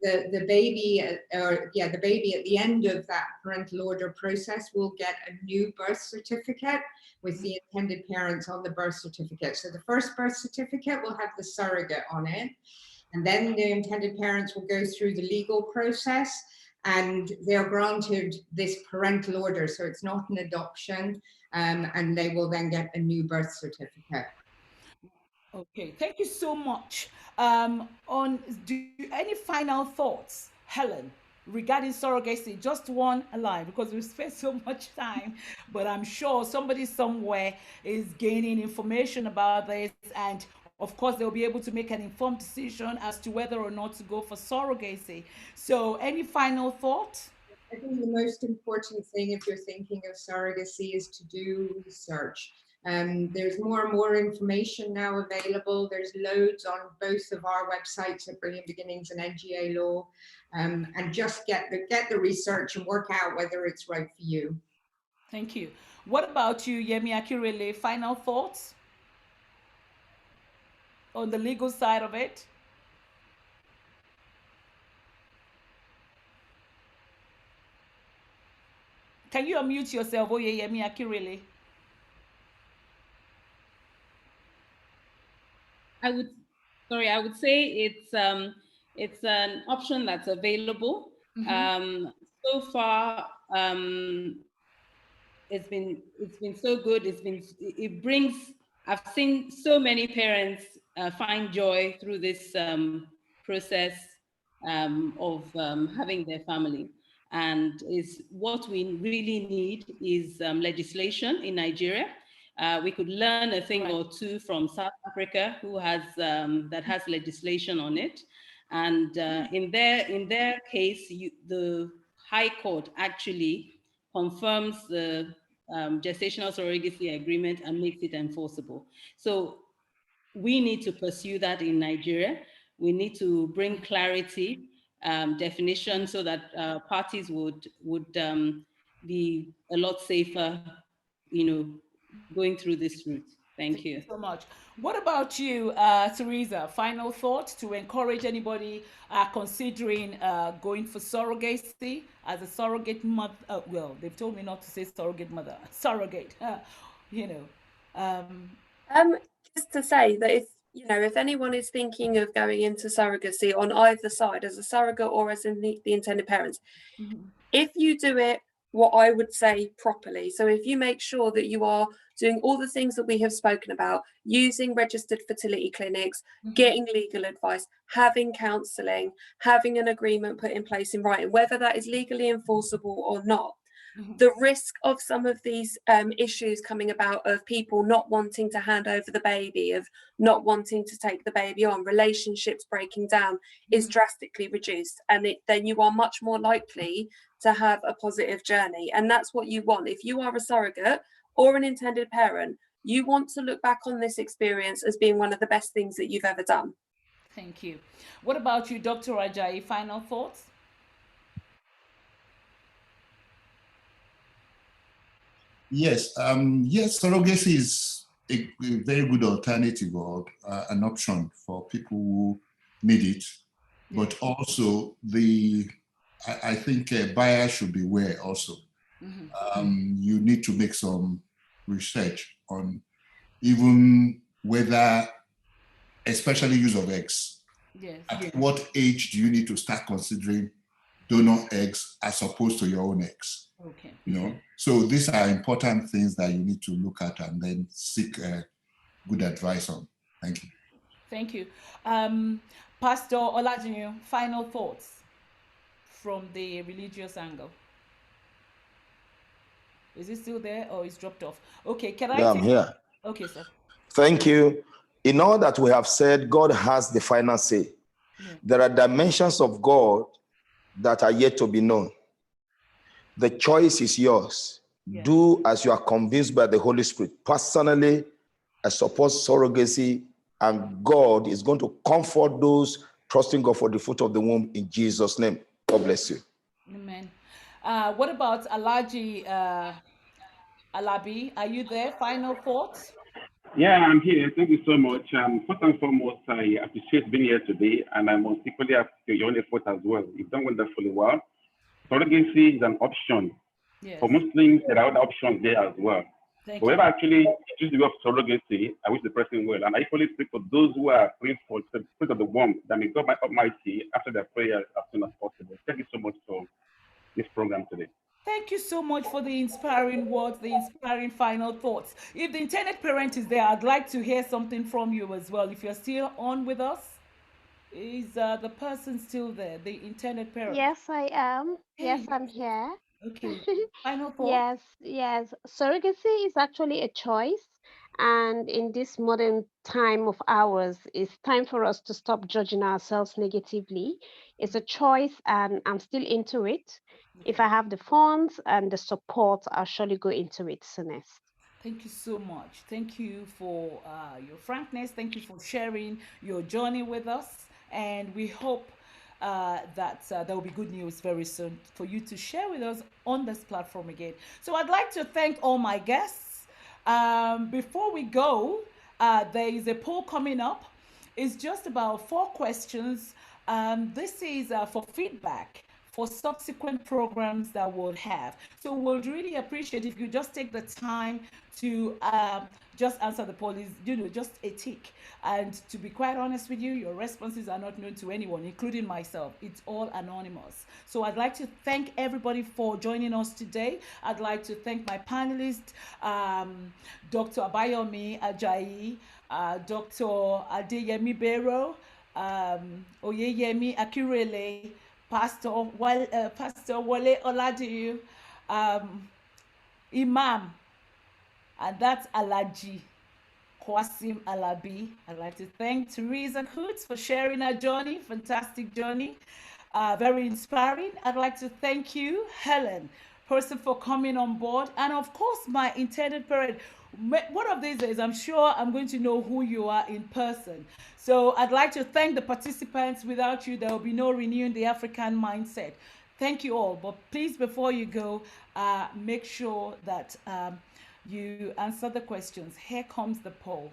The baby, the baby at the end of that parental order process will get a new birth certificate with the intended parents on the birth certificate. So the first birth certificate will have the surrogate on it, and then the intended parents will go through the legal process, and they're granted this parental order. So it's not an adoption, and they will then get a new birth certificate. Okay, thank you so much. Any final thoughts, Helen, regarding surrogacy? Just one line, because we've spent so much time, but I'm sure somebody somewhere is gaining information about this, and of course they'll be able to make an informed decision as to whether or not to go for surrogacy. So any final thought? I think the most important thing if you're thinking of surrogacy is to do research. There's more and more information now available. There's loads on both of our websites at Brilliant Beginnings and NGA Law, and just get the research and work out whether it's right for you. Thank you. What about you, Yemi Akirele? Final thoughts on the legal side of it? Can you unmute yourself, Yemi Akirele? I would say it's an option that's available. So far, it's been so good. It brings. I've seen so many parents find joy through this process of having their family. And is what we really need is legislation in Nigeria. We could learn a thing or two from South Africa, who has that has legislation on it. And in their case, the High Court actually confirms the gestational surrogacy agreement and makes it enforceable. So we need to pursue that in Nigeria. We need to bring clarity, definition, so that parties would be a lot safer, going through this route. Thank you so much. What about you, Teresa? Final thought to encourage anybody considering going for surrogacy as a surrogate mother. Well, they've told me not to say surrogate mother, surrogate. Just to say that if anyone is thinking of going into surrogacy on either side, as a surrogate or as in the intended parents, if you do it what I would say properly, so if you make sure that you are doing all the things that we have spoken about, using registered fertility clinics, getting legal advice, having counselling, having an agreement put in place in writing, whether that is legally enforceable or not, the risk of some of these issues coming about of people not wanting to hand over the baby, of not wanting to take the baby on, relationships breaking down, is drastically reduced. And then you are much more likely to have a positive journey. And that's what you want. If you are a surrogate or an intended parent, you want to look back on this experience as being one of the best things that you've ever done. Thank you. What about you, Dr. Ajayi? Final thoughts? Yes, surrogacy is a very good alternative or an option for people who need it. But also, I think buyers should be aware also. You need to make some research on even whether, especially use of eggs. Yes. At what age do you need to start considering donor eggs as opposed to your own eggs? Okay. So these are important things that you need to look at and then seek good advice on. Thank you. Thank you. Pastor Olajinu, final thoughts from the religious angle. Is it still there or is dropped off? Okay, I'm here. Okay, sir. Thank you. In all that we have said, God has the final say. There are dimensions of God that are yet to be known. The choice is yours. Do as you are convinced by the Holy Spirit. Personally, I support surrogacy, and God is going to comfort those trusting God for the fruit of the womb in Jesus' name. God bless you. Amen. What about Alaji Alabi? Are you there? Final thoughts? Yeah, I'm here. Thank you so much. First and foremost, I appreciate being here today, and I most equally appreciate your own effort as well. You've done wonderfully well. Surrogacy is an option. Yes. For Muslims, there are other options there as well. Whoever actually chooses the way of surrogacy, I wish the person well. And I equally speak for those who are praying for the spirit of the womb, that may God Almighty after their prayers as soon as possible. Thank you so much for this program today. Thank you so much for the inspiring words, the inspiring final thoughts. If the intended parent is there, I'd like to hear something from you as well. If you're still on with us, is the person still there, the intended parent? Yes, I am. Yes, I'm here. Okay. Final thought? Yes. Surrogacy is actually a choice. And in this modern time of ours, it's time for us to stop judging ourselves negatively. It's a choice, and I'm still into it. If I have the funds and the support, I'll surely go into it soonest. Thank you so much. Thank you for your frankness. Thank you for sharing your journey with us. And we hope that there will be good news very soon for you to share with us on this platform again. So I'd like to thank all my guests. Before we go, there is a poll coming up. It's just about 4 questions. This is for feedback for subsequent programs that we'll have. So we'll really appreciate if you just take the time to just answer the poll. Is, just a tick. And to be quite honest with you, your responses are not known to anyone, including myself. It's all anonymous. So I'd like to thank everybody for joining us today. I'd like to thank my panelists, Dr. Abayomi Ajayi, Dr. Adeyemi Bero, Oyeyemi Akirele, Pastor Wale Oladiyu, Imam, and that's Alaji Kwasim Alabi. I'd like to thank Teresa Hoots for sharing her journey, fantastic journey, very inspiring. I'd like to thank you, Helen Person, for coming on board, and of course, my intended parent. One of these days, I'm sure I'm going to know who you are in person. So I'd like to thank the participants. Without you, there will be no renewing the African mindset. Thank you all. But please, before you go, make sure that you answer the questions. Here comes the poll.